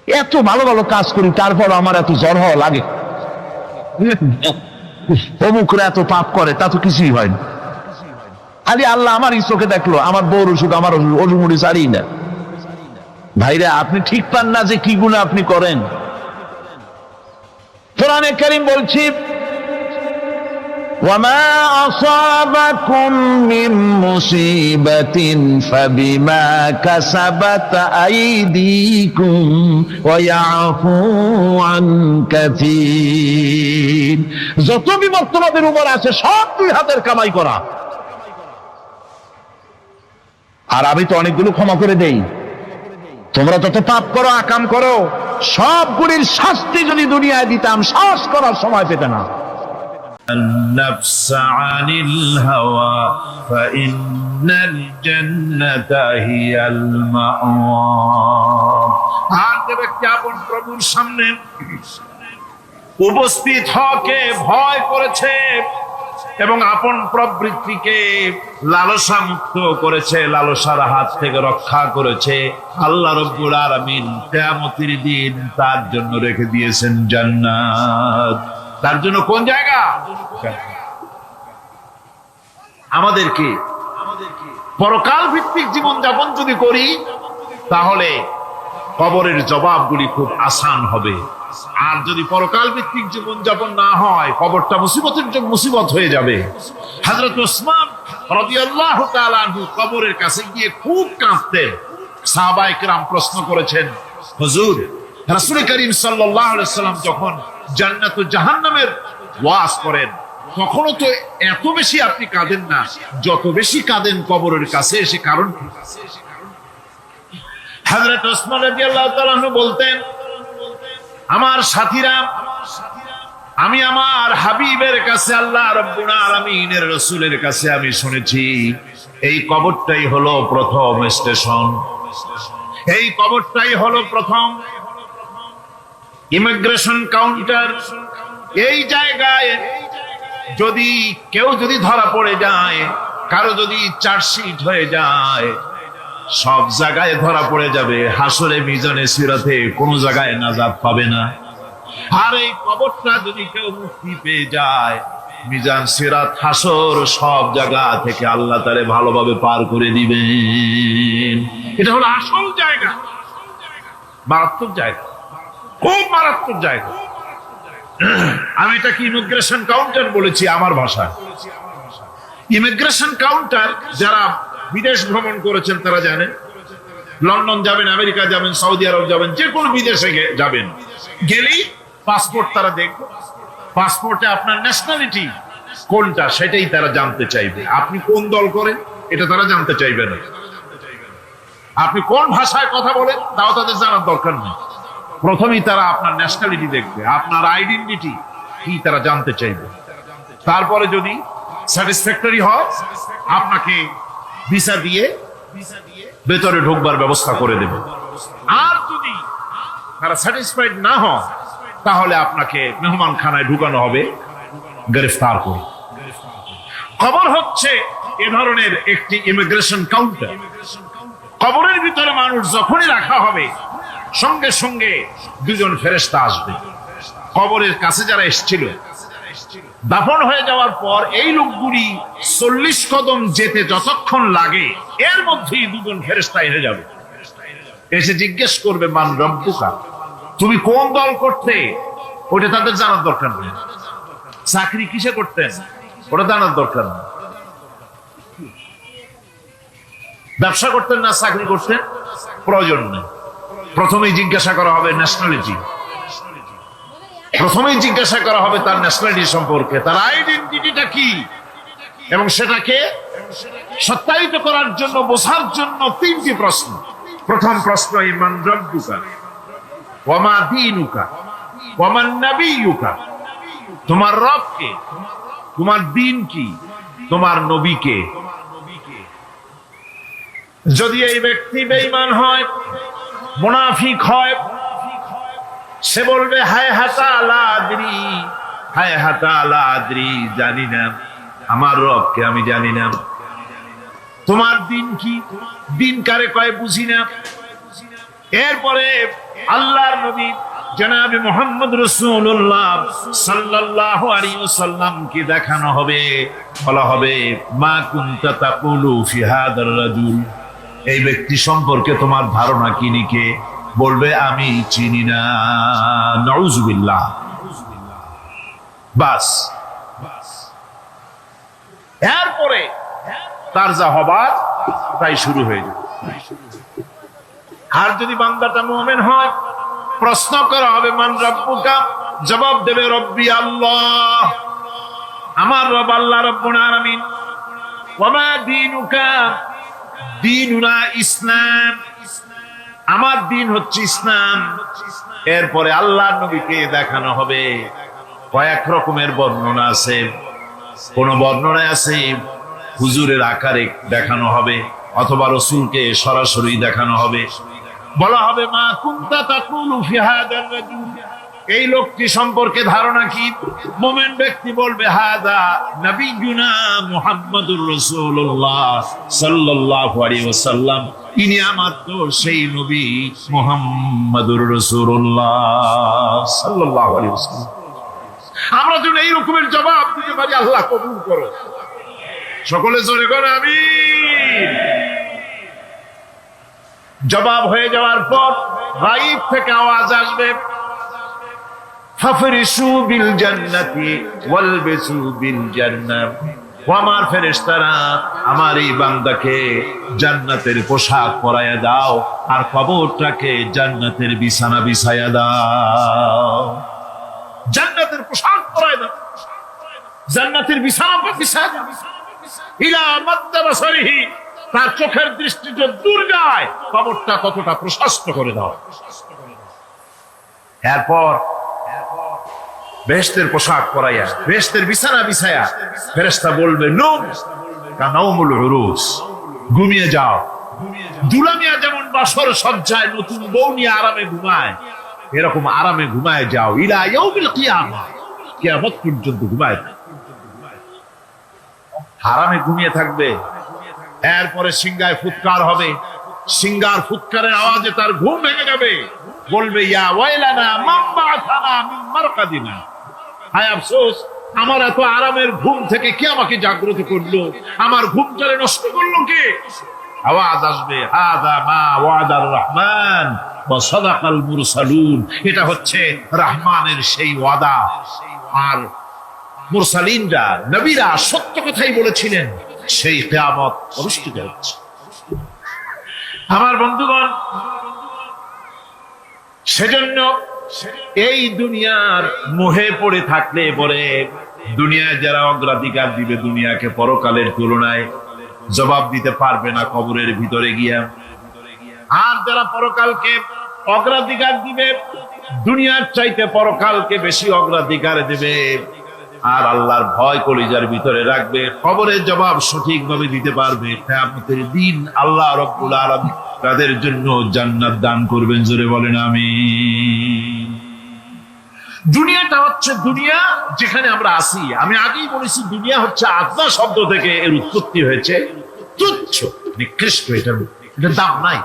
এত ভালো ভালো কাজ করি, তারপর আমার এত জ্বর হওয়া লাগে। অমুকরা এত পাপ করে, তা তো কিছুই হয়নি। খালি আল্লাহ আমার চোখে দেখলো, আমার বউর অসুখ, আমার অসুখ মুড়ি ছাড়ি না। ভাইরা, আপনি ঠিক পান না যে কি গুনাহ আপনি করেন। কোরআনে কারীম বলছি, وما أصابكم من مصيبة فبما كسبت أيديكم ويعفو عن كثير। যত বিপদ তোমাদের উপর আছে সব দুই হাতের কামাই করা। আর আমি তো অনেকগুলো ক্ষমা করে দেই। তোমরা যত পাপ করো, আকাম করো, সবগুলির শাস্তি যদি দুনিয়ায় দিতাম, সাহস করার সময় পেতে না। النفس عن الهوى فإن الجنة هي المأوى। আর যে ব্যক্তি আপন প্রভুর সামনে উপস্থিত হকে ভয় করেছে এবং আপন প্রবৃত্তিকে লালসা মুক্ত করেছে, লালসার হাত থেকে রক্ষা করেছে, আল্লাহ রাব্বুল আলামিন কিয়ামতের দিন তার জন্য রেখে দিয়েছেন জান্নাত। তার জন্য কোন জায়গা? আমাদেরকে পরকাল ভিত্তিক জীবন যাপন যদি করি, তাহলে কবরের জবাবগুলি খুব আসান হবে। আর যদি পরকাল ভিত্তিক জীবন যাপন না হয়, কবরটা মুসিবতের জন্য মুসিবত হয়ে যাবে। হযরত ওসমান রাদিয়াল্লাহু তাআলা আনহু কবরের কাছে গিয়ে খুব কাঁদতেন। সাহাবায়ে কেরাম প্রশ্ন করেছেন, হুজুর, রাসূল করিম সাল্লাল্লাহু আলাইহি ওয়াসাল্লাম যখন জান্নাত ও জাহান্নামের ওয়াজ করেন, কখনো তো এত বেশি আপনি কাঁদেন না, যত বেশি কাঁদেন কবরের কাছে এসে, কারণ কি? হযরত ওসমান রাদিয়াল্লাহু তাআলা আনহু বলতেন, আমার সাথীরা, আমি আমার হাবিবের কাছে, আল্লাহ রাব্বুল আলামিনের রাসূলের কাছে আমি শুনেছি, এই কবরটাই হলো প্রথম স্টেশন, এই কবরটাই হলো প্রথম ইমিগ্রেশন কাউন্টার। এই জায়গায় যদি কেউ ধরা পড়ে যায়, কারো যদি চার্জশিট হয়ে যায়, সব জায়গায় ধরা পড়ে যাবে, হাসরে মিজানে সিরাতে কোনো জায়গায় নাজাত পাবে না। আর এই কবরটা যদি কেউ মুক্তি পেয়ে যায়, মিজান সিরাত হাসর সব জায়গা থেকে আল্লাহ তারে ভালোভাবে পার করে দিবেন। এটা হলো আসল জায়গা, মারাত্মক জায়গা, খুব মারাত্মক জায়গা। আমি এটাকে ইমিগ্রেশন কাউন্টার বলেছি আমার ভাষায়। ইমিগ্রেশন কাউন্টার যারা বিদেশ ভ্রমণ করেছেন তারা জানেন। লন্ডন যাবেন, আমেরিকা যাবেন, সৌদি আরব যাবেন, যে কোনো বিদেশে যাবেন, গেলেই পাসপোর্ট তারা দেখবে। পাসপোর্টে আপনার ন্যাশনালিটি কোনটা সেটাই তারা জানতে চাইবে। আপনি কোন দল করেন এটা তারা জানতে চাইবে না। আপনি কোন ভাষায় কথা বলেন তাও তাদের জানার দরকার নেই। প্রথমেই তারা আপনার ন্যাশনালিটি দেখবে, আপনার আইডেন্টিটি কি তারা জানতে চাইবে। তারপরে যদি স্যাটিসফ্যাক্টরি হয়, আপনাকে ভিসা দিয়ে ভেতরে ঢোকবার ব্যবস্থা করে দেবে। আর যদি তারা স্যাটিসফাইড না হয়, তাহলে আপনাকে মেহমান খানায় ঢুকানো হবে গ্রেফতার করে। কবর হচ্ছে এ ধরনের একটি ইমিগ্রেশন কাউন্টার। কবরের ভিতরে মানুষ যখনই রাখা হবে, সঙ্গে সঙ্গে দুজন ফেরেশতা আসবে। কবরের কাছে যারা এসেছিল, দাফন হয়ে যাওয়ার পর এই লোকগুলি 40 কদম যেতে যতক্ষণ লাগে, এর মধ্যেই দুজন ফেরেশতা এসে যাবে। এসে জিজ্ঞেস করবে, মান রব্বুকা, তুমি কোন দল করতে? ওটা তাদের জানার দরকার নেই। চাকরি কিসে করতেন ওটা জানার দরকার নেই। ব্যবসা করতেন না চাকরি করতেন প্রয়োজন নেই। প্রথমেই জিজ্ঞাসা করা হবে ন্যাশনালিটি, প্রথমেই জিজ্ঞাসা করা হবে তার ন্যাশনালিটি সম্পর্কে, তার আইডেন্টিটিটা কি, এবং সেটাকে সত্যায়িত করার জন্য, বোঝার জন্য 3টি প্রশ্ন। প্রথম প্রশ্ন, মান রব্বুকা ওয়া মা দীনুকা ওয়া মান নাবিয়ুকা, তোমার রব কে, তোমার দ্বীন কি, তোমার নবী কে। যদি এই ব্যক্তি বেঈমান হয়, মুনাফিক হয়, সে বলবে হায় হাতা লা আদরি, হায় হাতা লা আদরি, জানি না, আমার রবকে আমি জানি না। তোমার দিন কি, দিন কারে কয় বুঝি না। এরপরে আল্লাহর নবী জনাবে মুহাম্মদ রাসূলুল্লাহ সাল্লাল্লাহু আলাইহি ওয়াসাল্লামকে দেখানো হবে, বলা হবে মা কুনতা তাকুলু ফি হাদার রাজুল, এই ব্যক্তি সম্পর্কে তোমার ধারণা কি নিকে? বলবে আমি চিনি না। নাউযুবিল্লাহ। বাস, এরপরে তার যা হবার তাই শুরু হয়ে যাবে। আর যদি বান্দাটা মুমিন হয়, প্রশ্ন করা হবে মান রাব্বুকা, জবাব দেবে রব্বি আল্লাহ, আমার রব আল্লাহ রাব্বুল আলামিন। ওয়া মা দীনুকা, দীনুনা ইসলাম, আমার দিন হচ্ছে ইসলাম। এরপরে আল্লাহর নবীকে দেখানো হবে। কয়েক রকমের বর্ণনা আছে, কোন বর্ণনায় আছে হুজুরের আকারে দেখানো হবে, অথবা রাসূলকে সরাসরি দেখানো হবে। বলা হবে মা কুনতা তাকুলু ফি হাদার রাজুল, এই লোকটি সম্পর্কে ধারণা কি? মুমিন ব্যক্তি বলবে হাদা নবিয়ুনা মুহাম্মাদুর রাসূলুল্লাহ সাল্লাল্লাহু আলাইহি ওয়াসাল্লাম, ইনি আমার তো সেই নবী মুহাম্মাদুর রাসূলুল্লাহ সাল্লাল্লাহু আলাইহি ওয়াসাল্লাম। আমরা যদি এই রকমের জবাব দিতে পারি, আল্লাহ কবুল করো। সকলে জোরে করে আমিন। জবাব হয়ে যাওয়ার পর গায়ব থেকে আওয়াজ আসবে ফাফরিসু বিল জান্নাতি ওয়ালবিসু বিল জান্নাহ, ও আমার ফেরেশতারা আমার এই বান্দাকে জান্নাতের পোশাক পরাইয়া দাও আর কবরটাকে জান্নাতের বিছানা বিছাইয়া দাও। জান্নাতের পোশাক পরাইয়া দাও, জান্নাতের বিছানা বিছাইয়া দাও। ইলা মাদ্দা বাসারিহি, তার চোখের দৃষ্টি দূর যায়, কবরটা কতটা প্রশস্ত করে দাও। এরপর বেহেশতের পোশাক পরাইয়া, বেহেশতের বিছানা বিছায়া ফেরেশতা বলবে নূম কানাউমুল উরুস, ঘুমিয়ে যাও। দুলামিয়া যেমন বাসর সজ্জায় নতুন বউ নিয়ে আরামে ঘুমায়, এরকম আরামে ঘুমায় যাও। ইলা ইয়াউমিল কিয়ামা, কিয়ামত পর্যন্ত ঘুমায় আরামে ঘুমিয়ে থাকবে। এরপরে সিংহায় ফুৎকার হবে, সিংহার ফুৎকারের আওয়াজে তার ঘুম ভেঙে যাবে। বলবে ইয়া ওয়াইলানা মান বা'আথানা মিন মারকাদিনা, হায় আফসোস, আমার এত আরামের ঘুম থেকে কে আমাকে জাগ্রত করলো, আমার ঘুমটারে নষ্ট করলো কে? আওয়াজ আসবে হাযা মা ওয়াদার রহমান ওয়া সাদাকাল মুরসালুন, এটা হচ্ছে রহমানের সেই ওয়াদা, আর মুরসালিনরা নবীরা সত্য কথাই বলেছিলেন, সেই কিয়ামত অনুষ্ঠিত হচ্ছে। আমার বন্ধুগণ, সেজন্য এই দুনিয়ার মোহে পড়ে থাকলে পরে দুনিয়ায় যারা অগ্রাধিকার দিবে দুনিয়াকে পরকালের তুলনায়, জবাব দিতে পারবে না কবরের ভিতরে গিয়া। আর যারা পরকালকে অগ্রাধিকার দিবে, দুনিয়ার চাইতে পরকালকে বেশি অগ্রাধিকার দেবে, আর আল্লাহর ভয় কলিজার ভিতরে রাখবে, কবরের জবাব সঠিকভাবে দিতে পারবে, কিয়ামতের দিন আল্লাহ রাব্বুল আলামিন তাদের জন্য জান্নাত দান করবেন। জোরে বলেন আমিন। দুনিয়াটা হচ্ছে দুনিয়া যেখানে আমরা আছি। আমি আগেই বলেছি দুনিয়া হচ্ছে আদনা শব্দ থেকে এর উৎপত্তি হয়েছে। তুচ্ছ, নিকৃষ্ট, এটার দাম নাই,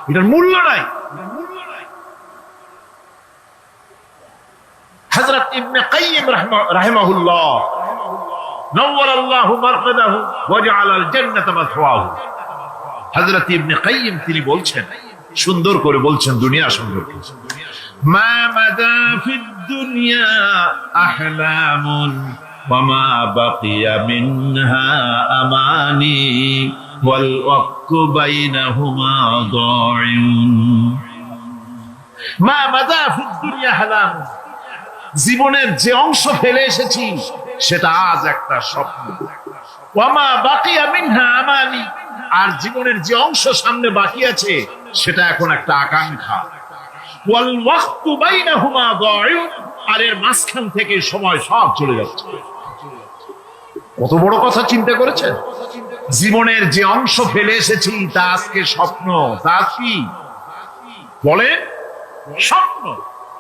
এটার মূল্য নাই। হযরত ইবনে কাইয়িম রাহিমাহুল্লাহ নওয়ারাল্লাহু মারকাদাহু ওয়া জাআলাল জান্নাতা মাথওয়াহু, হযরত ইবনে কাইয়িম তিনি বলছেন, সুন্দর করে বলছেন দুনিয়া সম্পর্কে, মা মাদা ফিদ দুনিয়া আহলামুন ওয়া মা বাকিয়া মিনহা আমানি ওয়াল ওয়াক্তু বাইনাহুমা দাইউন। মা মাদা ফিদ দুনিয়া আহলামুন, জীবনের যে অংশ ফেলে এসেছি সেটা আজ একটা স্বপ্ন। ওয়া মা বাকিয়া মিনহা আমানি, আর জীবনের যে অংশ সামনে বাকি আছে সেটা এখন একটা আকাঙ্ক্ষা। ওয়াল ওয়াক্তু বাইনাহুমা দাইউন, আর এর মাঝখান থেকে সময় সব চলে যাচ্ছে। কত বড় কথা চিন্তা করেছেন? জীবনের যে অংশ ফেলে এসেছি তা আজকে স্বপ্ন, তা কি বলেন? স্বপ্ন।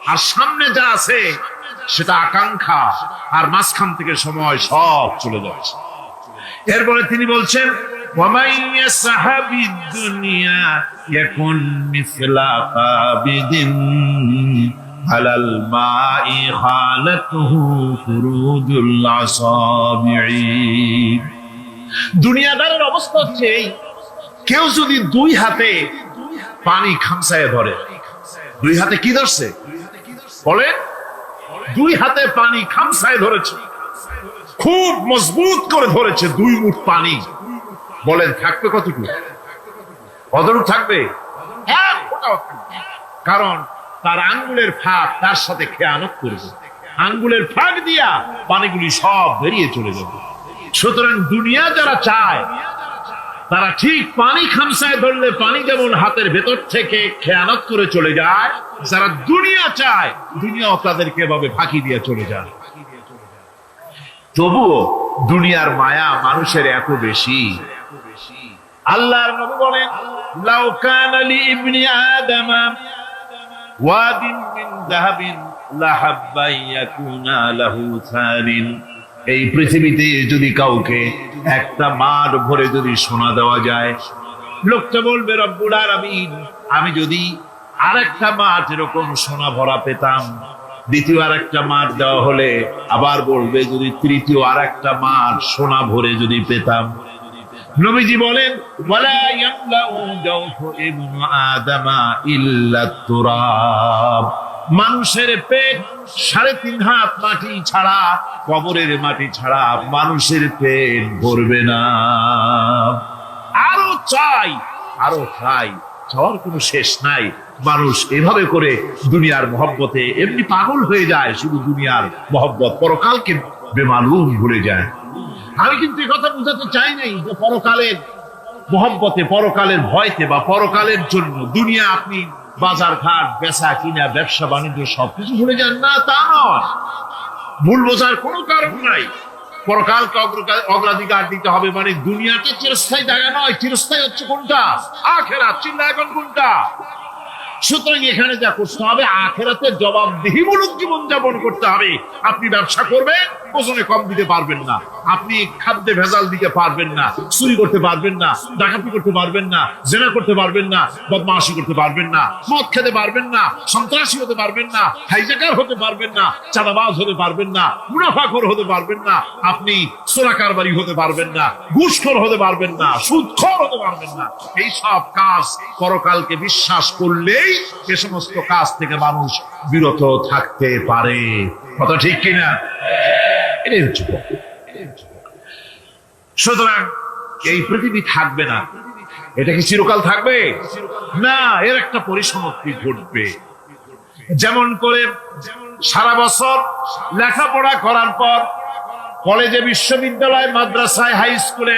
আর সামনে যা আছে সেটা আকাঙ্ক্ষা, আর মাঝখান থেকে সময় সব চলে যাচ্ছে। এরপরে তিনি বলছেন ومن يسحب الدنيا يكن مثل قابض على الماء خالته فروج الأصابع। দুনিয়াদারের অবস্থা হচ্ছে এই, কেউ যদি দুই হাতে পানি খামসায় ধরে, দুই হাতে কি ধরছে বলে, দুই হাতে পানি খামসায় ধরেছে, খুব মজবুত করে ধরেছে, 2 মুঠ পানি, বলেন থাকবে কতটুকু? কতটুকু থাকবে? এক ফোঁটাও থাকবে না। কারণ তার আঙ্গুলের ফাঁক তার সাথে খেয়ানত করবে, আঙ্গুলের ফাঁক দিয়া পানিগুলি সব বেরিয়ে চলে যাবে। সুতরাং দুনিয়া যারা চায় তারা ঠিক পানি খামসায় ধরলে পানি যেমন হাতের ভেতর থেকে খেয়ানত করে চলে যায়, যারা দুনিয়া চায় দুনিয়াও তাদেরকে এভাবে ফাঁকি দিয়ে চলে যায়। তবুও দুনিয়ার মায়া মানুষের এত বেশি। আল্লাহর নবী বলেন, লাউ কানা লি ইবনি আদামা ওয়াদিন মিন যাহাবিন লাহাব্বা ইয়াকুনা লাহু সারিন। এই পৃথিবীতে যদি কাউকে একটা মাঠ ভরে যদি সোনা দেওয়া যায়, লোকটা বলবে রব্বুল আলামিন, আমি যদি আরেকটা মাঠ এরকম সোনা ভরা পেতাম, দ্বিতীয় আরেকটা মাঠ দেওয়া হলে আবার বলবে যদি তৃতীয় আরেকটা মাঠ সোনা ভরে যদি পেতাম। নবীজি বলেন, ওয়ালা ইয়ামলাউ জাওফু ইবনু আদামা ইল্লা তুরাব। মানুষের পেট 3.5 হাত মাটি ছাড়া, কবরের মাটি ছাড়া মানুষের পেট ভরবে না। আরো চাই, আরো খাই, চাওয়ার কোনো শেষ নাই। মানুষ এভাবে করে দুনিয়ার মহব্বতে এমনি পাগল হয়ে যায়, শুধু দুনিয়ার মহব্বত, পরকালকে বেমালুম ভুলে যায়। আমি কিন্তু এই কথা বুঝাতে চাই নাই যে পরকালের মহব্বতে, পরকালের ভয়তে বা পরকালের জন্য দুনিয়া আপনি বাজার ঘাট বেচা কিনা ব্যবসা বাণিজ্য সবকিছু ভুলে যান না, তা নয়। ভুল বোঝার কোনো কারণ নাই। পরকালকে অগ্রাধিকার দিতে হবে, মানে দুনিয়াটা চিরস্থায়ী জায়গা নয়। চিরস্থায়ী হচ্ছে কোনটা? আখিরাত। চিন্তা এখন কোনটা? সুতরাং এখানে যা করতে হবে, আখিরাতে জবাবদিহিমূলক জীবন যাপন করতে হবে। আপনি ব্যবসা করবেন, ওজনে কম দিতে পারবেন না, আপনি খাদ্যে ভেজাল দিতে পারবেন না, চুরি করতে পারবেন না, ডাকাতি করতে পারবেন না, জেনা করতে পারবেন না, বদমাশি করতে পারবেন না, মদ খেতে পারবেন না, সন্ত্রাসী হতে পারবেন না, হাইজ্যাকার হতে পারবেন না, চাঁদাবাজ হতে পারবেন না, মুনাফাখোর হতে পারবেন না, আপনি চোরা কারবারি হতে পারবেন না, ঘুষখোর হতে পারবেন না, সুদখোর হতে পারবেন না। এই সব কাজ পরকালকে বিশ্বাস করলেই এ সমস্ত কাজ থেকে মানুষ বিরত থাকতে পারে। কথা ঠিক কিনা? এটাই হচ্ছে। সুতরাং এই পৃথিবী থাকবে না, এটা কি চিরকাল থাকবে না? এর একটা পরিসমাপ্তি ঘটবে। যেমন করে সারা বছর লেখাপড়া করার পর কলেজে, বিশ্ববিদ্যালয়, মাদ্রাসায়, হাই স্কুলে,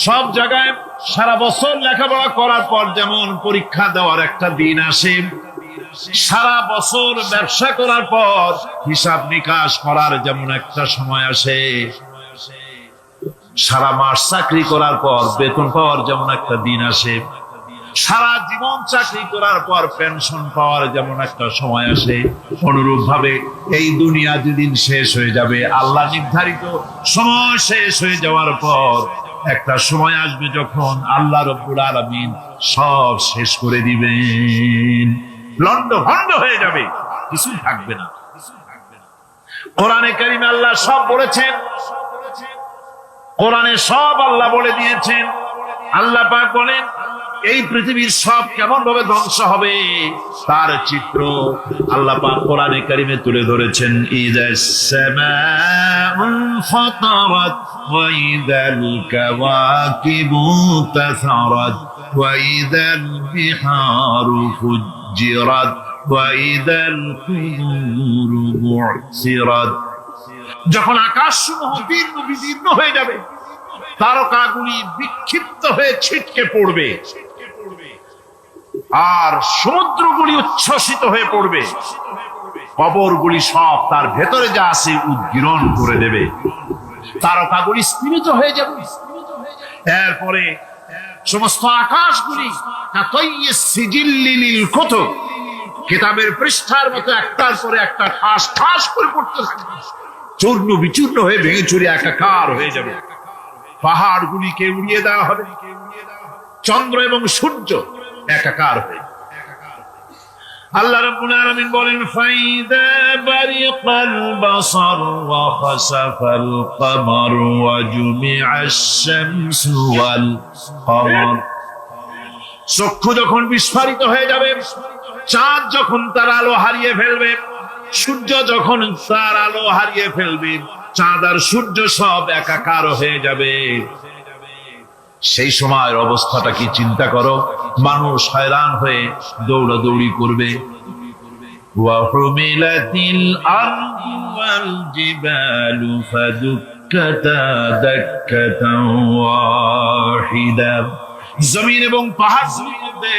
সব জায়গায় সারা বছর লেখাপড়া করার পর যেমন পরীক্ষা দেওয়ার একটা দিন আসে, সারা বছর ব্যবসা করার পর হিসাব নিকাশ করার যেমন একটা সময় আসে, সারা মাস চাকরি করার পর বেতন পাওয়ার যেমন একটা দিন আসে, সারা জীবন চাকরি করার পর পেনশন পাওয়ার যেমন একটা সময় আসে, অনুরূপ ভাবে এই দুনিয়া যেদিন শেষ হয়ে যাবে, আল্লাহ নির্ধারিত সময় শেষ হয়ে যাওয়ার পর একটা সময় আসবে যখন আল্লাহ রব্বুল আলামিন সব শেষ করে দিবেন, লন্ডভন্ড হয়ে যাবে, কিছু থাকবে না। কোরআনে কারিমে আল্লাহ সব বলেছেন, কোরআনে সব আল্লাহ বলে দিয়েছেন। আল্লাহ পাক বলেন এই পৃথিবীর সব কেমন ভাবে ধ্বংস হবে তার চিত্র আল্লাহ পাক কোরআনে কারিমে তুলে ধরেছেন। ইযাস সামাউ ফাতারাত ওয়া ইযাল কাওয়াকিবু তাসারাত ওয়া ইযাল বিহারু ফুজ্জিরাত ওয়া ইযাল কুবুরু বু'সিরাত। যখন আকাশসমূহ জীর্ণ বিদীর্ণ হয়ে যাবে, তারকাগুলি বিক্ষিপ্ত হয়ে ছিটকে পড়বে, আর সমুদ্রগুলি উচ্ছ্বসিত হয়ে পড়বে, কবরগুলি সব তার ভেতরে যা আছে উদ্গীরণ করে দেবে, তারকাগুলি স্থিমিত হয়ে যাবে। এরপরে সমস্ত আকাশগুলি কিতাবের পৃষ্ঠার মতো একটার পরে একটা ঠাস ঠাস করে পড়তে থাকবে, চূর্ণ বিচূর্ণ হয়ে ভেঙে চুরে একাকার হয়ে যাবে। পাহাড়গুলিকে উড়িয়ে দেওয়া হবে, চন্দ্র এবং সূর্য একাকার হয়ে। আল্লাহ রাব্বুল আলামিন বলেন ফাইদা বারিকাল বাসার ওয়া খাসাফাল কমার ওয়া জুমিআশ শামসু ওয়াল কমার। চক্ষু যখন বিস্ফারিত হয়ে যাবে, চাঁদ যখন তার আলো হারিয়ে ফেলবে, সূর্য যখন তার আলো হারিয়ে ফেলবে, চাঁদ আর সূর্য সব একাকার হয়ে যাবে, সেই সময়ের অবস্থাটা কি চিন্তা করো। মানুষ হয়রান হয়ে দৌড়াদৌড়ি করবে। ওয়াহুমিলাতিল আরদু ওয়াল জিবালু ফাদুক্কাতা দাক্কাতান ওয়াহিদা। জমিন এবং পাহাড়গুলির মধ্যে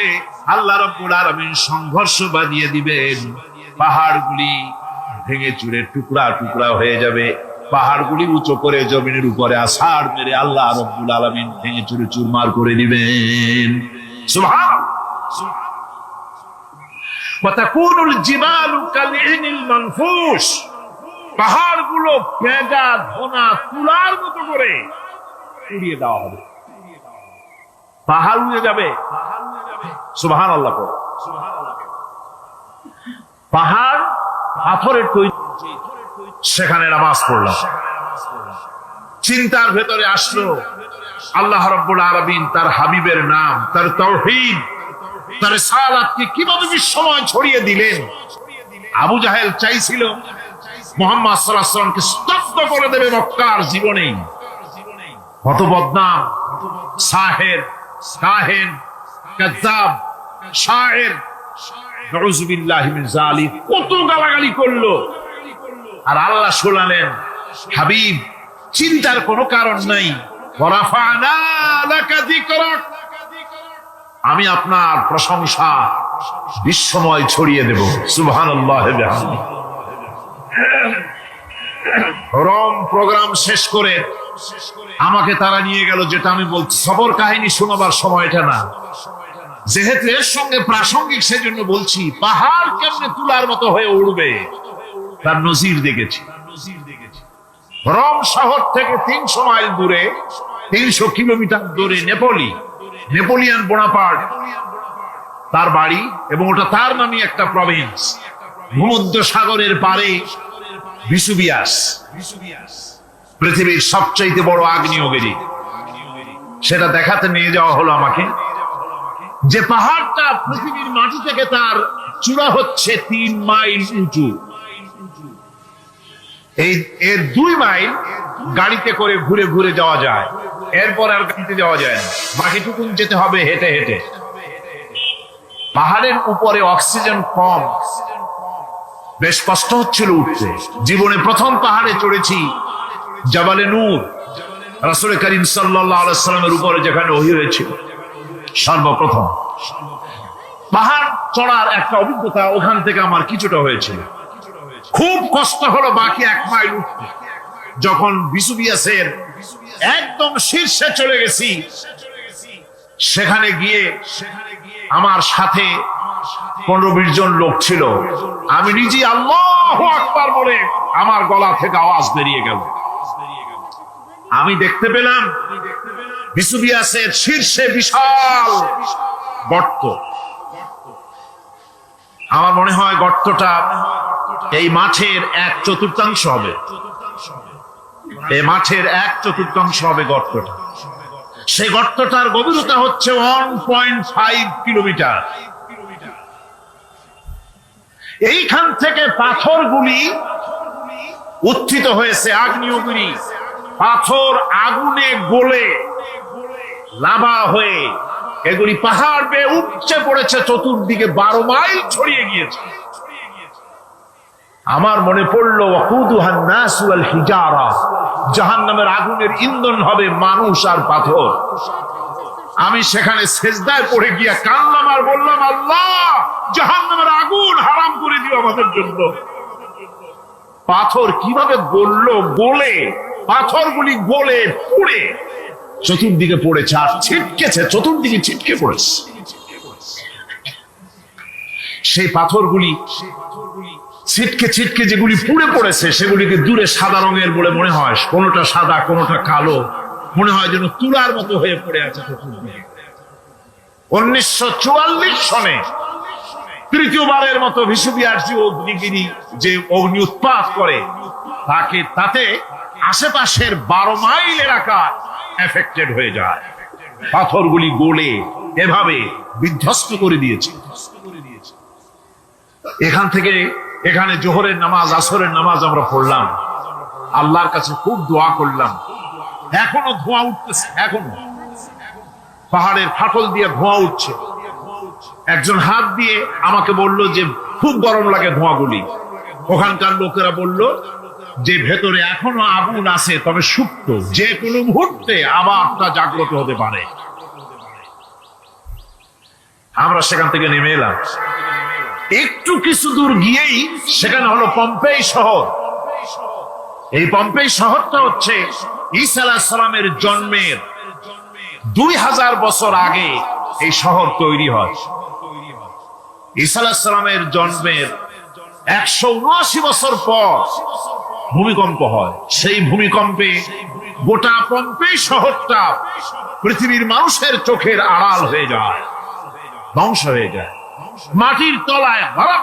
আল্লাহ রাব্বুল আলামিন সংঘর্ষ বাঁধিয়ে দিবেন। পাহাড়গুলি ভেঙে চুরে টুকরা টুকরা হয়ে যাবে। পাহাড়গুলি উঁচু করে জমিনের উপরে আছাড় মেরে আল্লাহ রাব্বুল আলামিন ভেঙে চুরে চুরমার করে দিবেন। সুবহানাল্লাহ। ওয়া তাকুনুল জিবালু কালইনিল মানফুস। পাহাড়গুলো পেঁজা ধোনা তুলার মতো করে উড়িয়ে দেওয়া হবে। পাহাড় উড়ে যাবে। সুবহানাল্লাহ। পাহাড় পাথরের তৈরি, সেখানে নামাজ পড়লাম। চিন্তার ভেতরে আসলো আল্লাহ রাব্বুল আলামিন তার হাবিবের নাম, তার তাওহীদ, তার রিসালাতকে কিভাবে বিশ্বময় ছড়িয়ে দিলেন। আবু জাহেল চাইছিল মুহাম্মদ সাল্লাল্লাহু আলাইহি ওয়াসাল্লামকে স্তব্ধ করে দেবে মক্কার জীবনেই। কত বদনাম, সাহের, কাহেন, কাযযাব, শায়ের, নাউযুবিল্লাহি মিন যালিক, কত গালাগালি করলো। আর আল্লাহ শোনালেন, হাবিব চিন্তার কোনো কারণ নাই, ওয়ারাফা'না লাকা যিকরাক, আমি আপনার প্রশংসা বিশ্বময় ছড়িয়ে দেব। সুবহানাল্লাহ ওয়া বিহামদিহি। রম প্রোগ্রাম শেষ করে আমাকে তারা নিয়ে গেল, যেটা আমি বলছি সবর কাহিনী শোনাবার সময়টা না, যেহেতু এর সঙ্গে প্রাসঙ্গিক সেজন্য বলছি। পাহাড় কেমনে তুলার মতো হয়ে উড়বে তার নজির দেখেছি। রোম শহর থেকে 300 মাইল দূরে, 300 কিলোমিটার দূরে নেপোলিয়ান বোনাপার্ট তার বাড়ি, এবং ওটা তার নামে একটা প্রভিন্স। ভূমধ্য সাগরের পারে ভিসুভিয়াস, পৃথিবীর সবচাইতে বড় আগ্নেয়গিরি। সেটা দেখাতে নিয়ে যাওয়া হলো আমাকে, যে পাহাড়টা পৃথিবীর মাটি থেকে তার চূড়া হচ্ছে 3 মাইল উঁচু। এর 2 মাইল গাড়িতে করে ঘুরে ঘুরে যাওয়া যায়, এরপর আর গাড়িতে যাওয়া যায় না, বাকিটুকু যেতে হবে হেঁটে হেঁটে। পাহাড়ের উপরে অক্সিজেন কম, বেশ কষ্ট হচ্ছিল উঠতে। জীবনে প্রথম পাহাড়ে চড়েছি জাবালে নূর, রাসূল করিম সাল্লাল্লাহু আলাইহি ওয়াসাল্লামের উপরে যেখানে ওহী হয়েছিল সর্বপ্রথম। পাহাড় চড়ার একটা অভিজ্ঞতা ওখান থেকে আমার কিছুটা হয়েছিল। খুব কষ্ট হলো বাকি 1 মাইল উঠতে। যখন ভিসুভিয়াসের একদম শীর্ষে চলে গেছি, সেখানে গিয়ে আমার সাথে 15-20 জন লোক ছিল। আমি নিজে আল্লাহু আকবার বলে আমার গলা থেকে আওয়াজ বেরিয়ে গেল। আমি দেখতে পেলাম ভিসুভিয়াসের শীর্ষে বিশাল গর্ত। আমার মনে হয় গর্তটা এই মাঠের 1/4 হবে। এই মাঠের 1/4 হবে গর্তটা। সেই গর্তটার গভীরতা হচ্ছে 1.5 কিলোমিটার। এইখান থেকে পাথরগুলি উত্থিত হয়েছে, আগ্নেয়গিরি। পাথর আগুনে গলে লাভা হয়ে এগুলি পাহাড় বেয়ে উপচে পড়েছে, চতুর্দিকে 12 মাইল ছড়িয়ে গিয়েছে। আমার মনে পড়লো ওয়াকুদুহান নাস ওয়াল হিজারা, জাহান্নামের আগুনের ইন্ধন হবে মানুষ আর পাথর। আমি সেখানে সেজদায় পড়ে গিয়া কাঁদলাম আর বললাম, আল্লাহ জাহান্নামের আগুন হারাম করে দিও আমাদের জন্য। পাথর কিভাবে গলে, পাথরগুলি গলে পুড়ে চতুর্দিকে পড়েছে আর ছিটকেছে, চতুর্দিকে ছিটকে পড়েছে। সেই পাথরগুলি ছিটকে ছিটকে যেগুলি পুড়ে পড়েছে, সেগুলিকে দূরে সাদা রঙের বলে মনে হয়। কোনোটা সাদা, কোনোটা কালো, মনে হয় যেন তুলার মতো হয়ে পড়ে আছে। 1944 সনে তৃতীয়বারের মতো ভিসুবিয়ার্সি অগ্নিগিরি যে অগ্নি উৎপাত করে তাতে আশেপাশের 12 মাইল এলাকা এফেক্টেড হয়ে যায়। পাথরগুলি গলে এভাবে বিধ্বস্ত করে দিয়েছে। এখান থেকে এখানে জোহরের নামাজ, আসরের নামাজ আমরা পড়লাম, আল্লাহর কাছে খুব দোয়া করলাম। এখনো ধোঁয়া উঠতেছে, এখনো পাহাড়ের ফাটল দিয়ে ধোঁয়া উঠছে। একজন হাত দিয়ে আমাকে বলল যে খুব গরম লাগে ধোঁয়াগুলি। ওখানকার লোকেরা বলল যে ভেতরে এখনো আগুন আছে, তবে সুপ্ত, যে কোনো মুহূর্তে আবার তা জাগ্রত হতে পারে। আমরা সেখান থেকে নেমে এলাম। একটু কিছু দূর গিয়েই সেখানে হলো পম্পেই শহর। এই পম্পেই শহরটা হচ্ছে ঈসা আলাইহিস সালামের জন্মের 2000 বছর আগে এই শহর তৈরি হয়। ঈসা আলাইহিস সালামের জন্মের 179 বছর পর ভূমিকম্প হয়। সেই ভূমিকম্পে গোটা পম্পেই শহরটা পৃথিবীর মানুষের চোখের আড়াল হয়ে যায়, ধ্বংস হয়ে যায়, মাটির তলায় ভরা।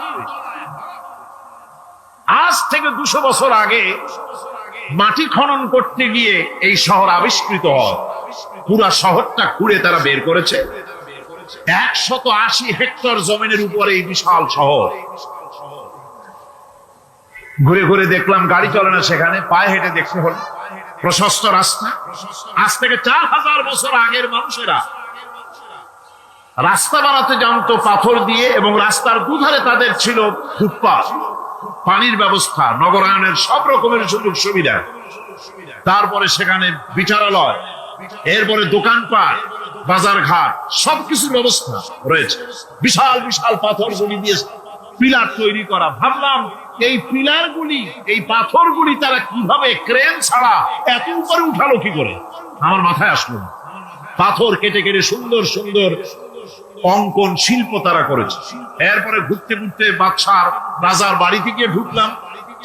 আজ থেকে 200 বছর আগে মাটি খনন করতে গিয়ে এই শহর আবিষ্কৃত হয়। পুরা শহরটা খুঁড়ে তারা বের করেছে। 180 হেক্টর জমিনের উপরে এই বিশাল শহর। ঘুরে ঘুরে দেখলাম, গাড়ি চলে না সেখানে, পায়ে হেঁটে দেখতে হল। প্রশস্ত রাস্তা। আজ থেকে 4000 বছর আগের মানুষেরা রাস্তা বানাতে জানতো পাথর দিয়ে, এবং রাস্তার দুধারে তাদের ছিল ফুটপাথ, পানির ব্যবস্থা, নগরায়নের সব রকমের সুযোগ সুবিধা। তারপরে সেখানে বিচারালয়, এরপরে দোকানপাট, বাজার ঘাট, সবকিছুর ব্যবস্থা রয়েছে। বিশাল বিশাল পাথরগুলি দিয়ে পিলার তৈরি করা। ভাবলাম এই পিলারগুলি, এই পাথরগুলি তারা কিভাবে ক্রেন ছাড়া এত উপরে উঠালো কি করে? আমার মাথায় আসলো না। পাথর কেটে কেটে সুন্দর সুন্দর অঙ্কন শিল্প তারা করেছে। এরপরে ঘুরতে ঘুরতে বাদশার রাজার বাড়িতে গিয়ে ঢুকলাম।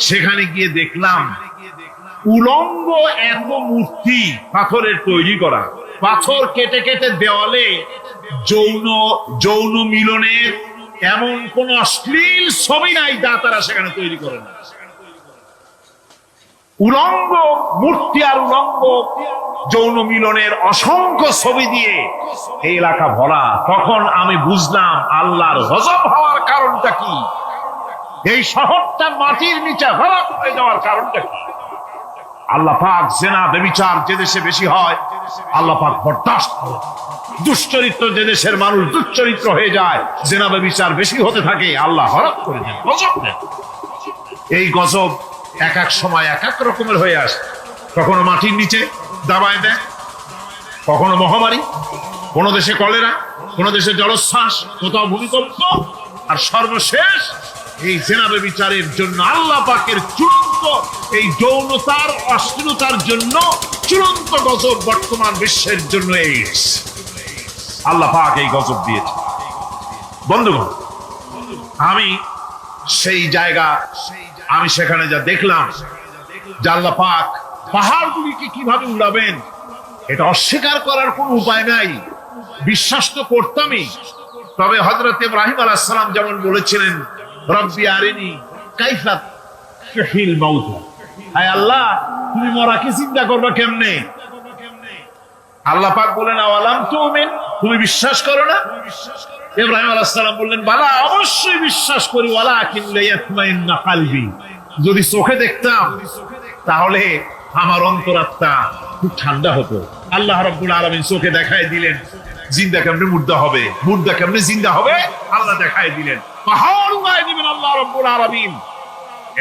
সেখানে গিয়ে দেখলাম উলঙ্গ এত মূর্তি পাথরের তৈরি করা। পাথর কেটে কেটে দেওয়ালে যৌন মিলনের এমন কোন অশ্লীল ছবি নাই যা তারা সেখানে তৈরি করে না। উলঙ্গ মূর্তি আর উলঙ্গ যৌন মিলনের অসংখ্য ছবি দিয়ে এই এলাকা ভরা। তখন আমি বুঝলাম আল্লাহর গজব হওয়ার কারণটা কি, এই শহরটা মাটির নিচে ভরা হয়ে যাওয়ার কারণটা কি। আল্লাহ পাক জেনা ব্যভিচার যে দেশে বেশি হয় আল্লাহ পাক বরদাস্ত করেন। দুশ্চরিত্র যে দেশের মানুষ দুশ্চরিত্র হয়ে যায়, জেনা ব্যভিচার বেশি হতে থাকে, আল্লাহ হরক করে দেন, গজব দেন। এই গজব এক এক সময় এক এক রকমের হয়ে আসে। কখনো মাটির নিচে দাবায় দেয়, কখনো মহামারী, কোন দেশে কলেরা, কোন দেশে জলোচ্ছ্বাস, কোথাও ভূমিকম্প, আর সর্বশেষ এই জেনা ব্যভিচারের জন্য আল্লাহ পাকের চূড়ান্ত এই যৌনতার অশ্লীলতার জন্য চূড়ান্ত গজব বর্তমান বিশ্বের জন্য এইডস। আল্লাহ পাক এই গজব দিয়েছে। বন্ধুগণ, আমি সেই জায়গা, আমি সেখানে যা দেখলাম যে আল্লাহ পাক পাহাড়গুলিকে কিভাবে উড়াবেন, এটা অস্বীকার করার কোন উপায় নাই। বিশ্বাস তো করতামই। তবে হযরত ইব্রাহিম আলাইহিস সালাম যেমন বলেছিলেন, রব্বি আরিনি কাইফা তুহিল মাউত, আয় আল্লাহ তুমি মরাকে চিন্তা করবে কেমনে? আল্লাহ পাক বলেন, আওয়ালাম তুমিন, তুমি বিশ্বাস করো না? ইব্রাহিম আলাইহিস সালাম বললেন, বালা, অবশ্যই বিশ্বাস করি, ওয়ালাকিন লিয়াতমাইন্না কলবি, যদি চোখে দেখতাম তাহলে আমার অন্তরাত্মা খুব ঠান্ডা হতো। আল্লাহ রাব্বুল আলামিন চোখে দেখায় দিলেন জিন্দা কেমনে মুর্দা হবে, মুর্দা কেমনে জিন্দা হবে, আল্লাহ দেখায় দিলেন। পাহাড় উড়ায় দিবেন আল্লাহ রাব্বুল আলামিন।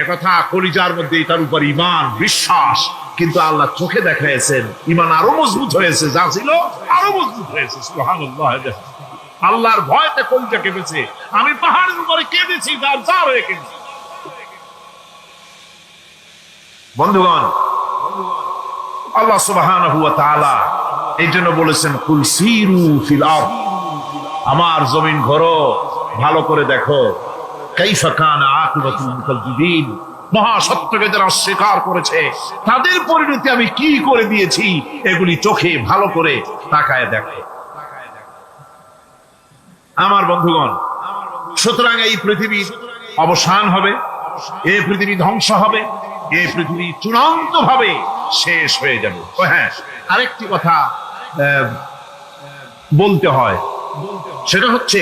একথা কলিজার মধ্যে তার উপর ঈমান বিশ্বাস, কিন্তু আল্লাহ চোখে দেখাইছেন, ঈমান আরো মজবুত হয়েছে, যা ছিল আরো মজবুত হয়েছে। সুবহানাল্লাহ। আল্লাহর ভয়তে কলিজা কেঁপেছে। আমি পাহাড়ের উপরে কেঁদেছি, তার যা হয়ে কেঁদেছি। বন্ধুগণ, আল্লাহ সুবহানাহু ওয়া তাআলা এই জন্য বলেছেন, কুল সিরু ফিল আরদ, আমার জমিন ঘোরো, ভালো করে দেখো, কাইফা কানা আকিবাতুল মুকাজ্জিবিন, মহাসত্যকে যারা অস্বীকার করেছে তাদের পরিণতি আমি কি করে দিয়েছি, এগুলি চোখে ভালো করে তাকায় দেখো আমার বন্ধুগণ। সুতরাং এই পৃথিবীর অবসান হবে, এই পৃথিবী ধ্বংস হবে, এই পৃথিবী চূড়ান্ত ভাবে শেষ হয়ে যাবে। ও হ্যাঁ, আরেকটি কথা বলতে হয়, সেটা হচ্ছে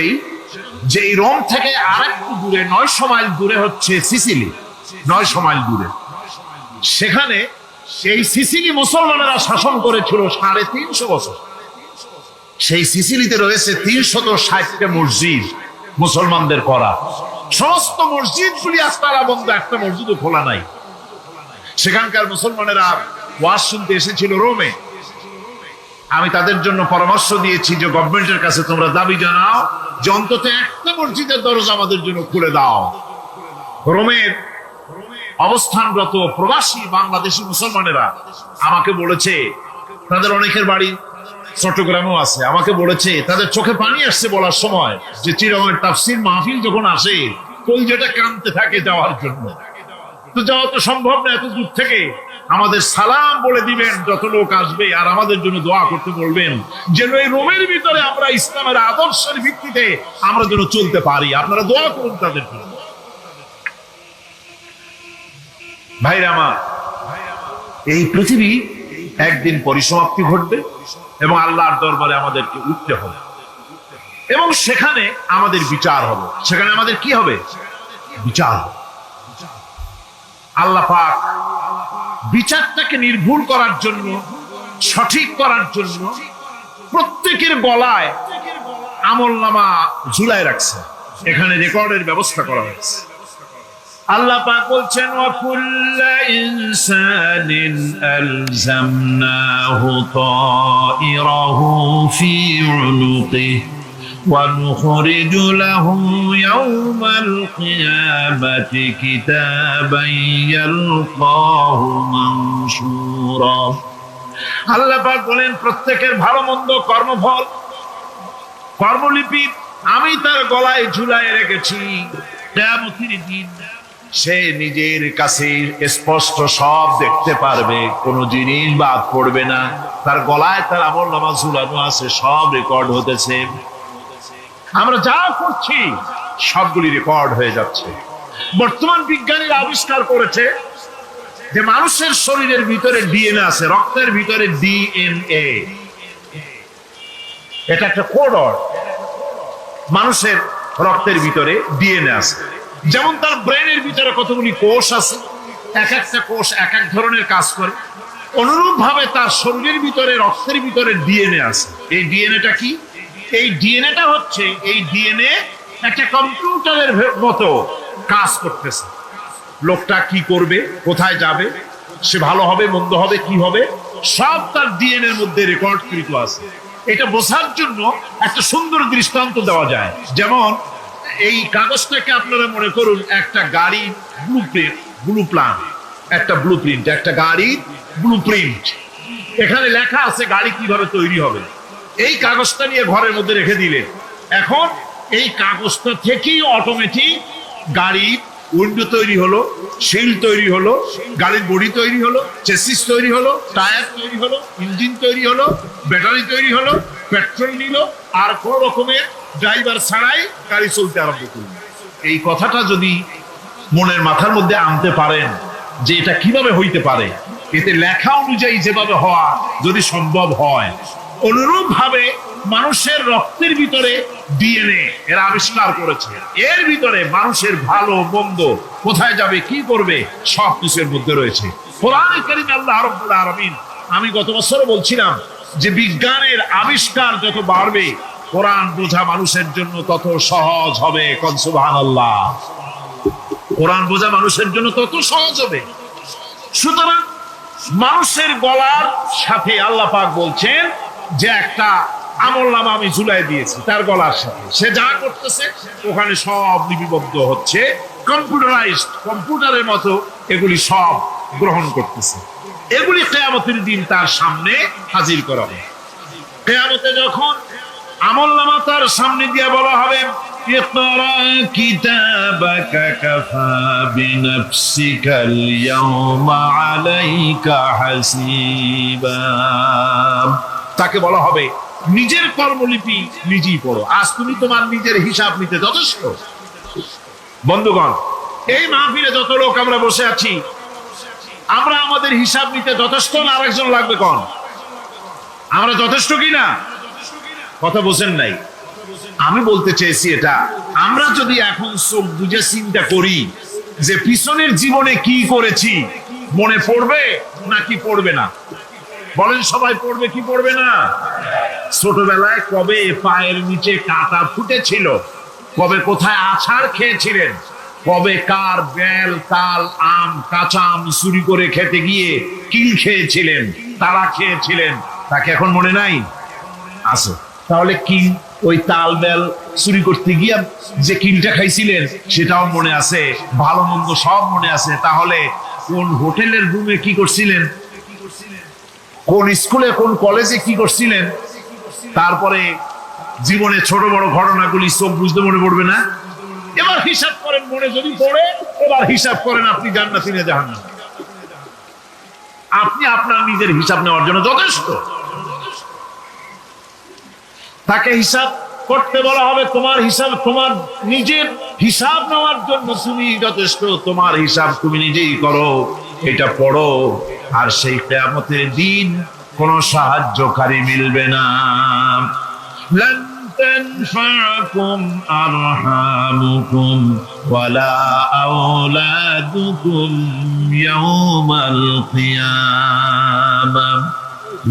যে এই রোম থেকে আরেকটু দূরে 900 মাইল দূরে হচ্ছে সিসিলি। 900 মাইল দূরে, সেখানে সেই সিসিলি মুসলমানেরা শাসন করেছিল 350 বছর। সেই সিসিলিতে রয়েছে 360টা মসজিদ মুসলমানদের করা। সমস্ত মসজিদগুলি আজ তালা বন্ধ, একটা মসজিদও খোলা নাই। সেখানকার মুসলমানেরা ওয়াজ শুনতে এসেছিল রোমে। আমি তাদের জন্য পরামর্শ দিয়েছি যে গভর্নমেন্টের কাছে তোমরা দাবি জানাও যে অন্তত একটা মসজিদের দরজা আমাদের জন্য খুলে দাও। রোমের অবস্থানরত প্রবাসী বাংলাদেশি মুসলমানেরা আমাকে বলেছে, তাদের অনেকের বাড়ি চট্টগ্রামেও আছে, আমাকে বলেছে তাদের চোখে পানি আসছে বলার সময় যে চিরঙের তাফসীর মাহফিল যখন আসে কলিজাটা কাঁদতে থাকে যাওয়ার জন্য। তো যাওয়া তো সম্ভব না এত দূর থেকে, আমাদের সালাম বলে দিবেন যত লোক আসবে, আর আমাদের জন্য দোয়া করতে বলবেন যেন এই রোমের ভিতরে আমরা ইসলামের আদর্শের ভিত্তিতে আমরা যেন চলতে পারি। আপনারা দোয়া করুন তাদের জন্য। ভাইরা আমার, এই পৃথিবী একদিন পরিসমাপ্তি ঘটবে এবং আল্লাহর দরবারে আমাদেরকে উঠতে হবে এবং সেখানে আমাদের বিচার হবে। সেখানে আমাদের কি হবে? বিচার। আল্লাহ পাক বিচারটাকে নির্ভুল করার জন্য, সঠিক করার জন্য প্রত্যেকের গলায় আমলনামা ঝুলায় রাখছে, এখানে রেকর্ডের ব্যবস্থা করা হয়েছে। আল্লাহ পাক বলছেন ওয়াকুল্লা ইনসানিন আলজামনাহু তাইরাহু ফি উনুকিহি ওয়া নুখরিজু লাহু ইয়াওমাল কিয়ামাতি কিতাবান ইয়ালকাহু মানশুরা। আল্লাহ পাক বলেন প্রত্যেকের ভালো মন্দ কর্মফল, কর্মলিপি আমি তার গলায় ঝুলায় রেখেছি। কিয়ামতের দিন সে নিজের কাছে স্পষ্ট সব দেখতে পারবে, কোনো জিনিস বাদ পড়বে না। তার গলায় তার আমলনামা ঝুলানো আছে, সব রেকর্ড হতেছে। আমরা যা করছি সবগুলি রেকর্ড হয়ে যাচ্ছে। বর্তমান বিজ্ঞানীরা আবিষ্কার করেছে যে মানুষের শরীরের ভিতরে ডিএনএ আছে, রক্তের ভিতরে ডিএনএ, এটা একটা কোডর। মানুষের রক্তের ভিতরে ডিএনএ আছে। যেমন তার ব্রেনের ভিতরে কতগুলি কোষ আছে, এক একটা কোষ এক এক ধরনের কাজ করে, অনুরূপ ভাবে তার শরীরের ভিতরে রক্তের ভিতরে ডিএনএ আছে। এই ডিএনএটা কি? এই ডিএনএটা হচ্ছে, এই ডিএনএ একটা কম্পিউটারের মতো কাজ করতেছে। লোকটা কি করবে, কোথায় যাবে, সে ভালো হবে মন্দ হবে কি হবে, সব তার ডিএনএ এর মধ্যে রেকর্ডকৃত আছে। এটা বোঝার জন্য একটা সুন্দর দৃষ্টান্ত দেওয়া যায়। যেমন এই কাগজটাকে আপনারা মনে করুন একটা গাড়ির ব্লুপ্রিন্ট, একটা ব্লুপ্রিন্ট, একটা গাড়ির ব্লুপ্রিন্ট। এখানে লেখা আছে গাড়ি কিভাবে তৈরি হবে। এই কাগজটা নিয়ে ঘরের মধ্যে রেখে দিলে এখন এই কাগজটা থেকেই অটোমেটিক গাড়ির উইন্ডো তৈরি হলো, শিল তৈরি হলো, গাড়ির বডি তৈরি হলো, চেসিস তৈরি হলো, টায়ার তৈরি হলো, ইঞ্জিন তৈরি হলো, ব্যাটারি তৈরি হলো, পেট্রোল নিল, আর কোন রকমের ড্রাইভার ছাড়াই গাড়ি চলতে আরম্ভ করল। এই কথাটা যদি মনের মাথার মধ্যে আনতে পারেন যে এটা কিভাবে হইতে পারে, এতে লেখা অনুযায়ী যেভাবে হওয়া যদি সম্ভব হয়, অনুরূপ ভাবে মানুষের রক্তের ভিতরে ডিএনএ এরা আবিষ্কার করেছে। এর ভিতরে মানুষের ভালো মন্দ, কোথায় যাবে কি করবে, সব কিছুর মধ্যে রয়েছে। কোরআনে কারীমে আল্লাহ রাব্বুল আলামিন, আমি গত বছর বলছিলাম যে বিজ্ঞানের আবিষ্কার যত বাড়বে কোরআন বোঝা মানুষের জন্য তত সহজ হবে। কোন সুবহানাল্লাহ। কোরআন বোঝা মানুষের জন্য তত সহজ হবে। সুতরাং মানুষের গলার সাথে আল্লাহ পাক বলছেন যে একটা আমলনামা আমি ঝুলাই দিয়েছি তার গলার সাথে, সে যা করতেছে ওখানে সব লিপিবদ্ধ হচ্ছে, কম্পিউটারাইজড, কম্পিউটারের মতো এগুলি সব গ্রহণ করতেছে। এগুলি কিয়ামতের দিন তার সামনে হাজির করা হবে। কিয়ামতে যখন আমলনামা তার সামনে দিয়ে বলা হবে اقرأ كتابك كفى بنفسك اليوم عليك حسيبا। তাকে বলা হবে নিজের কর্মলিপি নিজেই পড়ো, আজ তুমি তোমার নিজের হিসাব নিতে যথেষ্ট। বন্ধুগণ, এই মাহফিলে যত লোক আমরা বসে আছি, আমরা আমাদের হিসাব নিতে যথেষ্ট না আরেকজন লাগবে? কোন আমরা যথেষ্ট কিনা? কথা বোঝেন নাই। আমি বলতে চেয়েছি এটা, আমরা যদি এখন চোখ বুঝে চিন্তা করি যে পিছনের জীবনে কি করেছি, মনে পড়বে নাকি পড়বে না? বলেন সবাই, পড়বে কি পড়বে না? ছোটবেলায় কবে পায়ের নিচে কাঁটা ফুটেছিল, কবে কোথায় আছাড় খেয়েছিলেন, কবে কার বেল তাল আম কাঁচা আম চুরি করে খেতে গিয়ে কিল খেয়েছিলেন, তারা খেয়েছিলেন, তাকে এখন মনে নাই? আছে। তাহলে কি ওই তাল বেল চুরি করতে গিয়ে যে কিলটা খাইছিলেন সেটাও মনে আছে, ভালো মন্দ সব মনে আছে। তাহলে কোন হোটেলের রুমে কি করছিলেন, কোন স্কুলে কোন কলেজে কি করছিলেন, তারপরে জীবনে ছোট বড় ঘটনাগুলি চোখ বুঝতে মনে পড়বে না? এবার হিসাব করেন, মনে যদি পড়ে এবার হিসাব করেন আপনি জান্নাতি না জাহান্নামী। আপনি আপনার নিজের হিসাব নেওয়ার জন্য যথেষ্ট। তাকে হিসাব করতে বলা হবে, তোমার হিসাব, তোমার নিজের হিসাব নেওয়ার জন্য তুমি যথেষ্ট, তোমার হিসাব তুমি নিজেই করো, এটা পড়ো। আর সেই কিয়ামতের দিন কোন সাহায্যকারী মিলবে না। لن تنفعكم أرحامكم ولا أولادكم يوم القيامة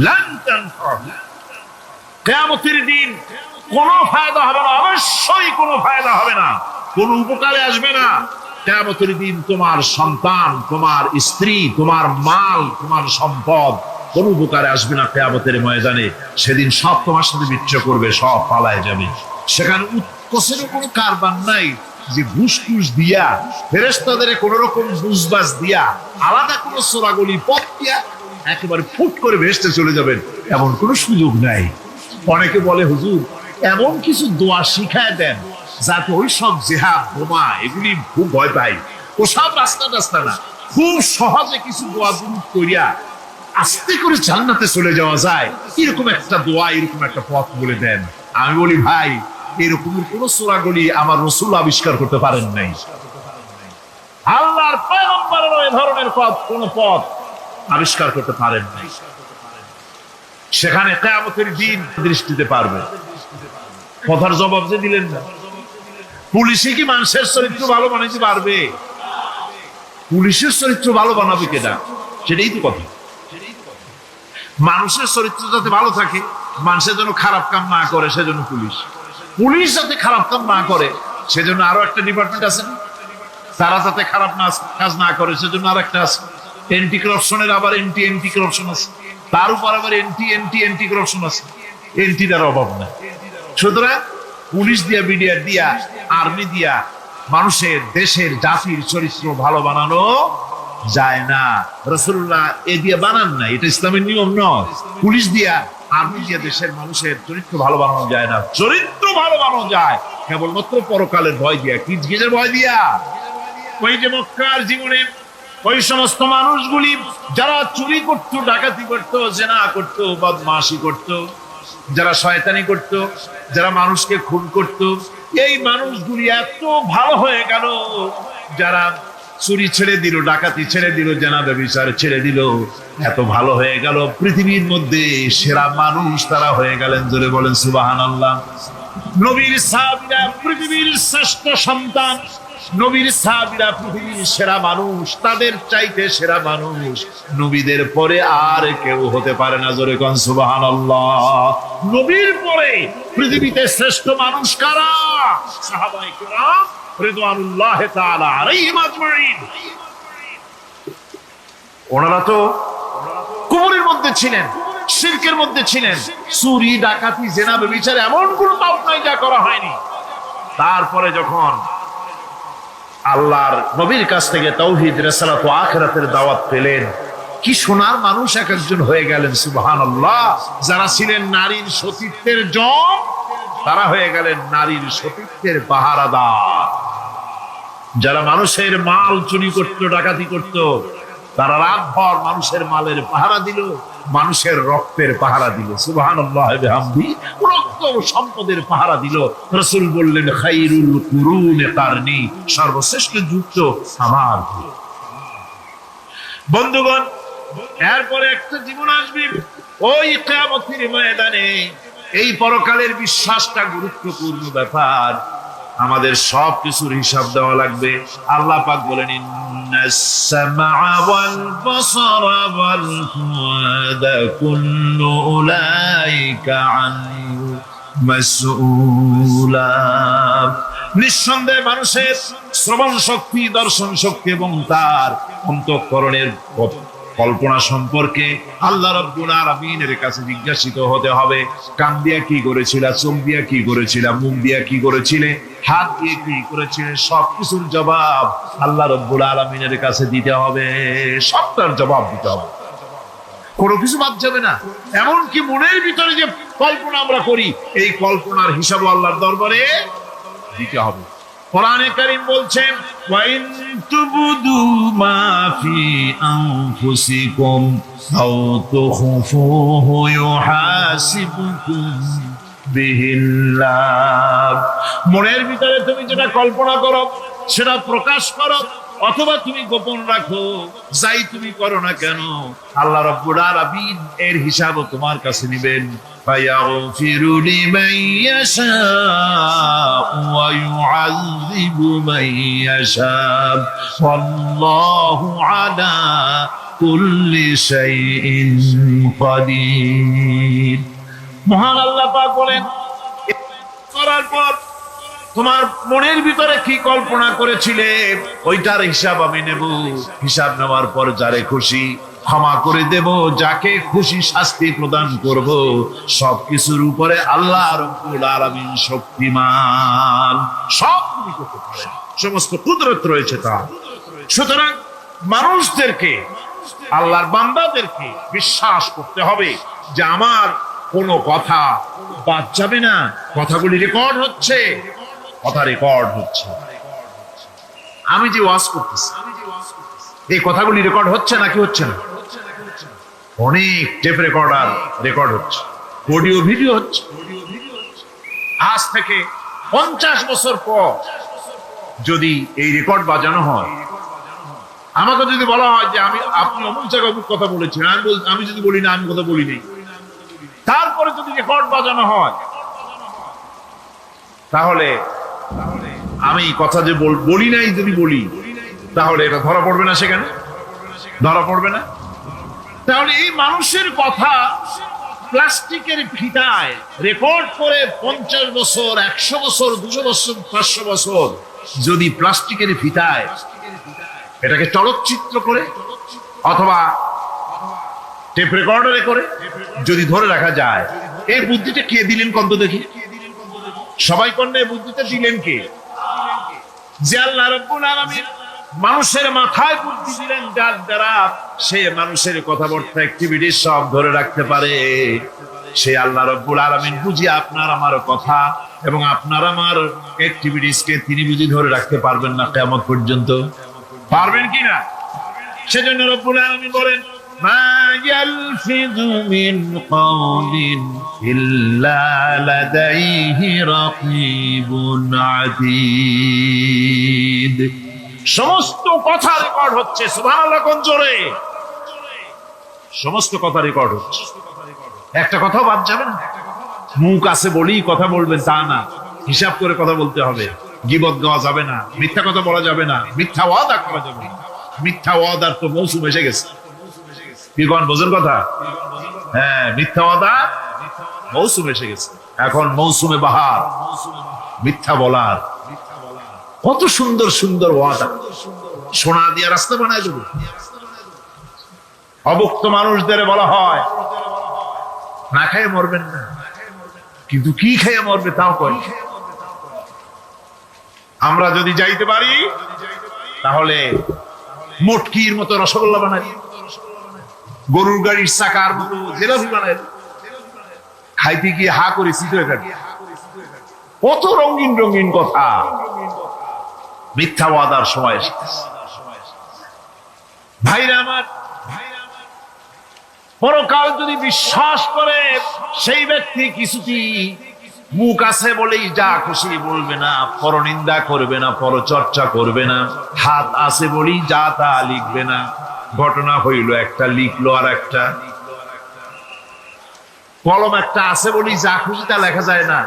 لن تنفعكم। কিয়ামতের দিন কোনো ফায়দা হবে না, অবশ্যই কোনো ফায়দা হবে না, কোনো উপকারে আসবে না। কিয়ামতের দিন তোমার সন্তান, তোমার স্ত্রী, তোমার মাল, তোমার সম্পদ কোন উপকারে আসবে না। কিয়ামতের ময়দানে সেদিন সব তোমার সাথে বিচ্ছ করবে, সব পালায় যাবে। সেখানে উৎকোষের কোনো কারবার নাই যে ঘুষ টুস দিয়া, ফেরেশতাদের কোন রকম বুঝবাস দিয়া, আলাদা কোনো চোরাগলি পথ দিয়া একেবারে ফুট করে ভেস্তে চলে যাবেন, এমন কোনো সুযোগ নাই। অনেকে বলে, হুজুর এমন কিছু দোয়া শিখায় দেন যাতে ওই সব জেহাদ বোমা এগুলি খুব ভয় পাই, ওসব রাস্তা টাস্তা না, খুব সহজে কিছু দোয়া দুরূদ করিয়া আস্তে করে জান্নাতে চলে যাওয়া যায়, এরকম একটা দোয়া, এরকম একটা পথ বলে দেন। আমি বলি, ভাই এরকমের কোন চোরাগলি আমার রাসূল আবিষ্কার করতে পারেন নাই। আল্লাহর পয়গম্বরের ওই ধরনের পথ, কোন পথ আবিষ্কার করতে পারেন নাই। সেখানে কিয়ামতের দিন দৃষ্টিতে পারবে। কথার জবাব যে দিলেন না। পুলিশে কি মানুষের চরিত্র ভালো বানাইতে পারবে? পুলিশের চরিত্র ভালো বানাবে কেনা? সেটাই তো কথা। মানুষের চরিত্র যাতে ভালো থাকে, মানুষের জন্য খারাপ কাম না করে সেজন্য পুলিশ, পুলিশ যাতে খারাপ কাম না করে সেজন্য আরো একটা ডিপার্টমেন্ট আছে না, তারা যাতে খারাপ কাজ না করে সেজন্য আর একটা আছে। এন্টি করাপশনের আবার এন্টি করাপশন আছে, তার উপর আবার এন্টি করাপশন আছে। এন্টিটার অভাব না। সুতরাং পুলিশ দিয়া, বিডিআর দিয়া, আর্মি দিয়া মানুষের, দেশের, জাতির চরিত্র ভালো বানানো যায় না। রাসূলুল্লাহ এ দিয়ে বানান না, এটা ইসলামের নিয়ম নয়। পুলিশ দিয়া, আর্মি দিয়া দেশের মানুষের চরিত্র ভালো বানানো যায় না। চরিত্র ভালো বানানো যায় কেবলমাত্র পরকালের ভয় দিয়া। কি কিসের ভয় দিয়া? ওই যে মক্কার জীবনে ওই সমস্ত মানুষগুলি যারা চুরি করত, ডাকাতি করত, জেনা করত, বদমাশি করত, যারা শয়তানি করত, যারা মানুষকে খুন করত, এই মানুষগুলি এত ভালো হয়ে গেল, যারা চুরি ছেড়ে দিল, ডাকাতি ছেড়ে দিল, জেনা ব্যভিচার ছেড়ে দিল, এত ভালো হয়ে গেল, পৃথিবীর মধ্যে সেরা মানুষ তারা হয়ে গেলেন। জোরে বলেন সুবহানাল্লাহ। নবীর সাহাবীরা পৃথিবীর শ্রেষ্ঠ সন্তান, নবীর সাহাবীরা পৃথিবীর সেরা মানুষ, তাদের চাইতে সেরা মানুষ নবীদের পরে আর কেউ হতে পারে না। জোরে কোন সুবহানাল্লাহ। নবীর পরে পৃথিবীতে শ্রেষ্ঠ মানুষ কারা? সাহাবায়ে কেরাম রিদওয়ানুল্লাহি তাআলা আলাইহিম আজমাইন। ওনারা তো কুফরের মধ্যে ছিলেন, শিরকের মধ্যে ছিলেন, চুরি ডাকাতি জেনা ব্যভিচার এমন কোন পাপ নাই যা করা হয়নি। তারপরে যখন আল্লাহর নবীর কাছ থেকে তাওহীদ, রিসালাত ও আখিরাতের দাওয়াত পেলেন, কি সোনার মানুষ এক একজন হয়ে গেলেন। সুবহানাল্লাহ। যারা ছিলেন নারীর সতীত্বের জম, তারা হয়ে গেলেন নারীর সতীত্বের পাহারাদার। যারা মানুষের মাল চুরি করত, ডাকাতি করত, তারা রাতভর মানুষের মালের পাহারা দিল, মানুষের রক্তের পাহারা দিল। সুবহানাল্লাহ ওয়া বিহামদিহি, রক্ত ও সম্পদের পাহারা দিল। রাসূল বললেন, খায়রুল কুরুনি কারনি, সর্বশ্রেষ্ঠ যুগ তো আমার যুগ। বন্ধুগণ, এরপরে একটা জীবন আসবে, ওই কিয়ামতের ময়দানে। এই পরকালের বিশ্বাসটা গুরুত্বপূর্ণ ব্যাপার। আমাদের সব কিছুর হিসাব দেওয়া লাগবে। আল্লাহ পাক বলেন, ইন্নাস সামআ ওয়াল বাসারা ওয়াল ফুআদা কুল্লু উলাইকা আনহু মাসউলা। নিঃসন্দেহে মানুষের শ্রবণ শক্তি, দর্শন শক্তি এবং তার অন্তঃকরণের কল্পনা সম্পর্কে আল্লাহ রাব্বুল আলামিনের কাছে জিজ্ঞাসিত হতে হবে। কান দিয়া কি করেছিলা, চোখ দিয়া কি করেছিলা, মুখ দিয়া কি করেছিলে, হাত দিয়ে কি করেছিলে, সবকিছুর জবাব আল্লাহ রাব্বুল আলামিনের কাছে দিতে হবে। সবটার জবাব দিতে হবে, কোনো কিছু বাদ যাবে না। এমনকি মনের ভিতরে যে কল্পনা আমরা করি, এই কল্পনার হিসাবও আল্লাহর দরবারে দিতে হবে। কোরআনে কারীম বলছেন, ওয়া ইন তুবদু মা ফি আনফুসিকুম আও তুখফুহু ইউহাসিবুকুম বিহিল্লাহ। মনের ভিতরে তুমি যেটা কল্পনা করো সেটা প্রকাশ করো, অথবা তুমি গোপন রাখো, যাই তুমি করো না কেন, আল্লাহ রাব্বুল আলামিন এর হিসাবও তোমার কাছে নেবেন। ফায়াগফিরু লিমান ইয়াশাউ ওয়া ইউআযযিবু মান ইয়াশাউ ওয়াল্লাহু আলা কুল্লি শাইইন কাদির। মহান আল্লাহ পাক বলেন, করার পর তোমার মনের ভিতরে কি কল্পনা করেছিলে ওইটার হিসাব আমি নেব। হিসাব নেওয়ার পর যারে খুশি ক্ষমা করে দেব, যাকে খুশি শাস্তি প্রদান করব। সবকিছুর উপরে আল্লাহ রাব্বুল আলামিন শক্তিমান, সব তিনি করতে পারেন, সমস্ত কুদরত রয়েছে তার। সুতরাং মানুষদেরকে, আল্লাহর বান্দাদেরকে বিশ্বাস করতে হবে যে আমার কোনো কথা বাদ যাবে না। কথাগুলি রেকর্ড হচ্ছে, কথা রেকর্ড হচ্ছে। আমি যে ওয়াজ করতেছি, এই কথাগুলি রেকর্ড হচ্ছে নাকি হচ্ছে না? অনেক টেপ রেকর্ডার রেকর্ড হচ্ছে, অডিও ভিডিও হচ্ছে। আজ থেকে 50 বছর পর যদি এই রেকর্ড বাজানো হয়, আমাকে যদি বলা হয় যে আপনি অমুক জায়গায় অমুক কথা বলেছেন, আমি যদি বলি না আমি কথা বলি নাই, তারপরে যদি রেকর্ড বাজানো হয়, তাহলে আমি কথা যে বলি নাই যদি বলি, তাহলে এটা ধরা পড়বে না? সেখানে ধরা পড়বে না? তাহলে এই মানুষের কথা প্লাস্টিকের ফিতায় রেকর্ড করে 50 বছর, 100 বছর, 200 বছর, 500 বছর যদি প্লাস্টিকের ফিতায় এটাকে চলচ্চিত্র করে অথবা টেপ রেকর্ডারে করে যদি ধরে রাখা যায়, এই বুদ্ধিটা কে দিলেন কত দেখি? সবাই কন্যা বুদ্ধিটা দিলেন কে? যে আল্লাহ রাব্বুল আলামিন মানুষের মাথায় বুদ্ধি দিলেন, যার দ্বারা সে মানুষের কথাবার্তা, অ্যাক্টিভিটি সব ধরে রাখতে পারে। সে আল্লাহ রাব্বুল আলামিন বুঝি আপনার আমার কথা এবং আপনার আমার অ্যাক্টিভিটিসকে তিনি বুঝি ধরে রাখতে পারবেন না কিয়ামত পর্যন্ত? পারবেন কি না? সেজন্য রাব্বুল আলামিন বলেন, মা ইয়ালফিযু মিন কাওলিন ইল্লা লাদাইহি রাকীবুন আতীদ। সমস্ত কথা রেকর্ড হচ্ছে। সুবহানাল্লাহ, কোন জোরে! সমস্ত কথা রেকর্ড হচ্ছে, একটা কথাও বাদ যাবে না। মুখ আছে বলেই কথা বলবেন তা না, হিসাব করে কথা বলতে হবে। গীবত গাওয়া যাবে না, মিথ্যা কথা বলা যাবে না, মিথ্যা ওয়াদা করা যাবে না। মিথ্যা ওয়াদার তো মৌসুম এসে গেছে। কি কোন বোঝেন কথা? হ্যাঁ, মিথ্যা ওয়াদা মৌসুম এসে গেছে। এখন মৌসুমে বাহার, মিথ্যা বলার। কত সুন্দর সুন্দর ওয়াদা, সোনা দিয়া রাস্তা বানায় দেব। অভুক্ত মানুষদের বলা হয় না খেয়ে মরবেন না, কিন্তু কি খেয়ে মরবে তাও কয়। আমরা যদি যাইতে পারি তাহলে মটকির মতো রসগোল্লা বানাই, গরুর গাড়ির চাকার মতো জিলাপি বানাই, খাইতে গিয়ে হা করে চিত হয়ে থাকি। কত রঙিন রঙিন কথা মিথ্যা ওয়াদার সময় এসেছে। ভাইরা আমার, পরকাল যদি বিশ্বাস করে সেই ব্যক্তি কিছুতেই মুখ আছে বলেই যা খুশি বলবে না, পরনিন্দা করবে না, পরচর্চা করবে না, হাত আছে বলেই যা তা লিখবে না। ঘটনা হইল একটা লিখলো আর একটা, কলম একটা আছে বলেই যা খুশি তা লেখা যায় না,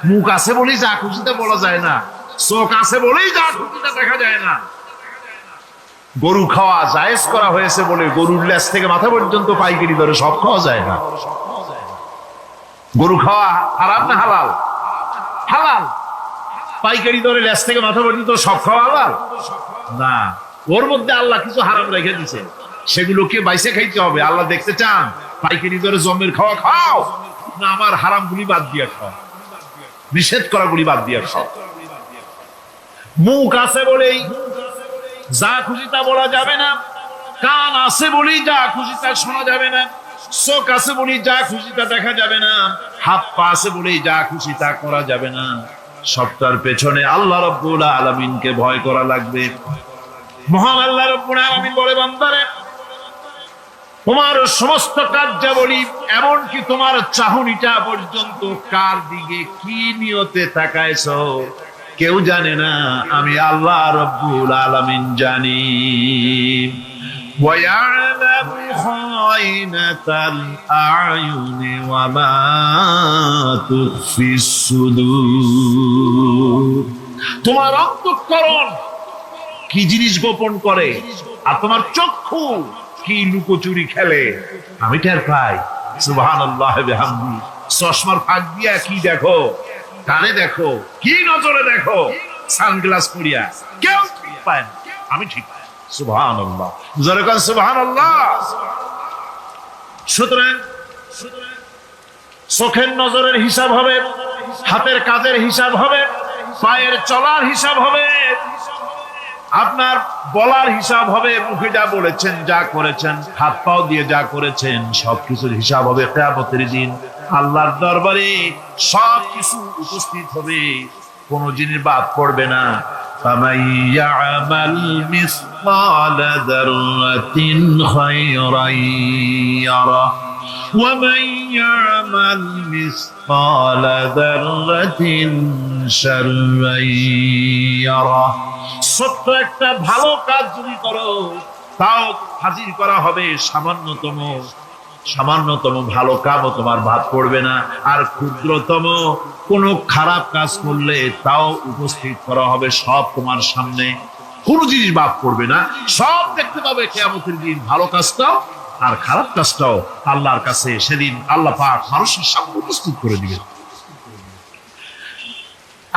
মুখ আছে বলেই যা খুশি তা বলা যায় না, চোখ আছে বলেই যা খুশি তা দেখা যায় না। গরু খাওয়া জায়েজ করা হয়েছে বলে গরুর লেজ থেকে মাথা পর্যন্ত পাইকারি দরে সব খাওয়া যায় না। গরু খাওয়া হারাম না হালাল? হালাল। পাইকারি দরে লেজ থেকে মাথা পর্যন্ত সব খাওয়া হালাল না। ওর মধ্যে আল্লাহ কিছু হারাম রেখে দিছে, সেগুলোকে বাইসে খাইতে হবে। আল্লাহ দেখতে চান পাইকারি দরে জমের খাওয়া খাও না আমার হারাম গুলি বাদ দিয়ে খাও, নিষেধ করা গুলি বাদ দিয়ে খাও। মুখ আছে বলেই যা খুশি তা বলা যাবে না, কান আছে বলেই যা খুশি তা শোনা যাবে না, চোখ আছে বলেই যা খুশি তা দেখা যাবে না, হাত পা আছে বলেই যা খুশি তা করা যাবে না। সবটার পেছনে আল্লাহ রাব্বুল আলামিনকে ভয় করা লাগবে। মহান আল্লাহ রাব্বুল আলামিন বলে, বান্দারে তোমার সমস্ত কার্যাবলী এমনকি তোমার চাহনিটা পর্যন্ত কার দিকে কি নিয়তে তাকাইছো কেউ জানে না, আমি আল্লাহ রাব্বুল আলামিন জানি। وَيَعْلَمُ خَائِنَةَ الْأَعْيُنِ وَمَا تُخْفِي الصُّدُورُ। তোমার অন্তঃকরণ কি জিনিস গোপন করে আর তোমার চক্ষু কি লুকোচুরি খেলে আমি টের পাই। সুবহানাল্লাহ বিহামদি। চশমার ফাঁক দিয়া কি দেখো, কানে দেখো, কি নজরে দেখো, সানগ্লাস পরিয়া কেউ ঠিক পায় না, আমি ঠিক পাই। সুবহানাল্লাহ, জোরে কোন সুবহানাল্লাহ। সুতরাং চোখের নজরের হিসাব হবে, হাতের কাজের হিসাব হবে, পায়ের চলার হিসাব হবে, আপনার বলার হিসাব হবে, মুখে যা বলেছেন যা করেছেন, হাত পাও দিয়ে যা করেছেন সবকিছুর হিসাব হবে কিয়ামতের দিন। আল্লাহর দরবারে সবকিছু উপস্থিত হবে, কোন জিনিস বাদ পড়বে না। فَمَن يَعْمَلْ مِثْقَالَ ذَرَّةٍ خَيْرًا يَرَهُ وَمَن يَعْمَلْ مِثْقَالَ ذَرَّةٍ شَرًّا يَرَهُ। ছোট্ট একটা ভালো কাজ যদি করো তাও হাজির করা হবে সামান্যতম ভালো কাজও তোমার বাদ পড়বে না। আর ক্ষুদ্রতম কোন খারাপ কাজ করলে তাও উপস্থিত করা হবে, সব তোমার সামনে, কোনো জিনিস বাদ পড়বে না, সব দেখতে পাবে কিয়ামতের দিন। ভালো কাজটাও আর খারাপ কাজটাও আল্লাহর কাছে সেদিন আল্লাহ পাক মানুষের সামনে উপস্থিত করে দিবে।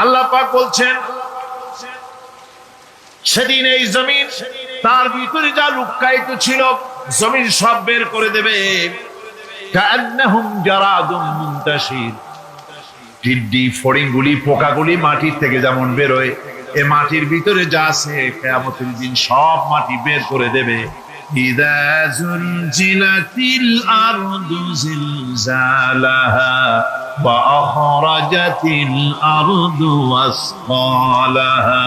আল্লাহ পাক বলছেন সেদিন এই জমিন তার ভিতরে যা লুকায়িত ছিল জমিন সব বের করে দেবে। কাআন্নাহুম জারাদুম মুনতাশির। টিড্ডি ফড়িংগুলি পোকাগুলি মাটির থেকে যেমন বেরোয়, এ মাটির ভিতরে যা আছে কিয়ামতের দিন সব মাটি বের করে দেবে। ইযা যুলজিলাতিল আরদু জিলজালাহা ওয়া আখরাজাতিল আরদু আসকালাহা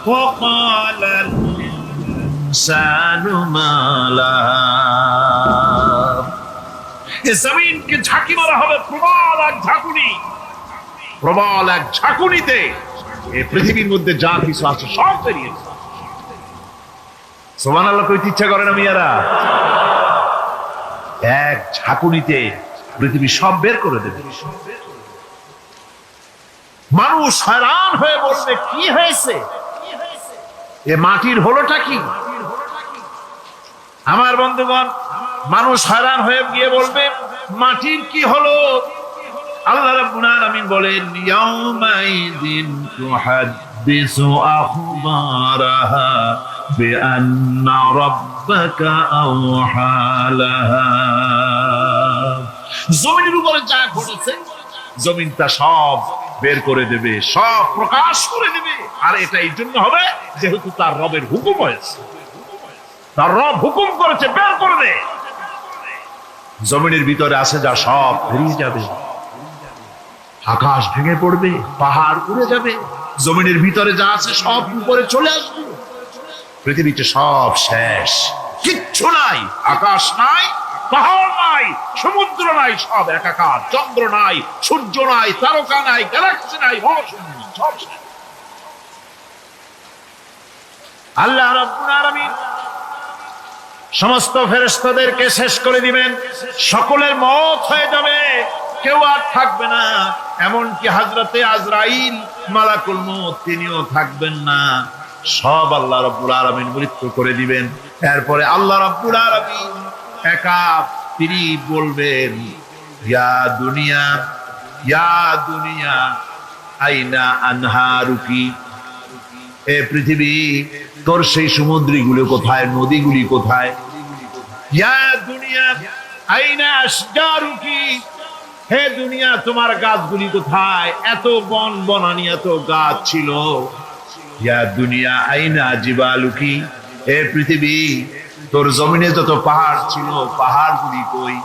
ওয়া ক্বালাল ইনসানু মা লাহা। জমিনকে ঝাঁকি মারা হবে প্রবল এক ঝাঁকুনি, প্রবল এক ঝাঁকুনিতে এই পৃথিবীর মধ্যে যা কিছু আছে সব বেরিয়ে যাবে। সুবহানাল্লাহ কইতে ইচ্ছা করে না মিয়ারা? এক ঝাঁকুনিতে পৃথিবী সব বের করে দেবে। মানুষ হয়রান হয়ে বলবে কি হয়েছে, এ মাটির হলোটা কি? আমার বন্ধুগণ, মানুষ হয়রান হয়ে গিয়ে বলবে মাটির কি হলো? আল্লাহ রাব্বুল আলামিন বলেন ইয়াউমাইযিন তুহাদ্দিসু আখবারাহা বিআন্না রাব্বাকা আওহা লাহা। জমিনের উপরে যা ঘটেছে জমিন তা সব বের করে দেবে, সব প্রকাশ করে দেবে। আর এটা এই জন্য হবে যেহেতু তার রবের হুকুম হয়েছে, তার রব হুকুম করেছে বের করে দে। জমিনের ভিতরে আছে যা সব বেরিয়ে যাবে। আকাশ ভেঙে পড়বে, পাহাড় উড়ে যাবে, জমিনের ভিতরে যা আছে সব উপরে চলে আসবে, পৃথিবীতে সব শেষ, কিচ্ছু নাই, আকাশ নাই, পাহাড় নাই, সমুদ্র নাই, সব একাকার, চন্দ্র নাই, সূর্য নাই, তারকা নাই, গ্যালাক্সি নাই, মহাশূন্য, সব শেষ। আল্লাহ রাব্বুল আলামিন সমস্ত ফেরেশতাদেরকে শেষ করে দিবেন, সকলের মওত হয়ে যাবে, কেউ আর থাকবে না, এমনকি হযরতে আজরাইল মালাকুল মউত তিনিও থাকবেন না, সব আল্লাহ রাব্বুল আলামিন মৃত্যু করে দিবেন। এরপরে আল্লাহ রাব্বুল আলামিন একা তিনি বলবেন, ইয়া দুনিয়া, ইয়া দুনিয়া আইনা আনহারুকি, এ পৃথিবী তোর সেই সমুদ্রগুলো কোথায়, নদীগুলি কোথায়, ইয়া দুনিয়া আইনা আশজারুকি, হে দুনিয়া তোমার গাছগুলি কোথায়, এত বন বনানি এত গাছ ছিল, ইয়া দুনিয়া আইনা জিবালুকি, হে পৃথিবী তোর জমিনে যত পাহাড় ছিল পাহাড়গুলি কই,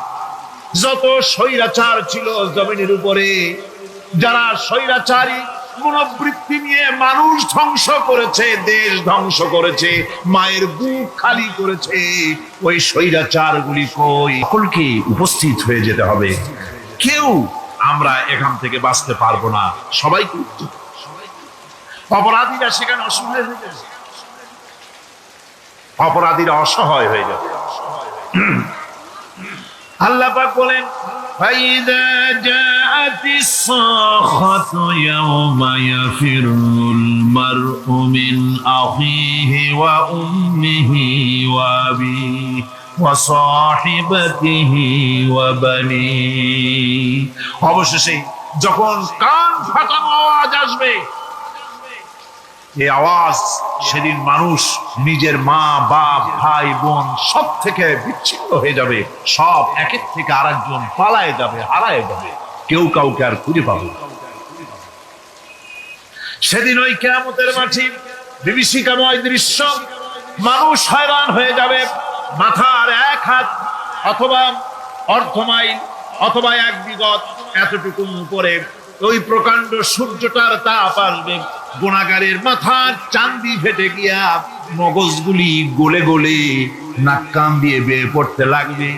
যত স্বৈরাচার ছিল জমিনের উপরে, যারা স্বৈরাচারী মনোবৃত্তি নিয়ে মানুষ ধ্বংস করেছে, দেশ ধ্বংস করেছে, মায়ের বুক খালি করেছে, ওই স্বৈরাচার গুলি কই, সকলকে উপস্থিত হয়ে যেতে হবে, কেউ আমরা এখান থেকে বাঁচতে পারবো না, সবাইকে, অপরাধীরা সেখানে অসহায় হয়ে যাবে, অপরাধীরা অসহায় হয়ে যাবে। আল্লাহ পাক বলেন, فَإِذَا جَاءَتِ الصَّاخَّةُ يَوْمَ يَفِرُّ الْمَرْءُ مِنْ أَخِيهِ وَأُمِّهِ وَأَبِيهِ وَصَاحِبَتِهِ وَبَنِيهِ, অবশেষে যখন কান ফাটানো আওয়াজ আসবে, এই আওয়াজ সেদিন মানুষ নিজের মা বাপ ভাই বোন সব থেকে বিচ্ছিন্ন হয়ে যাবে, সব একের থেকে আরেকজন পালায় যাবে, হারায় যাবে, কেউ কাউকে আর খুঁজে পাবে না। সেদিন ওই কিয়ামতের মাঠে বিভীষিকাময় দৃশ্য, মানুষ হয়রান হয়ে যাবে, মাথার এক হাত অথবা অর্ধ মাইল অথবা এক বিগত এতটুকু উপরে ওই প্রকাণ্ড সূর্যটার তাপ আসবে, গুনাহগারের মাথার চান্দি ফেটে গিয়া মগজগুলি গলে গলে নাক কান দিয়ে বেয়ে পড়তে লাগবে,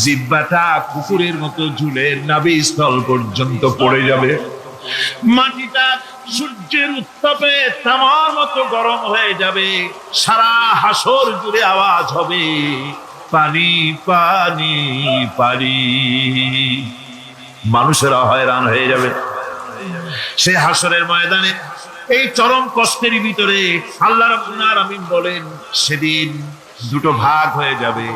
জিহ্বাটা কুকুরের মতো ঝুলে নাভিস্থল পর্যন্ত পড়ে যাবে, মাটিটা সূর্যের উত্তাপে তামার মতো গরম হয়ে যাবে, সারা হাসর জুড়ে আওয়াজ হবে, পানি পানি পানি, মানুষেরা হয়রান হয়ে যাবে। সেই হাসরের ময়দানে এই চরম কষ্টের ভিতরে আল্লাহ রাব্বুল আলামিন বলেন, সেদিন দুটো ভাগ হয়ে যাবে,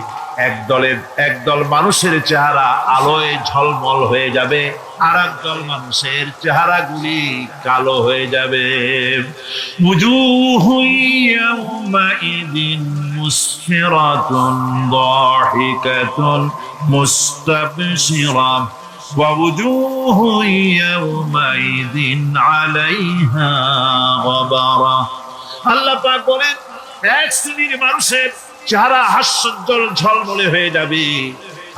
একদল মানুষের চেহারা আলোয় ঝলমল হয়ে যাবে, আর একদল মানুষের চেহারাগুলি কালো হয়ে যাবে। উজুহু ইয়াওমাইযিন মুসফিরাতুন দাহিকাতুন মুস্তাবশিরা ووجوه يومئذ عليها غبرة। আল্লাহ পাক বলেন, এক শ্রেণীর মানুষের চেহারা হাস্যোজ্জ্বল ঝলমলে হয়ে যাবে,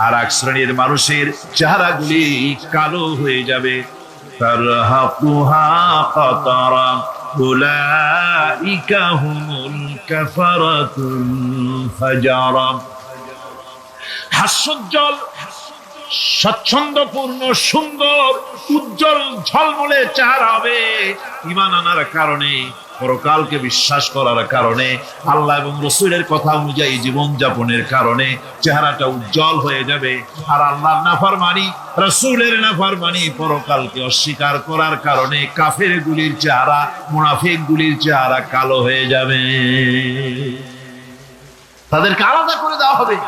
আর এক শ্রেণীর মানুষের চেহারাগুলি কালো হয়ে যাবে। তারহাকুহা কাতারা উলাইকা হুমুল কাফারাতুল ফাজারা। হাস্যোজ্জ্বল, স্বচ্ছন্দপূর্ণ, সুন্দর, উজ্জ্বল ঝলমলে চেহারা হবে ঈমান আনার কারণে, পরকালকে বিশ্বাস করার কারণে, আল্লাহ এবং রাসূলের কথা অনুযায়ী জীবন যাপনের কারণে চেহারাটা উজ্জ্বল হয়ে যাবে। আর আল্লাহর নাফরমানি, রাসূলের নাফরমানি, পরকালকে অস্বীকার করার কারণে কাফেরগুলির চেহারা, মুনাফিকগুলির চেহারা কালো হয়ে যাবে, তাদেরকে আলাদা করে দেওয়া হবে।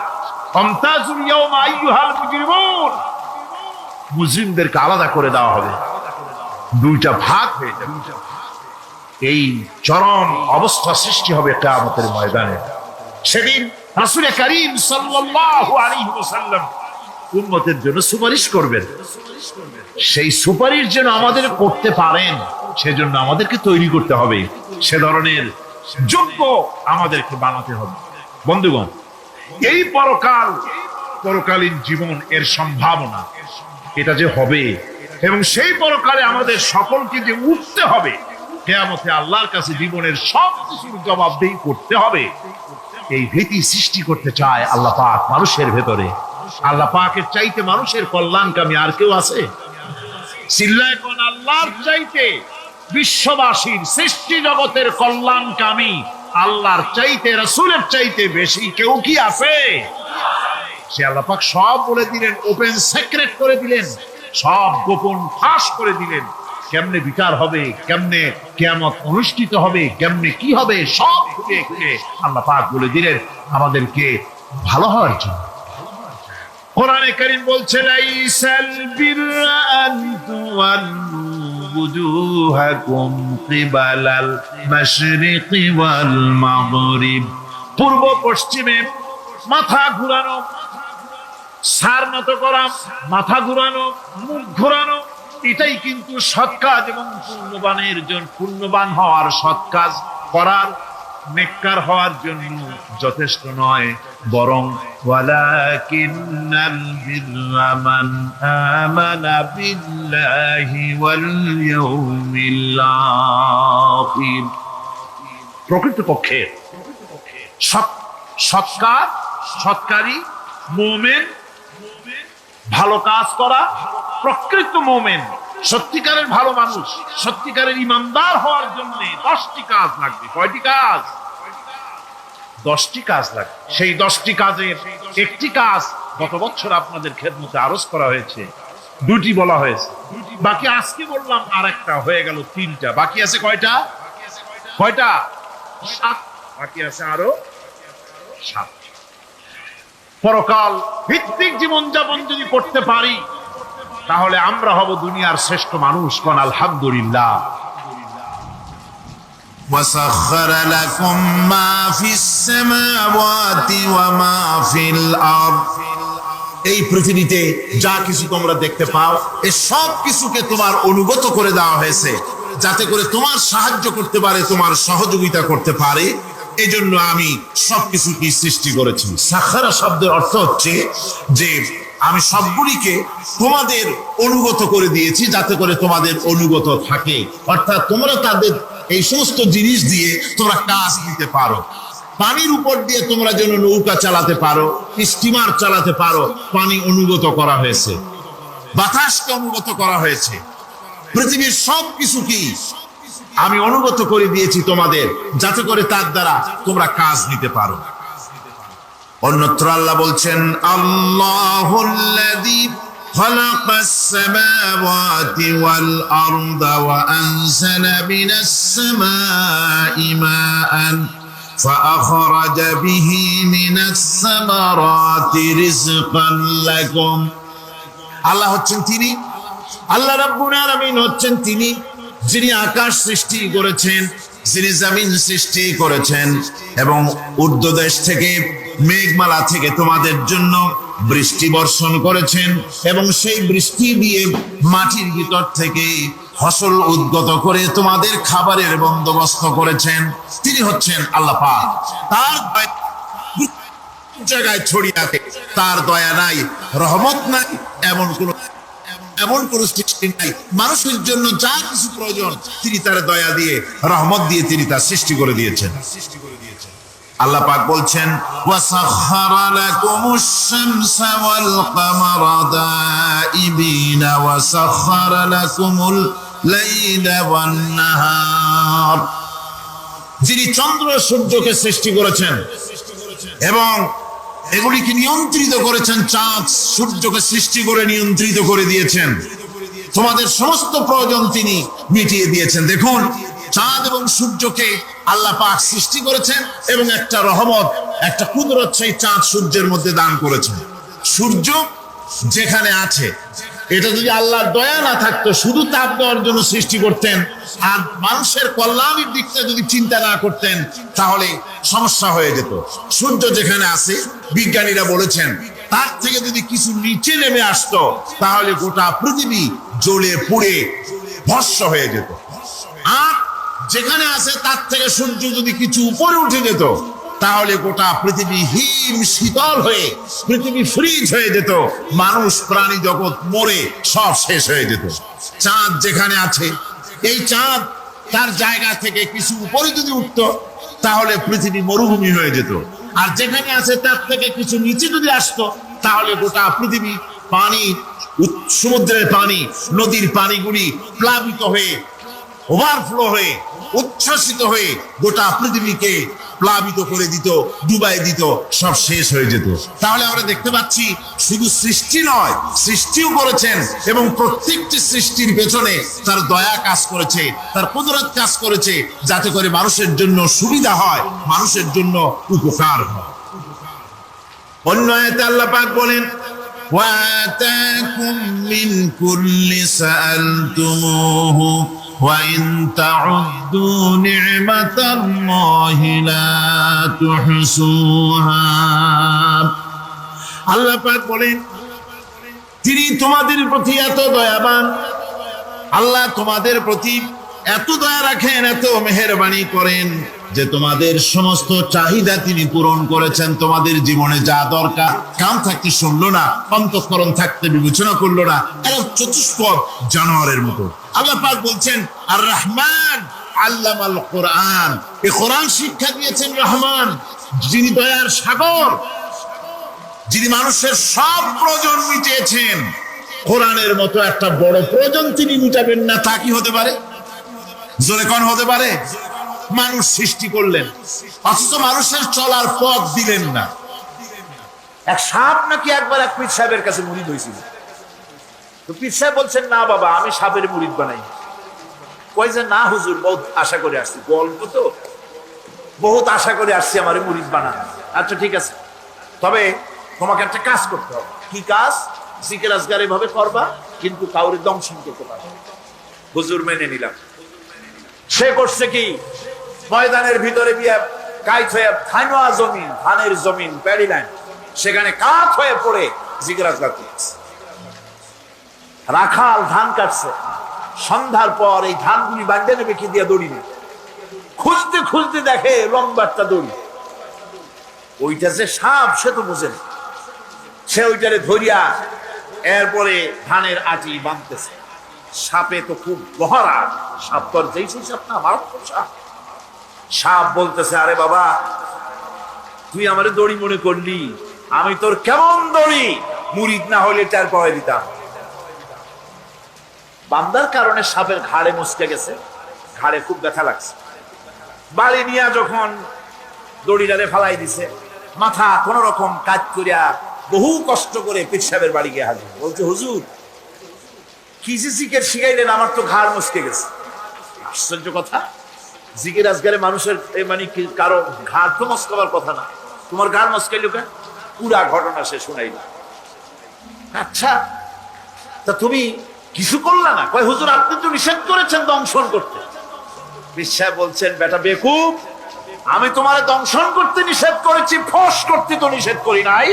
মুসলিমদেরকে আলাদা করে দেওয়া হবে, দুইটা ভাগ হয়ে যাবে। এই চরম অবস্থা সৃষ্টি হবে কিয়ামতের ময়দানে। সেদিন রাসূল করিম সাল্লাল্লাহু আলাইহি ওয়াসাল্লাম উম্মতের জন্য সুপারিশ করবেন। সেই সুপারিশ যেন আমাদের করতে পারেন, সেজন্য আমাদেরকে তৈরি করতে হবে, সে ধরনের যোগ্য আমাদেরকে বানাতে হবে। বন্ধুগণ, এই পরকালীন জীবন, এর সম্ভাবনা, এটা যে হবে এবং সেই পরকালে আমাদের সকলকে যে উঠতে হবে, কিয়ামতে আল্লাহর কাছে জীবনের সব কিছুর জবাবদেহি করতে হবে, এই ভীতি সৃষ্টি করতে চায় আল্লাহ পাক মানুষের ভেতরে। আল্লাহ পাকের চাইতে মানুষের কল্যাণকামী আর কেউ আছে? চিল্লায় কোন আল্লাহর চাইতে, বিশ্ববাসীর সৃষ্টি জগতের কল্যাণকামী আল্লাহর চাইতে, রাসূলের চাইতে বেশি কেউ কি আছে? সে আল্লাহ পাক সব বলে দিলেন, ওপেন সিক্রেট করে দিলেন, সব গোপন ফাঁস করে দিলেন। কেমনে বিচার হবে, কেমনে কিয়ামত অনুষ্ঠিত হবে, কেমনে কি হবে, সব খুলে খুলে আল্লাহ পাক বলে দিলেন আমাদেরকে ভালো হওয়ার জন্য। কোরআনে কারীম বলছে, লাইসাল বিররা আন তুওয়াল্লু বুজুহাকুম কিবালাল মাশরিকি ওয়াল মাগরিব। পূর্ব পশ্চিমে মাথা ঘুরানো, সার নত করা, মাথা ঘুরানো, মুখ ঘুরানো, এটাই কিন্তু সৎ কাজ এবং পূর্ণবান হওয়ার সৎ কাজ করার, নেককার হওয়ার জন্য যথেষ্ট নয়, বরং ওয়ালাকিন্নাল বিররা মান আমানা বিল্লাহি ওয়াল ইয়াউমিল আখির। প্রকৃতপক্ষে সৎকারী মুমিন, ভালো কাজ করা, প্রকৃত মুমিন, সত্যিকারের ভালো মানুষ, সত্যিকারের ইমানদার হওয়ার জন্য 10টি কাজ লাগবে। কয়টি কাজ? 10টি কাজ লাগবে। সেই 10টি কাজের একটি কাজ গত বছর আপনাদের খেদমতে আরজ করা হয়েছে, 2টি বলা হয়েছে, বাকি আজকে বললাম আর একটা, হয়ে গেল 3টা। বাকি আছে কয়টা? 7। বাকি আছে আরো 7। পরকাল ভিত্তিক জীবনযাপন যদি করতে পারি তাহলে আমরা হব দুনিয়ার শ্রেষ্ঠ মানুষ। কোন আলহামদুলিল্লাহ। وسخر لكم ما في السماوات وما في الأرض। এই পৃথিবীতে যা কিছু তোমরা দেখতে পাও, এই সব কিছুকে তোমার অনুগত করে দেওয়া হয়েছে, যাতে করে তোমার সাহায্য করতে পারে, তোমার সহযোগিতা করতে পারে। এই জন্য আমি সবকিছুকে সৃষ্টি করেছি। সাখারা শব্দের অর্থ হচ্ছে যে আমি সবগুলিকে তোমাদের অনুগত করে দিয়েছি, যাতে করে তোমাদের অনুগত থাকে, অর্থাৎ তোমরা তাদের এই সমস্ত জিনিস দিয়ে তোমরা কাজ দিতে পারো। পানির উপর দিয়ে তোমরা যেন নৌকা চালাতে পারো, স্টিমার চালাতে পারো, পানি অনুগত করা হয়েছে, বাতাসকে অনুগত করা হয়েছে। পৃথিবীর সব কিছু কি আমি অনুগত করে দিয়েছি তোমাদের, যাতে করে তার দ্বারা তোমরা কাজ নিতে পারো। অন্যত্র আল্লাহ বলছেন, আল্লাহুল্লাযী খালাকাস সামাওয়াতি ওয়াল আরদা ওয়া আনজালা মিনাস সামাই মাআন ফাআখরাজা বিহি মিনাস সামারাতি রিজকান লাকুম। আল্লাহ হচ্ছেন তিনি, আল্লাহ রাব্বুল আলামিন হচ্ছেন তিনি, যিনি আকাশ সৃষ্টি করেছেন, যিনি জমিন সৃষ্টি করেছেন, এবং ঊর্ধ্বদেশ থেকে, মেঘমালা থেকে তোমাদের জন্য বৃষ্টি বর্ষণ করেছেন, এবং সেই বৃষ্টি দিয়ে মাটির ভিতর থেকে ফসল উদ্গত করে তোমাদের খাবারের বন্দোবস্ত করেছেন। তিনি হচ্ছেন আল্লাহ পাক। তার জায়গায় ছড়িয়ে আছে, তার দয়া নাই, রহমত নাই, এমন কোন সৃষ্টি নাই। মানুষের জন্য যা কিছু প্রয়োজন তিনি তার দয়া দিয়ে, রহমত দিয়ে তিনি তার সৃষ্টি করে দিয়েছেন। আল্লাহ পাক বলছেন, ওয়াসাখখারা লাকুমুশ শামসা ওয়াল কামারা দাইবিনা ওয়াসাখখারা লাকুমুল লাইলা ওয়ান নাহার। যিনি চন্দ্র সূর্যকে সৃষ্টি করেছেন এবং এগুলিকে নিয়ন্ত্রিত করেছেন, চাঁদ সূর্যকে সৃষ্টি করে নিয়ন্ত্রিত করে দিয়েছেন, তোমাদের সমস্ত প্রয়োজন তিনি মিটিয়ে দিয়েছেন। দেখুন, চাঁদ এবং সূর্যকে আল্লাহ পাক সৃষ্টি করেছেন এবং একটা রহমত, একটা কুদরত সেই চাঁদ সূর্যের মধ্যে দান করেছেন। সূর্য যেখানে আছে, এটা যদি আল্লাহর দয়া না থাকতো, শুধু তাপ দেওয়ার জন্য সৃষ্টি করতেন আর মানুষের কল্যাণের দিকটা যদি চিন্তা না করতেন, তাহলে সমস্যা হয়ে যেত। সূর্য যেখানে আছে, বিজ্ঞানীরা বলেছেন, তার থেকে যদি কিছু নিচে নেমে আসতো, তাহলে গোটা পৃথিবী জ্বলে পুড়ে ভস্ম হয়ে যেত। আর যেখানে আছে তার থেকে সূর্য যদি কিছু উপরে উঠে যেত, তাহলে গোটা পৃথিবী হিম শীতল হয়ে পৃথিবী ফ্রিজ হয়ে যেত, মানুষ প্রাণী জগৎ মরে সব শেষ হয়ে যেত। চাঁদ যেখানে আছে, এই চাঁদ তার জায়গা থেকে কিছু উপরে যদি উঠতো তাহলে পৃথিবী মরুভূমি হয়ে যেত, আর যেখানে আছে তার থেকে কিছু নিচে যদি আসতো তাহলে গোটা পৃথিবী পানি, সমুদ্রের পানি, নদীর পানিগুলি প্লাবিত হয়ে, ওভারফ্লো হয়ে, উচ্ছ্বসিত হয়ে গোটা পৃথিবীকে প্লাবিত করে দিত, ডুবাই দিত, সব শেষ হয়ে যেত। তাহলে আমরা দেখতে পাচ্ছি শুধু সৃষ্টি নয়, সৃষ্টিও করেছেন, এবং প্রত্যেকটি সৃষ্টির পেছনে তার দয়া কাজ করেছে, তার কুদরত কাজ করেছে, যাতে করে মানুষের জন্য সুবিধা হয়, মানুষের জন্য উপকার হয়। অন্য আয়াতে আল্লাহ পাক বলেন, وَآتَاكُم مِّن كُلِّ سَأَلْتُمُوهُ وَإِن تَعُدُّوا نِعْمَةَ اللَّهِ لَا تُحْصُوهَا। আল্লাহ পাক বলেন, তিনি তোমাদের প্রতি এত দয়াবান, আল্লাহ তোমাদের প্রতি এত দয়া রাখেন, এত মেহেরবানি করেন যে তোমাদের সমস্ত চাহিদা তিনি পূরণ করেছেন। তোমাদের জীবনে যা দরকার, কান থাকতে শুনলো না, অন্তঃকরণ থাকতে বিবেচনা করলো না, এরা চতুষ্পদ জানোয়ারের মতো। আল্লাহ পাক বলছেন, আর রহমান আল্লামাল কোরআন, এই কোরআন শিক্ষা দিয়েছেন রহমান, যিনি দয়ার সাগর, যিনি মানুষের সব প্রয়োজন মিটিয়েছেন। কোরআনের মতো একটা বড় প্রয়োজন তিনি মিটাবেন না, তা কি হতে পারে? জোরে কোন হতে পারে? মানুষ সৃষ্টি করলেন, অথচ মানুষের চলার পথ দিলেন না। এক সাপ নাকি একবার এক পীর সাহেবের কাছে মুরিদ হয়েছিল, তো পীর সাহেব বলছেন, না বাবা, আমি সাপের মুরিদ বানাই। কয় যে, না হুজুর, বহুত আশা করে আসছি, গল্প তো, বহুত আশা করে আসছি আমার মুরিদ বানান। আচ্ছা ঠিক আছে, তবে তোমাকে একটা কাজ করতে হবে। কি কাজ? জিকির আজকার এভাবে করবা, কিন্তু কাউরে দংশন করতে পারবে। হুজুর মেনে নিলাম। সে করছে কি, ময়দানের ভিতরে গিয়ে কাইত হয়ে, ধানওয়া জমিন, ধানের জমিন, প্যাডি লাইন, সেখানে কাত হয়ে পড়ে জিকির আজকার করছে। রাখাল ধান কাটছে, সন্ধ্যার পর এই ধানগুলি বান্ডে নেবে কি দিয়ে দড়ি নেই, খুঁজতে খুঁজতে দেখে লম্বা একটা দড়ি। ওইটা যে সাপ সে তো বোঝে না, সে ওইটারে ধরিয়া এরপরে ধানের আটি বাঁধতেছে। সাপে তো খুব বহরা, সাপ তো যেই সেই সাপ না, মারাত্মক সাপ। সাপ বলতেছে, আরে বাবা, তুই আমারে দড়ি মনে করলি, আমি তোর কেমন দড়ি, মুরিদ না হলে টার পরে দিতাম। বান্দার কারণে সাপের ঘাড়ে মুচকে গেছে, ঘাড়ে খুব ব্যথা লাগছে। বাড়ি নিয়ে যখন দড়িটারে ফালাই দিছে, মাথা কোন রকম কাজ করিয়া বহু কষ্ট করে পীর সাহেবের বাড়ি গিয়ে হাজির। বলছে, হুজুর কি যে জিকির শিখাইলেন, আমার তো ঘাড় মুচকে গেছে। আশ্চর্য কথা, জিকির আজকালে মানুষের মানে কি কারো ঘাড় তো মস্কাবার কথা না, তোমার ঘাড় মস্কাইল কেন? পুরা ঘটনা সে শুনাইল। আচ্ছা, তা তুমি কিছু করলা না? কয়, হুজুর আপনি তো নিষেধ করেছেন দংশন করতে। পীর সাহেব বলছেন, বেটা বেকুব, আমি তোমারে দংশন করতে নিষেধ করেছি, ফস করতে তো নিষেধ করি নাই।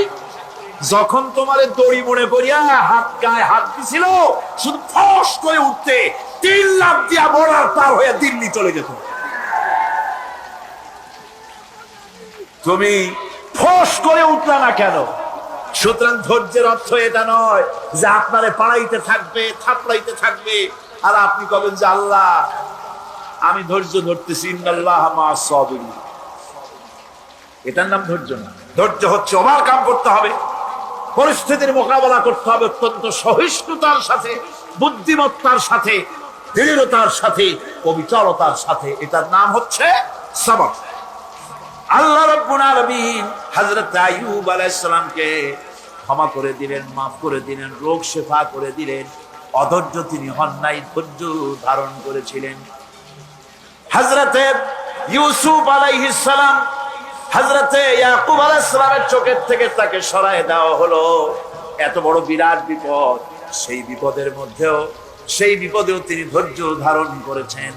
যখন তোমারে দড়ি মনে করিয়া হাত গায়ে হাত দিছিল, শুধু ফস করে উঠতে 3 লাখ দিয়া বর্ডার পার হয়ে দিল্লি চলে যেত। তুমি ফস করে উঠলা না কেন? সুতরাং ধৈর্যের অর্থ এটা নয় যে আপনারে পাড়াইতে থাকবে, থাপড়াইতে থাকবে, আর আপনি কবেন যে আল্লাহ আমি ধৈর্য ধরতেছি, ইন্নাল্লাহ মা'আস সাবিরিন। এটার নাম ধৈর্য না। ধৈর্য হচ্ছে ওভারকাম করতে হবে, পরিস্থিতির মোকাবেলা করতে হবে অত্যন্ত সহিষ্ণুতার সাথে, বুদ্ধিমত্তার সাথে, দৃঢ়তার সাথে, অবিচলতার সাথে। এটার নাম হচ্ছে সবর। আল্লাহ রাব্বুল আলামিন হযরত আইয়ুব আলাইহিস সালামকে ক্ষমা করে দিলেন, মাফ করে দিলেন, রোগ শেফা করে দিলেন। অধৈর্য তিনি হন নাই, ধৈর্য ধারণ করেছিলেন। হযরতে ইউসুফ আলাইহিস সালাম, হযরতে ইয়াকুব আলাইহিস সালামের চোখের থেকে তাকে সরায় দেওয়া হলো। এত বড় বিরাট বিপদ, সেই বিপদেও তিনি ধৈর্য ধারণ করেছেন।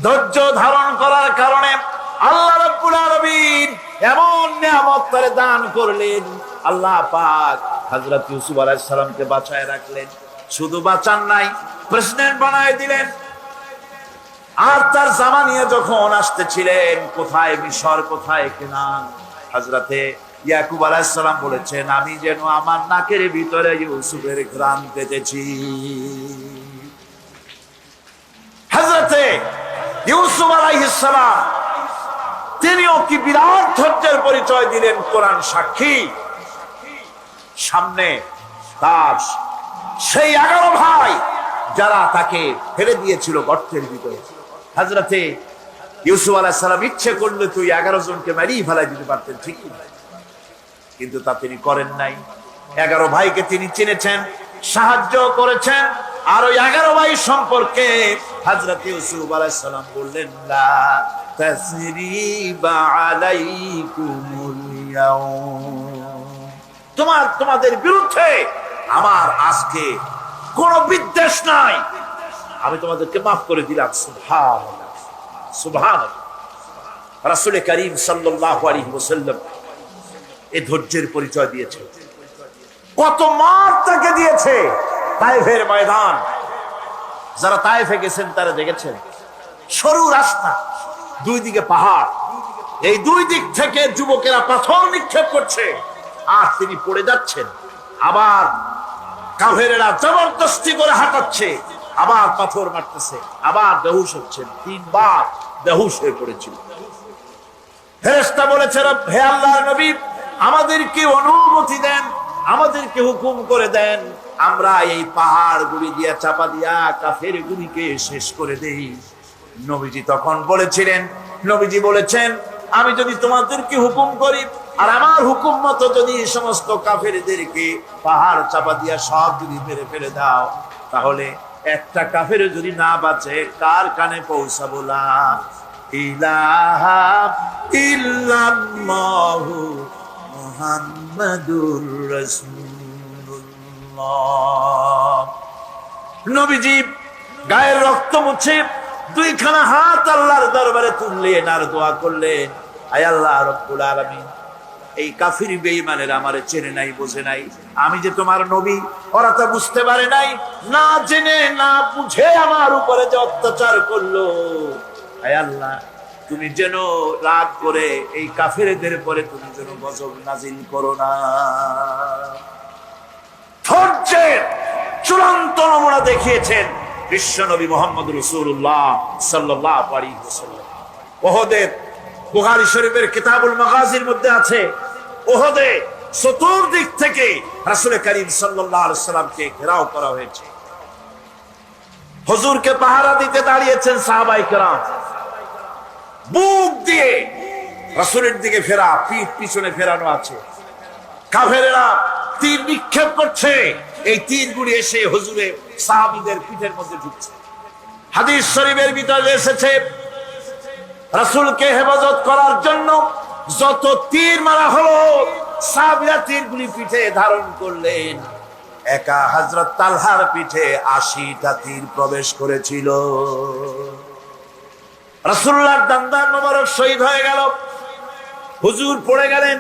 ধৈর্য ধারণ করার কারণে আল্লাহ রাব্বুল আলামিন এমন নিয়ামত তারে দান করলেন। আল্লাহ পাক হযরত ইউসুফ আলাইহিস সালামকে বাঁচায় রাখলেন। শুধু বাঁচান নাই, প্রেসিডেন্ট বানায় দিলেন। আর তার জামা নিয়ে যখন আসতেছিলেন, কোথায় মিশর, কোথায় কেনান, হযরতে ইয়াকুব আলাইহিস সালাম বলেছেন, আমি যেন আমার নাকের ভিতরে ইউসুফের ঘ্রাণ পেতেছি। হযরতে ইউসুফ আলাইহিস সালাম তিনিও কি বিরাট ধৈর্যের পরিচয় দিলেন, কোরআন সাক্ষী। সামনে তার সেই 11 ভাই যারা তাকে ফেলে দিয়েছিল গর্তের ভিতরে। হযরতে ইউসুফ আলাইহিস সালাম ইচ্ছে করলে তুই 11 জনকে মারিয়ে ফেলাই দিতে পারতেন, ঠিকই না, কিন্তু তা তিনি করেন নাই। 11 ভাইকে তিনি চিনেছেন, সাহায্য করেছেন। আর ওই 11 ভাই সম্পর্কে হযরত ইউসুফ আলাইহিস সালাম বললেন, লা তাসরিবা আলাইকুমুল ইয়াউম, তোমাদের বিরুদ্ধে আমার আজকে কোনো বিদ্বেষ নাই, আমি তোমাদেরকে মাফ করে দিলাম। সুবহানাল্লাহ, সুবহানাল্লাহ। রাসূল করিম সাল্লাল্লাহু আলাইহি ওয়াসাল্লাম এই ধৈর্যের পরিচয় দিয়েছে। কত মার তাকে দিয়েছে তায়েফের ময়দান। যারা তায়েফে গেছেন তারা দেখেছেন, সরু রাস্তা, দুই দিকে পাহাড়, এই দুই দিক থেকে যুবকেরা পাথর নিক্ষেপ করছে, আর তিনি পড়ে যাচ্ছেন। আবার কাফেরেরা জবরদস্তি করে হাঁটাচ্ছে, আবার পাথর মারতেছে, আবার বেহুশ হচ্ছেন। 3 বার বেহুশ হয়ে পড়েছিল। ফেরেশতা বলেছেন, হে আল্লাহর নবী, আমাদেরকে অনুমতি দেন, আমাদেরকে হুকুম করে দেন, আমরা এই পাহাড় গুলি দিয়া চাপা দিয়া কাফের গুলিকে শেষ করে দেই। নবীজি তখন বলেছিলেন, নবীজি বলেছেন, আমি যদি তোমাদেরকে হুকুম করি আর আমার হুকুম মতো যদি সমস্ত কাফেরদেরকে পাহাড় চাপা দিয়া সব যদি মেরে ফেলে দাও, তাহলে একটা কাফের যদি না বাঁচে, কার কানে পৌঁছাবো? লা ইলাহা ইল্লাল্লাহু মুহাম্মাদুর রাসূলুল্লাহ। নবীজি গায়ের রক্ত মুছে 2খানা হাত আল্লাহর দরবারে তুললেন আর দোয়া করলেন, আয় আল্লাহ রব্বুল আলামিন, এই কাফির বেঈমানেরা আমারে চেনে নাই, বোঝে নাই, আমি যে তোমার নবী, ওরা তো বুঝতে পারে নাই, না জেনে না বুঝে আমার উপরে যে অত্যাচার করলো, আয় আল্লাহ তুমি যেন রাগ করে এই কাফিরদের পরে তুমি যেন গজব নাজিল করো না। ধৈর্যের চূড়ান্ত নমুনা দেখিয়েছেন বিশ্বনবী মুহাম্মদ রাসূলুল্লাহ সাল্লাল্লাহু আলাইহি ওয়াসাল্লাম। উহুদের বুখারী শরীফের কিতাবুল মাগাজির মধ্যে আছে, উহুদে চতুর্দিক থেকে রাসূল করিম সাল্লাল্লাহু আলাইহি ওয়াসাল্লামকে ঘেরাও করা হয়েছে। হুজুরকে পাহারা দিতে দাঁড়িয়েছেন সাহাবায়ে কেরাম, বুক দিয়ে রাসূলের দিকে ফেরা, পিঠ পিছনে ফেরানো আছে। কাফেরেরা তীর নিক্ষেপ করছে, এই তীরগুলি এসে হুজুরের সাহাবীদের পিঠের মধ্যে ঢুকছে। হাদিস শরীফের ভিতরে এসেছে, রাসূলকে হেফাজত করার জন্য যত তীর মারা হলো, সাহাবীরা তীরগুলি পিঠে ধারণ করলেন। একা হযরত তালহার পিঠে 80টা তীর প্রবেশ করেছিল। রাসূলুল্লাহর দান্দার মোবারক শহীদ হয়ে গেল, হুজুর পড়ে গেলেন।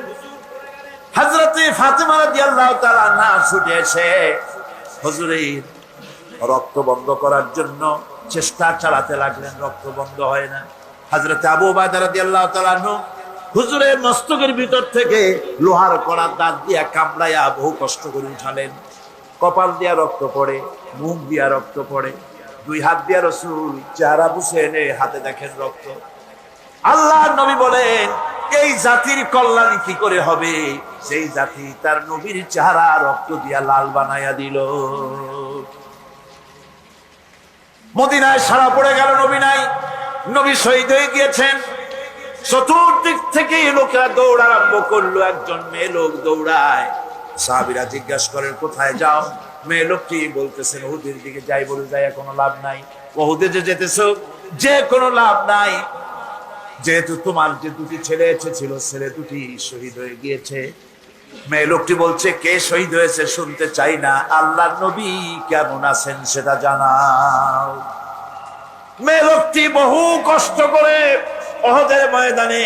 হযরতে ফাতেমা রাদিয়াল্লাহু তাআলা আনহা ছুটে এসে হুজুরের রক্ত বন্ধ করার জন্য চেষ্টা চালাতে লাগলেন, রক্ত বন্ধ হয় না। হযরতে আবু উবাইদা রাদিয়াল্লাহু তাআলা আনহু হুজুরের মস্তকের ভিতর থেকে লোহার কড়ার দাঁত দিয়া কামড়াইয়া বহু কষ্ট করে উঠালেন। কপাল দিয়া রক্ত পড়ে, মুখ দিয়া রক্ত পড়ে, 2 হাত দিয়া রাসূল চেহারা বুঝে এনে হাতে দেখেন রক্ত। আল্লাহর নবী বলেন, এই জাতির কল্যাণ কি করে হবে? সেই জাতি তার নবীর চেহারা রক্ত দিয়া লাল বানাইয়া দিল। মদিনায় সারা পড়ে গেল, নবী নাই, নবী শহীদ হয়ে গিয়েছেন। চতুর্দিক থেকে লোকেরা দৌড় আরম্ভ করলো, একজন মেয়ে লোক দৌড়ায়। সাহাবীরা জিজ্ঞাসা করেন, কোথায় যাও? মেয়ে লোকটি বলতেছেন, উহুদের দিকে যাই। বলে যাই কোনো লাভ নাই, উহুদে যে যেতেছো যে কোনো লাভ নাই, যেহেতু তোমার যে 2টি ছেলে এসেছিল, ছেলে 2টি শহীদ হয়ে গিয়েছে। মেয়ে লোকটি বলছে, কে শহীদ হয়েছে শুনতে চাই না, আল্লাহর নবী কেমন আছেন সেটা জানাও। মেয়ে লোকটি বহু কষ্ট করে উহুদের ময়দানে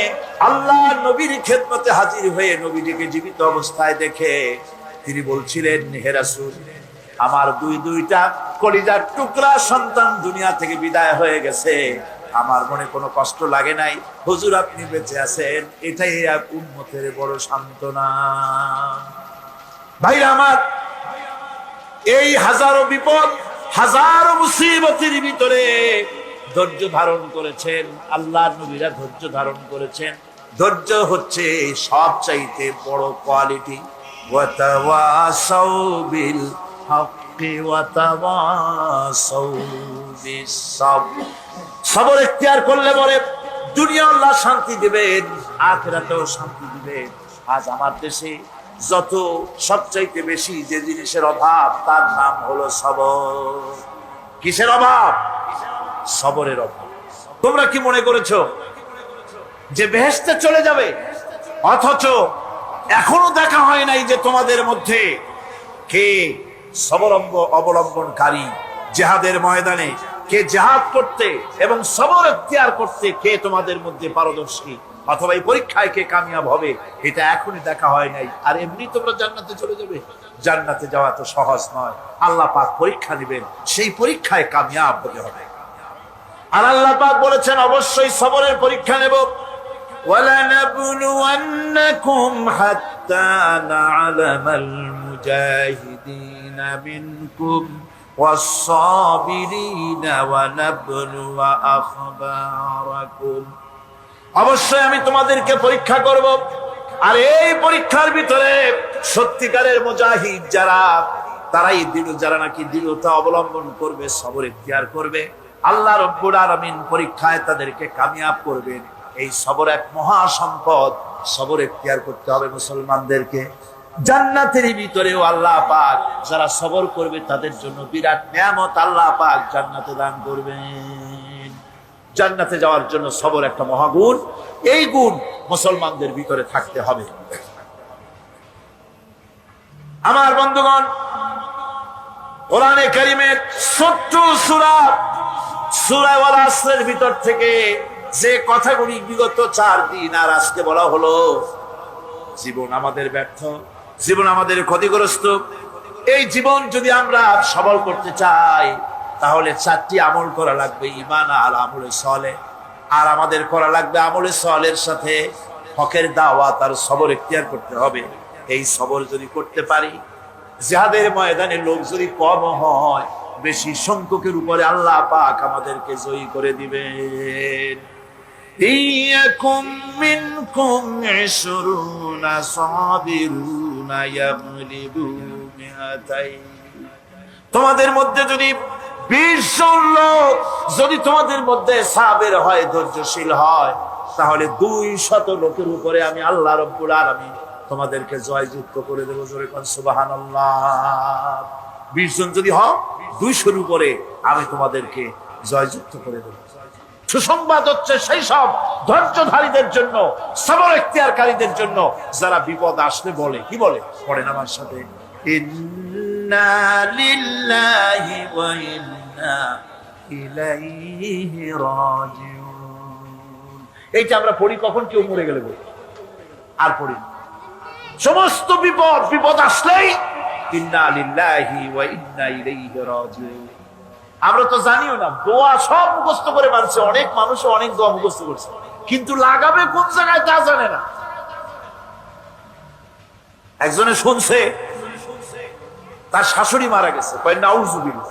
আল্লাহর নবীর খেদমতে হাজির হয়ে নবীজিকে জীবিত অবস্থায় দেখে তিনি বলছিলেন, হে রাসূল, আমার 2টা কলিজার টুকরা সন্তান দুনিয়া থেকে বিদায় হয়ে গেছে, আমার মনে কোনো কষ্ট লাগে নাই, হুজুর আপনি বেঁচে আছেন, এটাই এক উম্মতের বড় সান্ত্বনা। ভাইরা আমার, এই হাজারো বিপদ, হাজারো মুসিবতের ভিতরে ধৈর্য ধারণ করেছেন আল্লাহর নবীরা, ধৈর্য ধারণ করেছেন। ধৈর্য হচ্ছে সবচাইতে বড় কোয়ালিটি। ওয়াতাওয়াসাউ বিল হাক্কি ওয়াতাওয়াসাউ বিস সাবর। সবর ইখতিয়ার করলে পরে দুনিয়া আল্লাহ শান্তি দিবেন, আখিরাতেও শান্তি দিবেন। আজ আমার দেশে যত সবচাইতে বেশি যে জিনিসের অভাব, তার নাম হলো সবর। কিসের অভাব? সবরের অভাব। তোমরা কি মনে করেছো যে বেহেশতে চলে যাবে, অথচ এখনো দেখা হয় নাই যে তোমাদের মধ্যে কে সবর অবলম্বনকারী, জিহাদের ময়দানে কে জিহাদ করতে এবং সবর ইখতিয়ার করতে কে তোমাদের মধ্যে পারদর্শী, অথবা এই পরীক্ষায় কে কামিয়াব হবে, এটা এখনই দেখা হয় নাই। আর এমনি তোমরা জান্নাতে চলে যাবে? জান্নাতে যাওয়া তো সহজ নয়। আল্লাহ পাক পরীক্ষা নেবেন, সেই পরীক্ষায় কামিয়াব হতে হবে। আর আল্লাহ পাক বলেছেন অবশ্যই সবরের পরীক্ষা নেব। وَلَنَبْلُوَنَّكُمْ حَتَّى نَعْلَمَ الْمُجَاهِدِينَ مِنْكُمْ وَالصَّابِرِينَ وَنَبْلُوَ أَخْبَارَكُمْ। অবশ্যই আমি তোমাদেরকে পরীক্ষা করব, আর এই পরীক্ষার ভিতরে সত্যিকারের মুজাহিদ যারা, তারাই যারা নাকি দৃঢ়তা অবলম্বন করবে, সবর ইখতিয়ার করবে, আল্লাহ রব্বুল আলামিন পরীক্ষায় তাদেরকে কামিয়াব করবেন। এই সবর এক মহা সম্পদ। সবর ইখতিয়ার করতে হবে মুসলমানদেরকে। জান্নাতের ভিতরেও আল্লাহ পাক যারা সবর করবে তাদের জন্য বিরাট নিয়ামত আল্লাহ পাক জান্নাতে দান করবেন। জান্নাতে যাওয়ার জন্য সবর একটা মহাগুণ। এই গুণ মুসলমানদের ভিতরে থাকতে হবে। আমার বন্ধুগণ, কোরআনে কারীমের ছোট্ট সূরা ওয়াল আসরের ভিতর থেকে যে কথাগুলি বিগত 4 দিন আর আজকে বলা হলো, জীবন আমাদের ব্যর্থ, জীবন আমাদের ক্ষতিগ্রস্ত। এই জীবন যদি আমরা সবল করতে চাই, তাহলে 4টি আমল করা লাগবে। ঈমান আর আমলে সালেহ। আর আমাদের করা লাগবে আমলে সালেহের সাথে হকের দাওয়াত আর সবর ইখতিয়ার করতে হবে। এই সবর যদি করতে পারি, জিহাদের ময়দানে লোক যদি কম হয়, বেশি সংখ্যকের উপরে আল্লাহ পাক আমাদেরকে জয়ী করে দিবেন। ইয়াকুম মিনকুম 20 সাবিরুনা ইয়াগলিবু মিআতাইন। তোমাদের মধ্যে যদি 20 জন লোক যদি তোমাদের মধ্যে সাবের হয়, ধৈর্যশীল হয়, তাহলে 200 লোকের উপরে আমি আল্লাহ রব্বুল আলামিন তোমাদেরকে জয়যুক্ত করে দেব। জোরে কোন সুবহানাল্লাহ। 20 জন যদি হও, 200-র উপরে আমি তোমাদেরকে জয়যুক্ত করে দেব। সুসংবাদ হচ্ছে সেই সব ধৈর্যধারীদের জন্য, সবর ইখতিয়ারকারীদের জন্য, যারা বিপদ আসলে বলে, কি বলে? পড়েন আমার সাথে, ইন্না লিল্লাহি ওয়া ইন্না ইলাইহি রাজিউন। এইটা আমরা পড়ি কখন? কেউ মরে গেলে বলি, আর পড়ি। সমস্ত বিপদ আসলেই ইন্না লিল্লাহি ওয়া ইন্না ইলাইহি রাজিউন। আমরা তো জানিও না, দোয়া সব মুখস্থ করে মানছে, অনেক মানুষ অনেক দোয়া মুখস্থ করছে, কিন্তু লাগাবে কোন জায়গায় তা জানে না। একজনে শুনছে তার শাশুড়ি মারা গেছে, কয় নাউজুবিল্লাহ।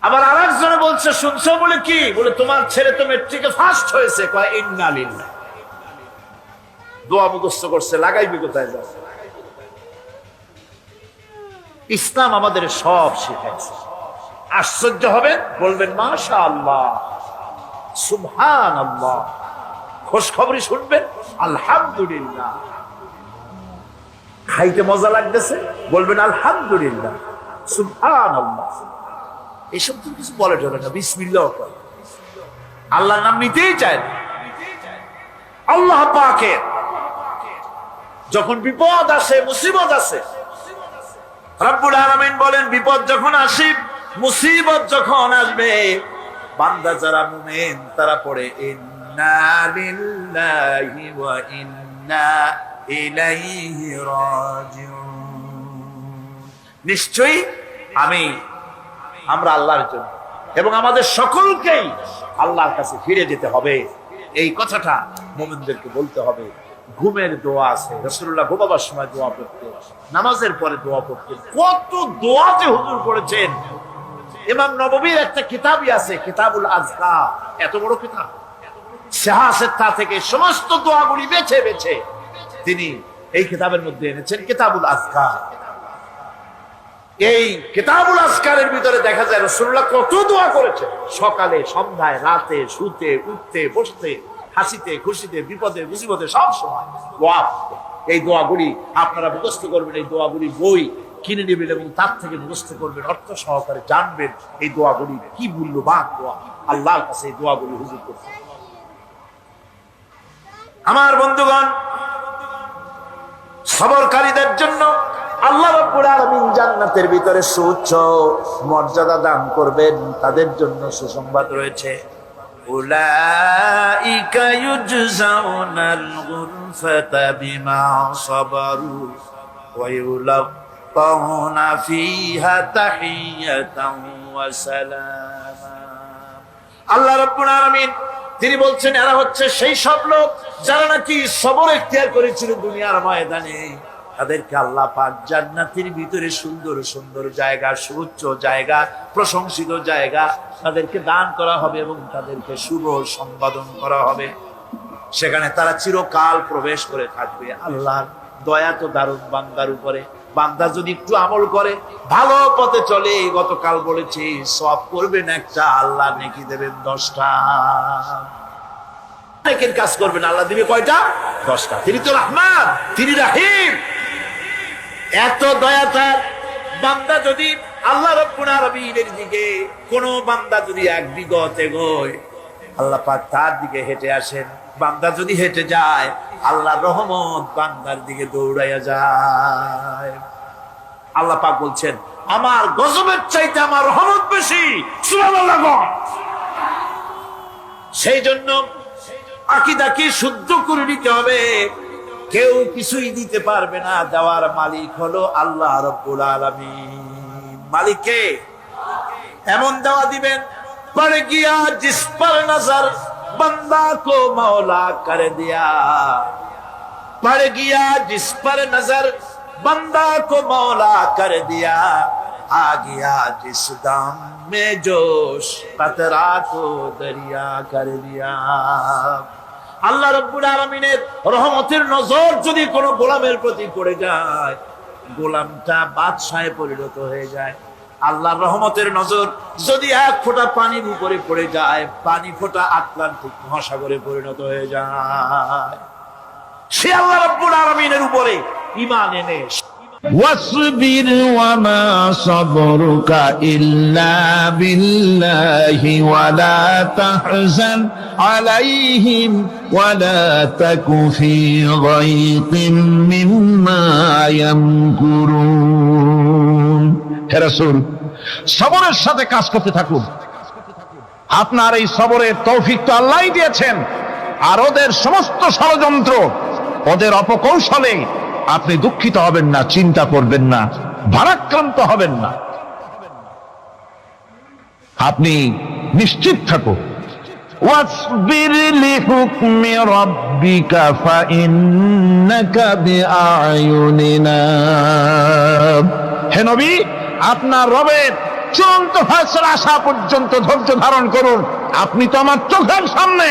আবার আরেকজনে বলছে, শুনছো বলে কি? বলে তোমার ছেলে তো মেট্রিকে ফার্স্ট হয়েছে, কয় ইন্না লিল্লাহ। দোয়া মুখস্থ করছে, লাগাইবি কোথায়? যাও। ইসলাম আমাদের সব শিখাইছে। আশ্চর্য হবেন, বলবেন মাশাআল্লাহ, সুবহানাল্লাহ। খোঁজ খবরই শুনবেন, আলহামদুলিল্লাহ। খাইতে মজা লাগতেছে, বলবেন আলহামদুলিল্লাহ, সুবহানাল্লাহ। এসব তো কিছু বলে চলে না, বিসমিল্লাহ করে। আল্লাহর নাম নিতেই চায় না। আল্লাহ পাকের যখন বিপদ আসে, মুসিবত আসে, রব্বুল আলামিন বলেন, বিপদ যখন আসে, মুসিবত যখন আসবে, বান্দা যারা মুমিন তারা পড়ে ইন্না লিল্লাহি ওয়া ইন্না ইলাইহি রাজিউন। নিশ্চয়ই আমরা আল্লাহর জন্য, এবং আমাদের সকলকেই আল্লাহর কাছে ফিরে যেতে হবে। এই কথাটা মুমিনদেরকে বলতে হবে। ঘুমের দোয়া আছে, রাসূলুল্লাহ ঘুমাবার সময় দোয়া পড়তেন, নামাজের পরে দোয়া পড়তেন। কত দোয়াতে হুজুর পড়েছেন। ইমাম নববীর একটা কিতাবই আছে, কিতাবুল আজকার, এত বড় কিতাব। সিহাসেত্তা থেকে সমস্ত দোয়াগুলি বেছে বেছে তিনি এই কিতাবের মধ্যে এনেছেন, কিতাবুল আজকার। এই কিতাবুল আজকারের ভিতরে দেখা যায় রাসূলুল্লাহ কত দোয়া করেছেন, সকালে, সন্ধ্যায়, রাতে, শুতে, উঠতে, বসতে, হাসিতে, খুশিতে, বিপদে, মুসিবতে, সব সময় দোয়া। এই দোয়াগুলি আপনারা মুখস্থ করবেন। এই দোয়াগুলি বই কিনে নেবেন এবং তার থেকে মুখস্থ করবেন, অর্থ সহকারে জানবেন এই দোয়াগুলি কি মূল্যবান দোয়া। আল্লাহর কাছে এই দোয়াগুলি হুজুর করবেন। আমার বন্ধুগণ, সবরকারীদের জন্য আল্লাহ রাব্বুল আলামিন জান্নাতের ভিতরে সুউচ্চ মর্যাদা দান করবেন। তাদের জন্য সুসংবাদ রয়েছে। উলাইকা ইউজজাউনাল গুরফাতা বিমা সাবারু ওয়া ইউলাক্কাউনা ফিহা তাহিয়াতাও ওয়া সালামা। আল্লাহ রাব্বুল আলামিন তিনি বলছেন, এরা হচ্ছে সেই সব লোক যারা নাকি সবর ইখতিয়ার করেছিল দুনিয়ার ময়দানে। তাদেরকে আল্লাহ পাক জান্নাতের ভিতরে সুন্দর সুন্দর জায়গা, সুউচ্চ জায়গা, প্রশংসিত জায়গা তাদেরকে দান করা হবে এবং তাদেরকে শুভ সম্বোধন করা হবে। সেখানে তারা চিরকাল প্রবেশ করে থাকবে। আল্লাহর দয়া তো দারুণ বান্দার উপরে। বান্দা যদি একটু আমল করে, ভালো পথে চলে, গতকাল বলেছি সওয়াব করবেন একটা, আল্লাহ নেকি দেবেন 10টা। নেকির কাজ করবেন, আল্লাহ দিবে কয়টা? 10টা। তিনি তো রহমান, তিনি রহিম। এত দয়া তার। বান্দা যদি আল্লাহ রাব্বুল আলামিনের দিকে, কোন বান্দা যদি এক বিগত এগোয়, আল্লাহ পাক তার দিকে হেঁটে আসেন। বান্দা যদি হেঁটে যায়, আল্লাহর রহমত বান্দার দিকে দৌড়াইয়া যায়। আল্লাহ পাক বলছেন, আমার গজবের চাইতে আমার রহমত বেশি। সুবহানাল্লাহ। সেই জন্য আকীদাকে শুদ্ধ করে নিতে হবে। কেউ কিছুই দিতে পারবে না, দেওয়ার মালিক হলো আল্লাহ রাব্বুল আলামিন। মালিককে এমন দেওয়া দিবেন, পড় গিয়া জিস পর নজর बंदा को मौला कर दिया, पड़ गया जिस पर नजर बंदा को मौला कर दिया, आ गया जिस दाम में जोश कतरा को दरिया कर दिया। আল্লাহ রাব্বুল আলামিনের রহমতের নজর যদি কোনো গোলামের প্রতি পড়ে যায়, গোলামটা বাদশাহে পরিণত হয়ে যায়। আল্লাহর রহমতের নজর যদি এক ফোঁটা পানির উপরে পড়ে যায়, পানি ফোঁটা আটলান্টিক মহাসাগরে পরিণত হয়ে যায়। সে আল্লাহ রাব্বুল আলামিনের উপরে ঈমান এনে واصبر وما صبرك إلا بالله ولا تحزن عليهم ولا تك في ضيق مما يمكرون। হে রাসূল, সবরের সাথে কাজ করতে থাকুন। আপনার এই সবরের তৌফিক তো আল্লাহই দিয়েছেন। আর ওদের সমস্ত ষড়যন্ত্র, ওদের অপকৌশলে আপনি দুঃখিত হবেন না, চিন্তা করবেন না, ভারাক্রান্ত হবেন না। আপনি নিশ্চিত থাকুন। ওয়াসবির লিহুকমি রাব্বিকা ফাইন্নাকা বিআয়ুনিনা। হে নবী, আপনার রবের চূড়ান্ত ফয়সালা আসা পর্যন্ত ধৈর্য ধারণ করুন। আপনি তো আমার চোখের সামনে।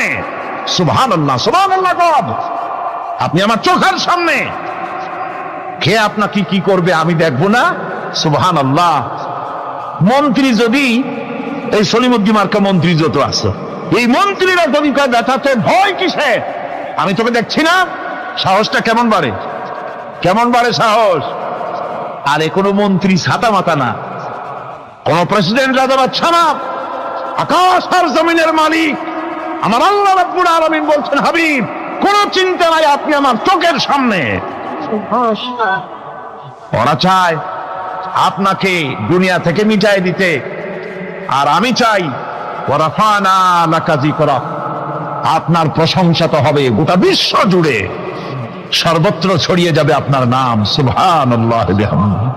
সুবহানাল্লাহ, সুবহানাল্লাহ। আপনি আমার চোখের সামনে। কে আপনাকে কি করবে আমি দেখবো না? সুবহানাল্লাহ। মন্ত্রী যদি, এই সলিমুদ্দিন মার্কা মন্ত্রী যত আছে, এই মন্ত্রীরা যদি কয় ব্যথাতে ভয় কিসে, আমি তোকে দেখছি না, সাহসটা কেমন বাড়ে, কেমন বাড়ে সাহস। আরে কোনো মন্ত্রী ছাতা মাতা না, কোন প্রেসিডেন্ট রাজা বাচ্চা না, আকাশ আর জমিনের মালিক আমার আল্লাহ রাব্বুল আলামিন বলছেন, হাবিব কোন চিন্তা নাই, আপনি আমার চোখের সামনে। ওরা চায় আপনাকে দুনিয়া থেকে মিটাই দিতে, আর আমি চাই ওয়ারাফানা লাকা যিকরাক, আপনার প্রশংসা তো হবে গোটা বিশ্ব জুড়ে, সর্বত্র ছড়িয়ে যাবে আপনার নাম। সুবহানাল্লাহ বিহামদিহি।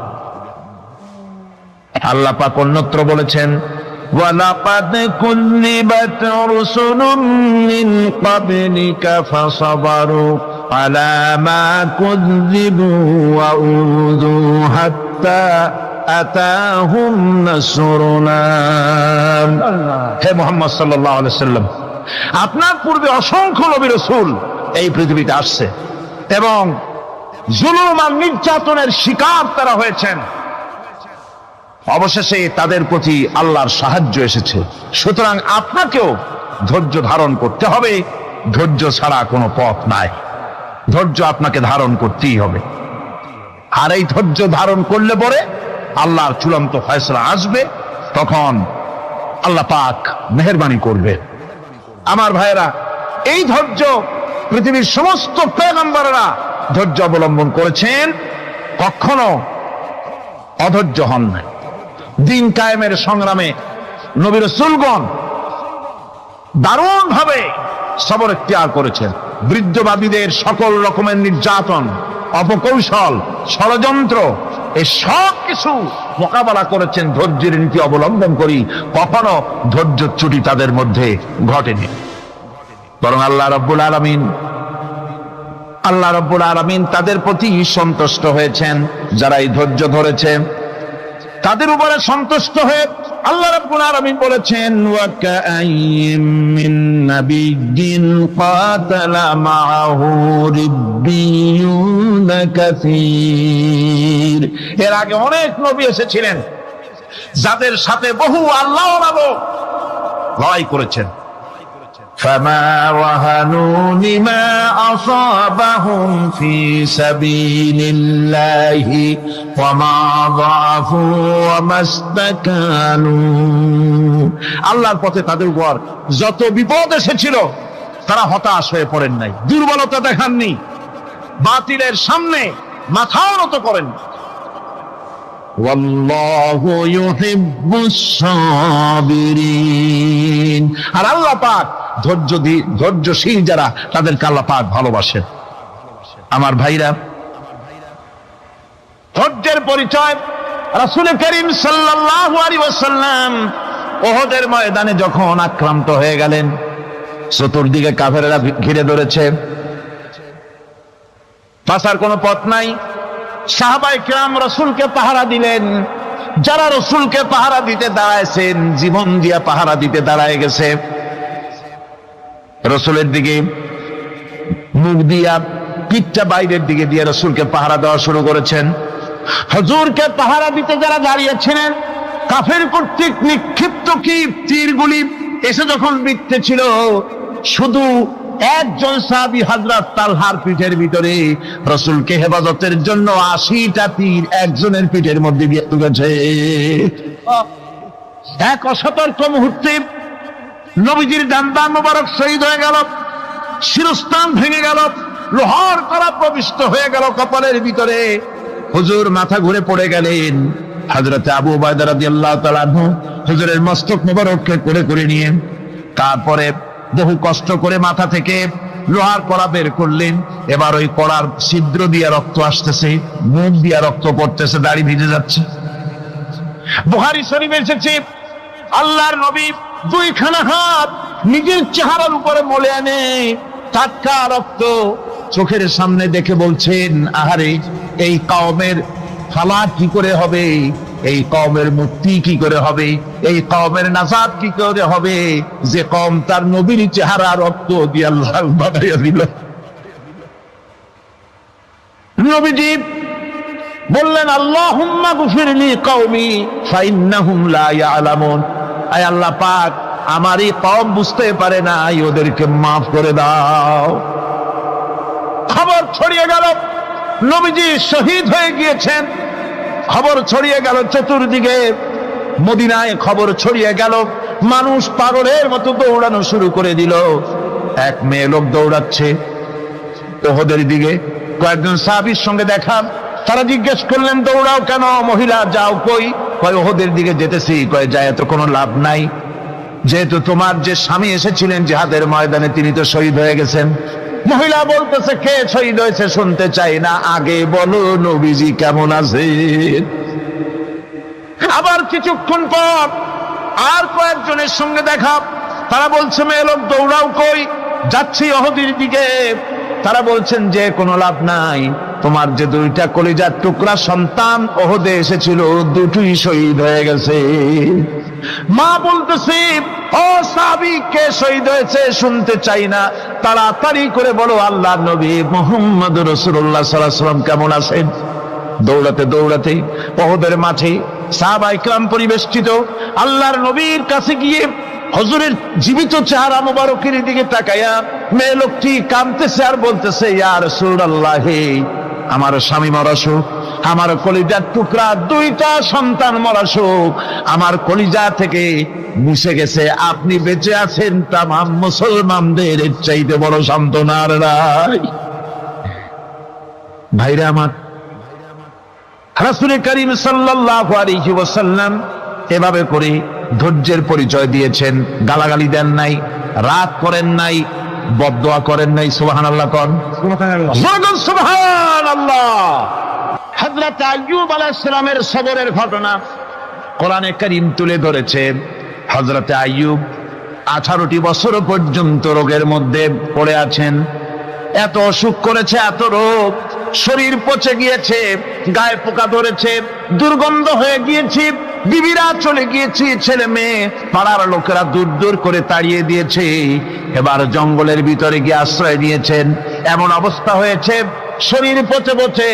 আল্লাহ পাক অন্যত্র বলেছেন, وَلَقَدْ كُذِّبَتْ رُسُلٌ مِّن قَبْلِكَ فَصَبَرُوا عَلَى مَا كُذِّبُوا وَأُوذُوا حَتَّى أَتَاهُمْ نَصْرُنَا। হে মুহাম্মদ সাল্লাল্লাহু আলাইহি ওয়াসাল্লাম, আপনার পূর্বে অসংখ্য নবী রাসূল এই পৃথিবীতে আসছে এবং জুলুম আর নির্যাতনের শিকার তারা হয়েছেন। অবশেষে তাদের প্রতি আল্লাহর সাহায্য এসেছে। সুতরাং আপনাকেও ধৈর্য ধারণ করতে হবে, ধৈর্য ছাড়া কোনো পথ নাই। ধৈর্য আপনাকে ধারণ করতেই হবে, আর এই ধৈর্য ধারণ করলে পরে আল্লাহর চূড়ান্ত ফয়সালা আসবে, তখন আল্লাহ পাক মেহেরবানি করবে। আমার ভাইয়েরা, এই ধৈর্য পৃথিবীর সমস্ত পয়গম্বররা ধৈর্য অবলম্বন করেছেন, কখনো অধৈর্য হন নাই। দিন কায়েমের সংগ্রামে নবী রাসূলগণ দারুণ ভাবে সবর ইখতিয়ার করেছেন। বৃদ্ধবাদীদের সকল রকমের নির্যাতন, অপকৌশল, ষড়যন্ত্র, এই সব কিছু মোকাবেলা করেছেন ধৈর্যের নীতি অবলম্বন করি। কখনো ধৈর্যচ্যুতি তাদের মধ্যে ঘটেনি, বরং আল্লাহ রাব্বুল আলামিন তাদের প্রতি সন্তুষ্ট হয়েছেন। যারা এই ধৈর্য ধরেছে তাদের উপরে সন্তুষ্ট হয়ে আল্লাহ রাব্বুল আলামিন বলেছেন, ওয়া কাআইয়িম মিন নাবিয়্যিন কাতালা মাআহু রিব্বিয়ুন কাসীর। এর আগে অনেক নবী এসেছিলেন যাদের সাথে বহু আল্লাহওয়ালা লোক লড়াই করেছেন। فما وهنوا لما أصابهم في سبيل الله وما ضعفوا وما استكانوا। আল্লাহর পথে তাদের উপর যত বিপদ এসেছিল তারা হতাশ হয়ে পড়েন নাই, দুর্বলতা দেখাননি, বাতিলের সামনে মাথাও নত করেন। ওয়াল্লাহু ইউহিব্বুস সাবিরিন। আর আল্লাহ পাক ধৈর্যশীল যারা, তাদেরকে আল্লাহ পাক ভালোবাসেন। আমার ভাইরা, ধৈর্যের পরিচয় রাসূল করিম সাল্লাল্লাহু আলাইহি ওয়াসাল্লাম উহুদের ময়দানে যখন আক্রান্ত হয়ে গেলেন, চতুর্দিকে কাফেররা ঘিরে ধরেছে, বাঁচার কোনো পথ নাই। সাহাবায়ে কেরাম রাসূলকে পাহারা দিলেন। যারা রাসূলকে পাহারা দিতে দাঁড়ায়ছেন, জীবন দিয়া পাহারা দিতে দাঁড়ায় গেছে, রাসূলের দিকে মুখ দিয়া, পিঠটা বাইরের দিকে দিয়ে রাসূলকে পাহারা দেওয়া শুরু করেছেন। হুজুরকে পাহারা দিতে যারা দাঁড়িয়েছিলেন, কাফের কর্তৃক নিক্ষিপ্ত কি তীরগুলি এসে যখন বিঁধতেছিল, শুধু একজন সাহাবী হযরত তালহার পিঠের ভিতরে রাসূলকে হেফাজতের জন্য 80টা তীর একজনের পিঠের মধ্যে দিয়ে ঢুকেছে। এক অসতর্ক মুহূর্তে নবীজির ডান্ডা মোবারক শহীদ হয়ে গেল, শিরস্থান ভেঙে গেল, লোহার কড়া প্রবিষ্ট হয়ে গেল কপালের ভিতরে। হুজুর মাথা ঘুরে পড়ে গেলেন। হযরত আবু উবাইদা রাদিয়াল্লাহু তাআলা আনহু হুজুরের মস্তক মোবারককে করে নিয়ে তারপরে বহু কষ্ট করে মাথা থেকে লোহার কড়া বের করলেন। এবার ওই কড়ার ছিদ্র দিয়ে রক্ত আসতেছে, মুখ দিয়ে রক্ত পড়তেছে, দাড়ি ভিজে যাচ্ছে। বুখারী শরীফে এসেছে, আল্লাহর নবী দুইখানা হাত নিজের চেহারার উপরে মলে আনে টাটকা রক্ত চোখের সামনে দেখে বলছেন, আহারে, এই কওমের ফালাক কি করে হবে, এই কওমের মুক্তি কি করে হবে, এই কওমের নাজাত কি করে হবে, যে কওম তার নবীর চেহারা রক্ত দিয়ে আল্লাহ বানাইয়া দিল। নবীজি বললেন, আল্লাহুম্মা গফিরলি কওমি ফাইন্নাহুম লা ইয়ালামুন। আয় আল্লাহ পাক, আমার এই কওম বুঝতে পারে না, ওদেরকে মাফ করে দাও। খবর ছড়িয়ে গেল নবীজি শহীদ হয়ে গিয়েছেন। খবর ছড়িয়ে গেল চতুর্দিকে, মদিনায় খবর ছড়িয়ে গেল। মানুষ পাগলের মতো দৌড়ানো শুরু করে দিল। এক মেয়ে লোক দৌড়াচ্ছে উহুদের দিকে। কয়েকজন সাহাবীর সঙ্গে দেখা, তারা জিজ্ঞেস করলেন, দৌড়াও কেন মহিলা, যাও কই? কয় উহুদের দিকে যেতেছি। কয় যায় তো কোনো লাভ নাই, যেহেতু তোমার যে স্বামী এসেছিলেন জিহাদের ময়দানে, তিনি তো শহীদ হয়ে গেছেন। মহিলা বলতেছে, কে শহীদ হয়েছে শুনতে চাই না, আগে বলো নবীজি কেমন আছে। আবার কিছুক্ষণ পর আর কয়েকজনের সঙ্গে দেখা। তারা বলছে মেয়ে লোক দৌড়াও, কই যাচ্ছি অহদের দিকে। তারা বলছেন যে কোনো লাভ নাই, তোমার যে দুইটা কলিজার টুকরা সন্তান ওহদে এসেছিল দুটোই শহীদ হয়ে গেছে। মা বলতেছে, ও সাহাবী, কে শহীদ হয়েছে শুনতে চাই না, তাড়াতাড়ি করে বলো আল্লাহর নবী মুহাম্মদ রাসূলুল্লাহ সাল্লাল্লাহু আলাইহি ওয়াসাল্লাম কেমন আছেন। দৌড়াতে দৌড়াতে ওহদের মাঠে সাহাবায়ে কেরাম পরিবেষ্টিত আল্লাহর নবীর কাছে গিয়ে হুজুরের জীবিত চেহারা মোবারকের দিকে তাকায়া মেয়ে লোকটি কাঁদতেছে আর বলতেছে, ইয়া রাসূলুল্লাহ, আমার স্বামী মরা শোক, আমার কলিজার টুকরা দুইটা সন্তান মরা শোক আমার কলিজা থেকে মুছে গেছে, আপনি বেঁচে আছেন তামাম মুসলমানদের চাইতে বড় সান্ত্বনা আর নাই। ভাইরা আমার, রাসূল করিম সাল্লাল্লাহু আলাইহি ওয়াসাল্লাম এভাবে করে ধৈর্যের পরিচয় দিয়েছেন। গালাগালি দেন নাই, রাগ করেন নাই, বদদোয়া করেন নাই। সুবহানাল্লাহ কোন, সুবহানাল্লাহ। হযরত আইয়ুব আলাইহিস সালামের সবরের ঘটনা কোরআনে কারীম তুলে ধরেছে। হযরত আইয়ুব 18টি বছর পর্যন্ত রোগের মধ্যে পড়ে আছেন। এত অসুখ করেছে, এত রোগ, শরীর পচে গিয়েছে, গায়ে পোকা ধরেছে, দুর্গন্ধ হয়ে গিয়েছে, বিবিরা চলে গিয়েছে, ছেলে মেয়ে পাড়ার লোকেরা দূর দূর করে তাড়িয়ে দিয়েছে। এবার জঙ্গলের ভিতরে গিয়ে আশ্রয় নিয়েছেন। এমন অবস্থা হয়েছে, শরীর পচে পচে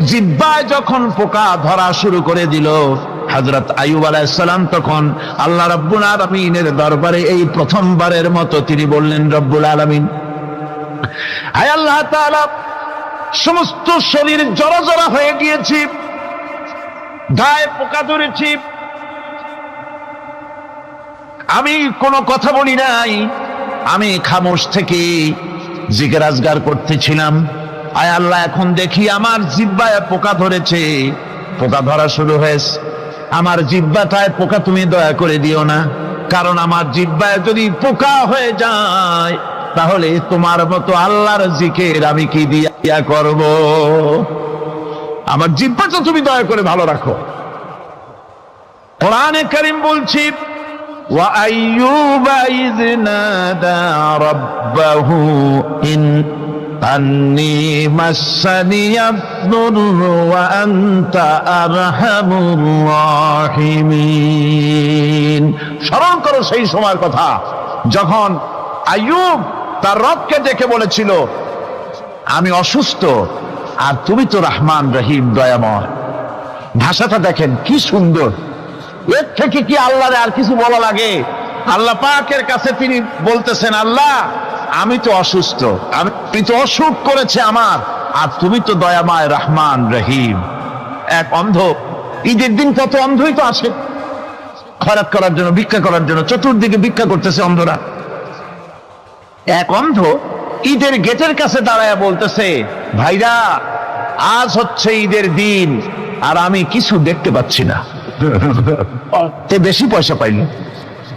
জিহ্বায় যখন পোকা ধরা শুরু করে দিল, হযরত আইয়ুব আলাইহিস সালাম তখন আল্লাহ রাব্বুল আলামিনের দরবারে এই প্রথমবারের মতো তিনি বললেন, রব্বুল আলামিন, হায় আল্লাহ তাআলা, সমস্ত শরীর জড়জড়া হয়ে গিয়েছে, গায়ে পোকা ধরেছে, আমি কোনো কথা বলি নাই, আমি খামোশ থেকে জিকির আজগার করতেছিলাম। আয় আল্লাহ, এখন দেখি আমার জিহ্বায় পোকা ধরেছে, পোকা ধরা শুরু হয়েছে। আমার জিহ্বাটায় পোকা তুমি দয়া করে দিও না, কারণ আমার জিহ্বায় যদি পোকা হয়ে যায় তাহলে তোমার মতো আল্লাহর জিকির আমি কি দিয়া করব। আমার জিহ্বাটা তুমি দয়া করে ভালো রাখো। কোরআনে কারীম বলছি, ওয়া আইয়ুবা ইয নাদা রাব্বাহু ইন আন্নী মাসসানিয়াদ দুররু ওয়া আনতা আরহামুর রাহিমিন। স্মরণ করো সেই সময়ের কথা যখন আইয়ুব তার রবকে ডেকে বলেছিল, আমি অসুস্থ আর তুমি তো রহমান রহিম, দয়াময়। ভাষাটা দেখেন কি সুন্দর। এর থেকে কি আল্লাহর আর কিছু বলা লাগে? আল্লাহ পাকের কাছে তিনি বলতেছেন, আল্লাহ আমি তো অসুস্থ, আমি তো অসুখ করেছে আমার, আর তুমি তো দয়াময় রহমান রহিম। এক অন্ধ, ঈদের দিন কত অন্ধই তো আসে খয়রাত করার জন্য, ভিক্ষা করার জন্য, চতুর্দিকে ভিক্ষা করতেছে অন্ধরা। এক অন্ধ ঈদের গেটের কাছে দাঁড়ায় বলতেছে, ভাইরা আজ হচ্ছে ঈদের দিন আর আমি কিছু দেখতে পাচ্ছি না। বেশি পয়সা পাইল,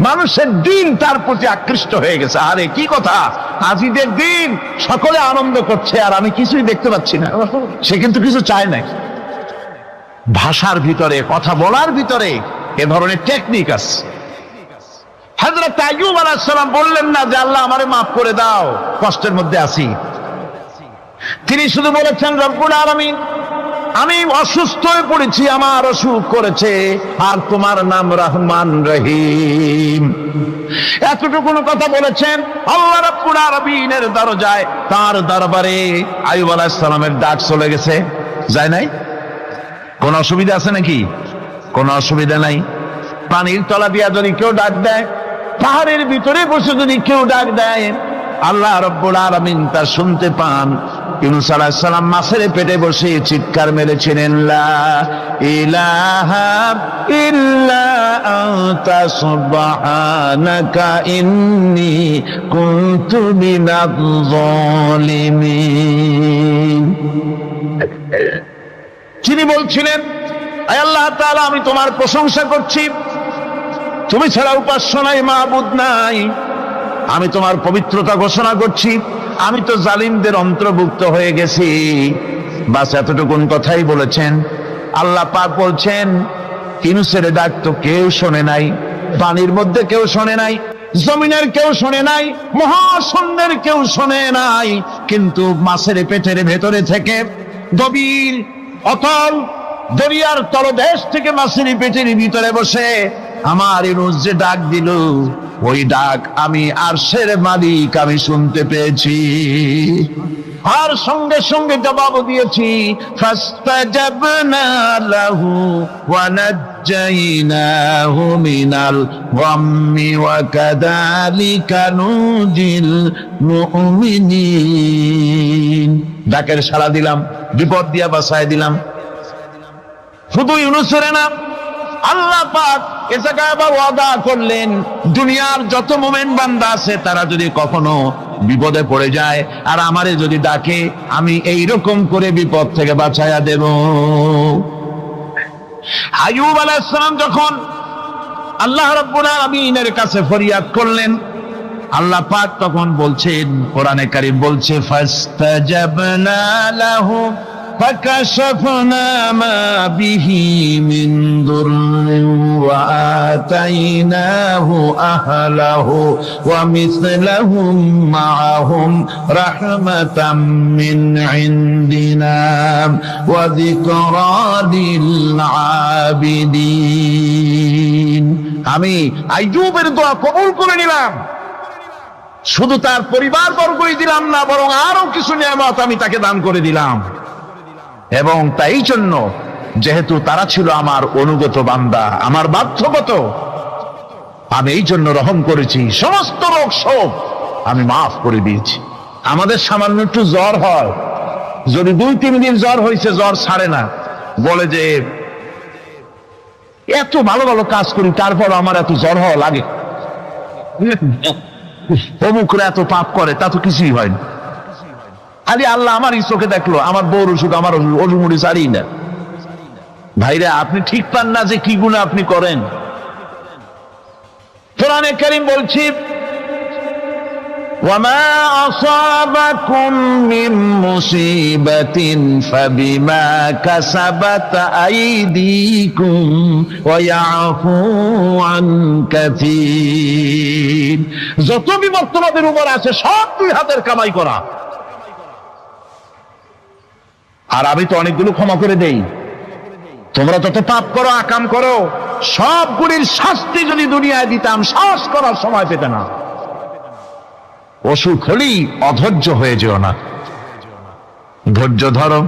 মানুষের দিন তার প্রতি আকৃষ্ট হয়ে গেছে। আরে কি কথা, আজ ঈদের দিন, সকলে আনন্দ করছে আর আমি কিছুই দেখতে পাচ্ছি না। সে কিন্তু কিছু চায় নাই। ভাষার ভিতরে, কথা বলার ভিতরে এ ধরনের টেকনিক আছে। হযরত আইয়ুব আলাইহিস সালাম বললেন না যে আল্লাহ আমারে মাফ করে দাও, কষ্টের মধ্যে আছি। তিনি শুধু বলেছেন, রব্বুল আলামিন, আমি অসুস্থ হয়ে পড়েছি, আমার অসুখ করেছে, আর তোমার নাম রহমান রহিম। এতটুকু কথা বলেছেন। আল্লাহ রাব্বুল আলামিনের দরজায়, তার দরবারে আইয়ুব আলাইহিস সালামের ডাক চলে গেছে। যায় নাই? কোন অসুবিধা আছে নাকি? কোন অসুবিধা নাই। পানির তলা দিয়া যদি কেউ ডাক দেয়, পাহাড়ের ভিতরে বসে যদি কেউ ডাক দেয়, আল্লাহ রাব্বুল আলামিন তা শুনতে পান। ইউনূস আলাইহিস সালাম মাছের পেটে বসে চিৎকার মেরেছিলেন, লা ইলাহা ইল্লা আনতা সুবহানাকা ইন্নী কুনতু মিনাজ জালিমিন। তিনি বলছিলেন, আয় আল্লাহ তাআলা, আমি তোমার প্রশংসা করছি, তুমি ছাড়া উপাস্য নাই, মাবুদ নাই। আমি তোমার পবিত্রতা ঘোষণা করছি, আমি তো জালিমদের অন্তর্ভুক্ত হয়ে গেছি। বাস এতটুকুন কথাই বলেছেন। আল্লাহ পাক বলছেন, ইউনূসের ডাক তো কেউ শোনে নাই, পানির মধ্যে কেউ শোনে নাই, জমিনের কেউ শোনে নাই, মহাশূন্যের কেউ শোনে নাই, কিন্তু মাছের পেটের ভেতরে থেকে গভীর অতল দরিয়ার তলদেশ থেকে মাছের পেটের ভিতরে বসে আমার ইউনুস যে ডাক দিল, ওই ডাক আমি আরশের মালিক আমি শুনতে পেয়েছি, আর সঙ্গে সঙ্গে জবাব দিয়েছি, ফাস্তাজাবনা লাহু ওয়া নাজ্জাইনাহু মিনাল গাম্মি ওয়া কাযালিকা নুজিল মুমিনিন। ডাকের সাড়া দিলাম, বিপদ দিয়া বাঁচায় দিলাম। শুধু ইউনুসের না, আল্লাহ পাক এ জায়গায় আবার ওয়াদা করলেন, দুনিয়ার যত মুমিন বান্দা আছে তারা যদি কখনো বিপদে পড়ে যায় আর আমারে যদি ডাকে, আমি এই রকম করে বিপদ থেকে বাঁচায়া দেব। আইয়ুব আলাইহিস সালাম যখন আল্লাহ রাব্বুল আলামিনের কাছে ফরিয়াদ করলেন, আল্লাহ পাক তখন বলছেন, কোরআনে কারীম বলছে, ফাস্তাজাবনা লাহু فكشفنا ما به من ضر وآتيناه أهله ومثلهم معهم رحمة من عندنا وذكرى للعابدين। আমি আইয়ুবের দোয়া কবুল করে নিলাম, শুধু তার পরিবার বর্গই দিলাম না, বরং আরো কিছু নিয়ামত আমি তাকে দান করে দিলাম। এবং তাই জন্য যেহেতু তারা ছিল আমার অনুগত বান্দা, আমার বাধ্যগত, আমি এই জন্য রহম করেছি, সমস্ত রোগ শোক আমি মাফ করে দিয়েছি। আমাদের সামান্য একটু জ্বর হয়, যদি 2-3 দিন জ্বর হয়েছে, জ্বর ছাড়ে না, বলে যে এত ভালো ভালো কাজ করি তারপর আমার এত জ্বর হওয়া লাগে, অমুকরা এত পাপ করে, তা তো কিছুই হয়নি। আরে আল্লাহ আমার এই চোখে দেখলো, আমার বউর অসুখ, আমার অজুমুড়ি ছাড়ি না। ভাইরা, আপনি ঠিক পান না যে কি গুনাহ আপনি করেন। কোরআনে কারীম বলছি, ওয়ামা আসাবাকুম মিন মুসিবাতিন ফাবিমা কাসাবাত আইদিকুম ওয়া ইয়াফু আন কাসীর। যত বিপদ তোমাদের উপর আছে সব দুই হাতের কামাই করা, আর আমি তো অনেকগুলো ক্ষমা করে দেই। তোমরা যত পাপ করো, আকাম করো, সবগুলির শাস্তি যদি দুনিয়ায় দিতাম, শ্বাস করার সময় পেতে না। অসুখ হলেই অধৈর্য হয়ে যেও না, ধৈর্য ধরো।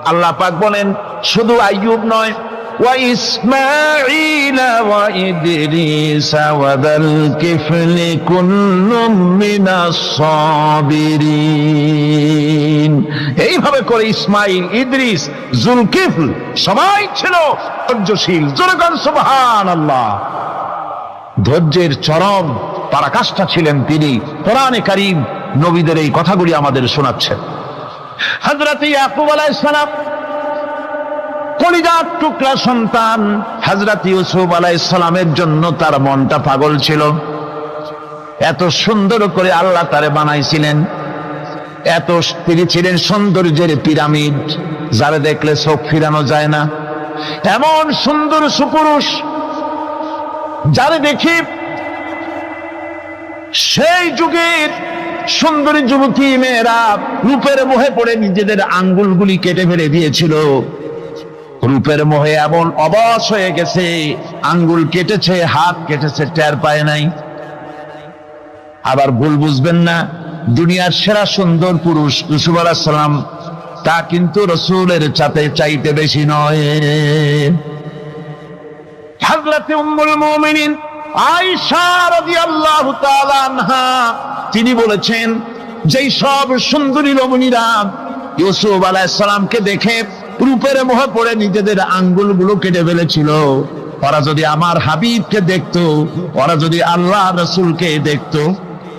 আল্লাহ পাক বলেন, শুধু আইয়ুব নয়, ওয়া ইসমাঈল ওয়া ইদরিস ওয়া যাল কিফলি কুল্লুম মিনাস সাবিরিন। এইভাবে করে ইসমাঈল, ইদ্রিস, জুলকিফল সবাই ছিল ধৈর্যশীল। জোরে বলেন সুবহানাল্লাহ। ধৈর্যের চরম পরাকাষ্ঠা ছিলেন তিনি। কোরআনে কারীম নবীদের এই কথাগুলি আমাদের শোনাচ্ছেন। হযরত ইয়াকুব আলাইহিস সালাম কলিজার টুকরা সন্তান হযরত ইউসুফ আলাইহিস সালামের জন্য তার মনটা পাগল ছিল। এত সুন্দর করে আল্লাহ তারে বানাইছিলেন, এত তিনি ছিলেন সৌন্দর্যের পিরামিড, যারে দেখলে চোখ ফিরানো যায় না। এমন সুন্দর সুপুরুষ, যারে দেখি সেই যুগের সুন্দরী যুবতী মেয়েরা রূপের মোহে পড়ে নিজেদের আঙ্গুলগুলি কেটে ফেলে দিয়েছিল। রূপের মোহে এমন অবশ হয়ে গেছে, আঙ্গুল কেটেছে, হাত কেটেছে, টের পায় নাই। আবার ভুল বুঝবেন না, দুনিয়ার সেরা সুন্দর পুরুষ ইউসুফ আলাইহিস সালাম, তা কিন্তু রাসূলের চাইতে বেশি নয়। হযরত উম্মুল মুমিনিন আয়েশা রাদিয়াল্লাহু তাআলা আনহা তিনি বলেছেন, যেই সব সুন্দরী রমণীরা ইউসুফ আলাইহিস সালামকে দেখে রূপের মোহে পড়ে নিজেদের আঙ্গুলগুলো কেটে ফেলেছিল, ওরা যদি আমার হাবিবকে দেখতো, ওরা যদি আল্লাহ রাসূলকে দেখতো,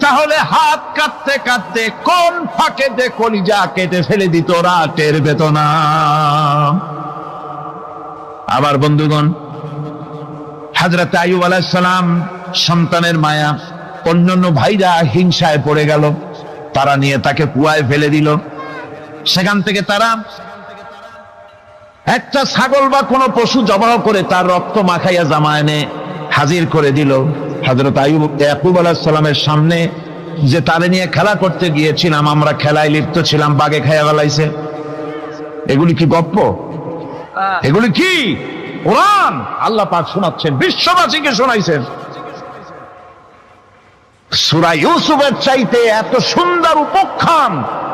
তাহলে হাত কাটতে কাটতে কোন ফাঁকে যে কলিজা কেটে ফেলে দিত, ওরা টের পেত না। আবার বন্ধুগণ, হযরত আইয়ুব আলাইহিস সালাম সন্তানের মায়া, অন্যান্য ভাইরা হিংসায় পড়ে গেল, তারা নিয়ে তাকে কুয়ায় ফেলে দিল। সেখান থেকে তারা একটা ছাগল বা কোনো পশু জবাহ করে তার রক্ত মাখাইয়া জামা এনে হাজির করে দিল। হযরত ইয়াকুব আলাইহিস সালামের সামনে যে তারে নিয়ে খেলা করতে গিয়েছিলাম, আমরা খেলায় লিপ্ত ছিলাম, বাগে খাইয়া ফেলাইছে। এগুলি কি গপ্প? এগুলি কি কোরআন? আল্লাহ পাক শোনাচ্ছেন, বিশ্ববাসীকে শোনাইছেন। সূরা ইউসুফের চাইতে এত সুন্দর উপাখ্যান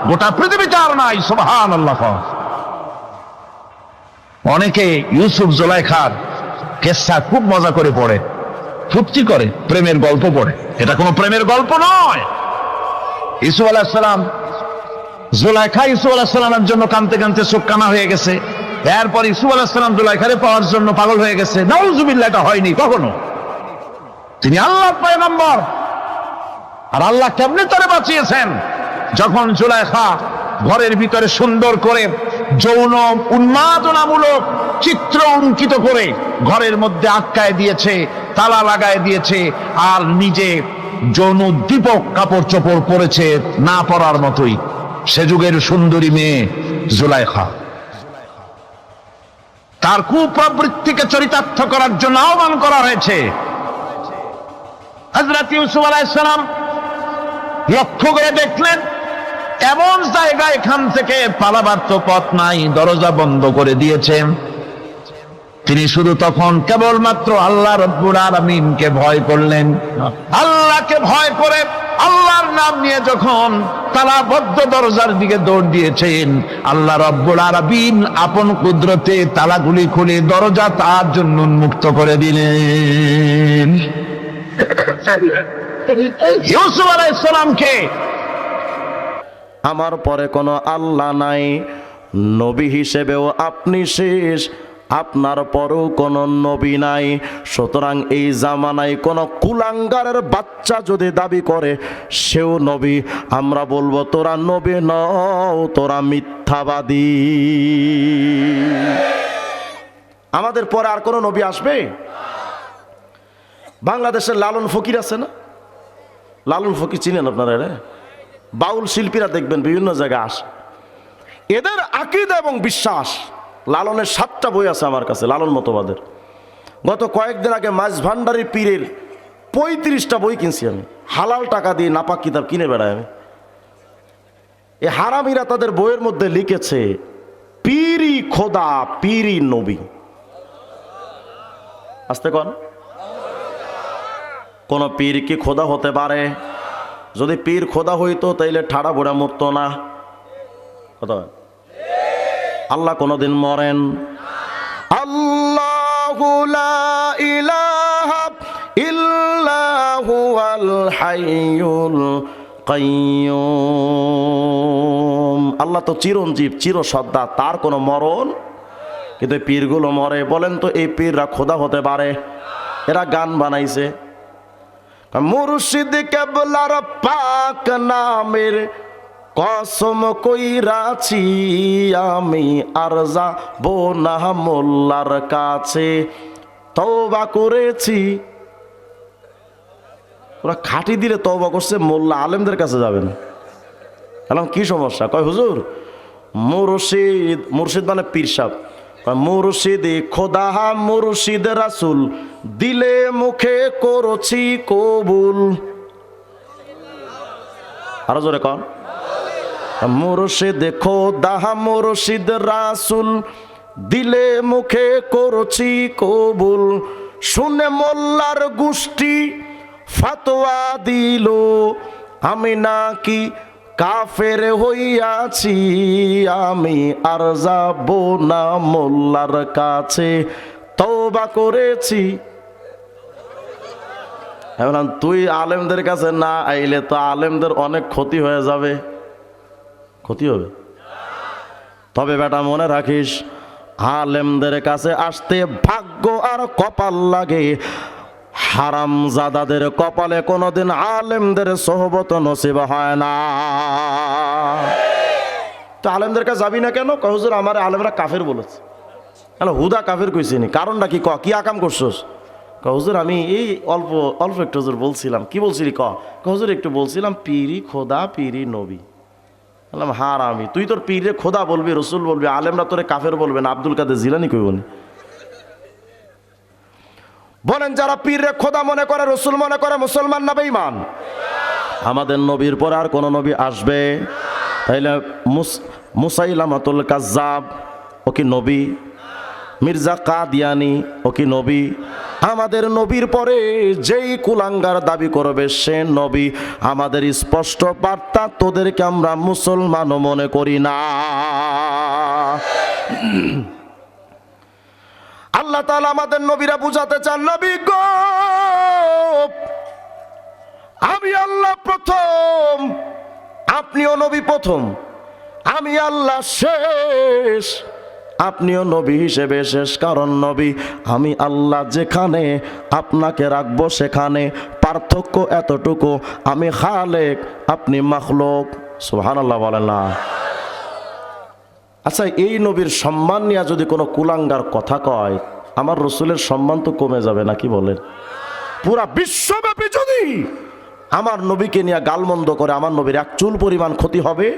গোটা পৃথিবীতে আর নাই। সুবহানাল্লাহ। অনেকে ইউসুফ জুলাইখার কেসা খুব মজা করে পড়ে, ফুর্তি করে, প্রেমের গল্প পড়ে। এটা কোনো প্রেমের গল্প নয়। ইউসুফ আলাইহিস সালাম, জুলাইখা ইউসুফ আলাইহিস সালামের জন্য কাঁদতে কাঁদতে চোখ কানা হয়ে গেছে। এরপর ইউসুফ আলাইহিস সালাম জুলাইখারে পাওয়ার জন্য পাগল হয়ে গেছে। নাউজুবিল্লাহ, এটা হয়নি কখনো। তিনি আল্লাহর পয়গম্বর। আর আল্লাহ কেমনে তারে বাঁচিয়েছেন? যখন জুলাইখা ঘরের ভিতরে সুন্দর করে যৌন উন্মাদনামূলক চিত্র অঙ্কিত করে ঘরের মধ্যে আটকায় দিয়েছে, তালা লাগায় দিয়েছে, আর নিজে যৌন দীপক কাপড় চোপড় পরেছে না পরার মতোই। সে যুগের সুন্দরী মেয়ে জুলাইখা। তার কুপ্রবৃত্তিকে চরিতার্থ করার জন্য আহ্বান করা হয়েছে। হযরত ইউসুফ আলাইহিস সালাম লক্ষ্য করে দেখলেন এমন জায়গা, এখান থেকে পালাবার তো পথ নাই, দরজা বন্ধ করে দিয়েছেন। তিনি শুধু তখন কেবলমাত্র আল্লাহ রাব্বুল আলামিনকে ভয় করলেন। আল্লাহকে ভয় করে আল্লাহর নাম নিয়ে যখন তালাবদ্ধ দরজার দিকে দৌড় দিয়েছেন, আল্লাহ রাব্বুল আলামিন আপন কুদরতে তালাগুলি খুলে দরজা তার জন্য উন্মুক্ত করে দিলেন। ইউসুফ আলাইহিস সালামকে, আমার পরে কোনো আল্লাহ নাই, নবী হিসেবেও আপনি শেষ, আপনার পরেও কোনো নবী নাই। সুতরাং এই জামানায় কোনো কুলাঙ্গারের বাচ্চা যদি দাবি করে সেও নবী, আমরা বলবো তোরা নবী নও, তোরা মিথ্যাবাদী। আমাদের পরে আর কোনো নবী আসবে? বাংলাদেশের লালন ফকির আছে না? লালন ফকির চিনেন আপনারা? রে বাউল শিল্পীরা দেখবেন বিভিন্ন জায়গায় আসে, এদের আকীদা এবং বিশ্বাস। লালনের 7টা বই আছে আমার কাছে, লালন মতবাদের। গত কয়েকদিন আগে মাঝ ভান্ডারী পীরের 35টা বই কিনছি আমি, হালাল টাকা দিয়ে নাপাক কিতাব কিনে বেড়াই আমি। এই হারামিরা তাদের বইয়ের মধ্যে লিখেছে পীরি খোদা, পীরি নবী। আসতে কন, কোন পীর কি খোদা হতে পারে? যদি পীর খোদা হইতো তাইলে ঠাড়া বুড়া মরতো না। কথা, আল্লাহ কোনদিন মরেন? আল্লাহু লা ইলাহা ইল্লা হুয়াল হাইয়ুল কাইয়্যুম। আল্লাহ তো চিরঞ্জীব, চিরসত্তা, তার কোনো মরণ। কিন্তু পীরগুলো মরে। বলেন তো এই পীররা খোদা হতে পারে? এরা গান বানাইছে, মুর্শিদ কেবলার পাক নামের কসম কইরাছি আমি, আর যাবো না মোল্লার কাছে, তওবা করেছি। ওরা খাটি দিলে তওবা করছে, মোল্লা আলেমদের কাছে যাবেন। বললাম কি সমস্যা? কয় হুজুর মুর্শিদ, মুর্শিদ মানে পীর সাহেব, মুর্শিদে খোদা মুর্শিদ রাসূল, দিলে মুখে করছি কবুল। আরো জোরে কন, মুর্শিদ খোদা মুর্শিদ রাসূল, দিলে মুখে করছি কবুল। শুনে মোল্লার গোষ্ঠী ফতোয়া দিল, আমি নাকি কাফের হইয়াছি, আমি আর যাব না মোল্লার কাছে, তওবা করেছি। এখন তুই আলেমদের কাছে না আইলে তো আলেমদের অনেক ক্ষতি হয়ে যাবে। ক্ষতি হবে? তবে বেটা মনে রাখিস, আলেমদের কাছে আসতে ভাগ্য আর কপাল লাগে। হারামজাদাদের কপালে কোনোদিন আলেমদের সোহবত নসিব হয় না। তো আলেমদের কাছে যাবি না কেন? হুজুর আমার আলেমরা কাফের বলেছে। হুদা কাফের কইছিনি, কারণটা কি? কি আকাম করছস? হুজুর আমি এই অল্প অল্প একটু হুজুর বলছিলাম। কি বলছিলি? হুজুর একটু বলছিলাম পীরি খোদা, পীরি নবী। বললাম হারামি, তুই তোর পীরে খোদা বলবি, রসুল বলবি, আলেমরা তোরে কাফের বলবে না, আব্দুল কাদের জিলানি কইবনি। বলেন যারা পীররে খোদা মনে করে, রসুল মনে করে, মুসলমান না বেঈমান? আমাদের নবীর পরে আর কোন নবী আসবে? তাইলে মুসাইলামাতুল কাজ্জাব ও কি নবী? মির্জা কাদিয়ানি ও কি নবী? আমাদের নবীর পরে যেই কুলাঙ্গার দাবি করবে সে নবী। আমাদের স্পষ্ট বার্তা, তোদেরকে আমরা মুসলমানও মনে করি না। আল্লাহ তাআলা আমাদের নবীরা বুঝাতে চান, নবী গো আমি আল্লাহ প্রথম, আপনিও নবী প্রথম, আমি আল্লাহ শেষ, আপনিও নবী হিসেবে শেষ। কারণ নবী আমি আল্লাহ, যেখানে আপনাকে রাখবো সেখানে, পার্থক্য এতটুকু, আমি খালেক আপনি মাখলুক। সুবহানাল্লাহ বলেন না? আচ্ছা, এই নবীর সম্মান নিয়ে যদি কোনো কুলাঙ্গার কথা কয়, আমার রসুলের সম্মান তো কমে যাবে নাকি বলেন? পুরা বিশ্বব্যাপী যদি আমার নবীকে নিয়ে গালমন্দ করে, আমার নবীর এক চুল পরিমাণ ক্ষতি হবে?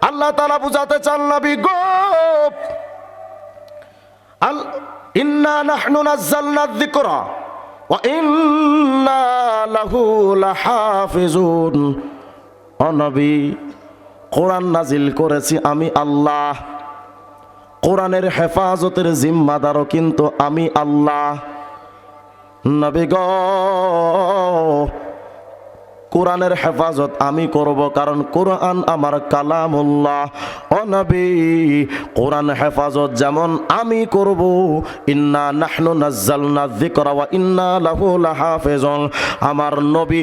আল্লাহ তাআলা বুঝাতে চান, নবী গো ইন্না নাহনু নাযালনা যিকরা ওয়া ইন্না লাহু লাহাফিজুন। ও নবী, কোরআন নাজিল করেছি আমি আল্লাহ, কোরআনের হেফাজতের জিম্মাদারও কিন্তু আমি আল্লাহ। নবী গো কোরআনের হেফাজত আমি করব, কারণ কোরআন আমার কালামুল্লাহ। ও নবী, কোরআন হেফাজত যেমন আমি করব, ইন্না নাহনু নাযালনা যিকরা ওয়া ইন্না লাহু লাহাফিজুন, আমার নবী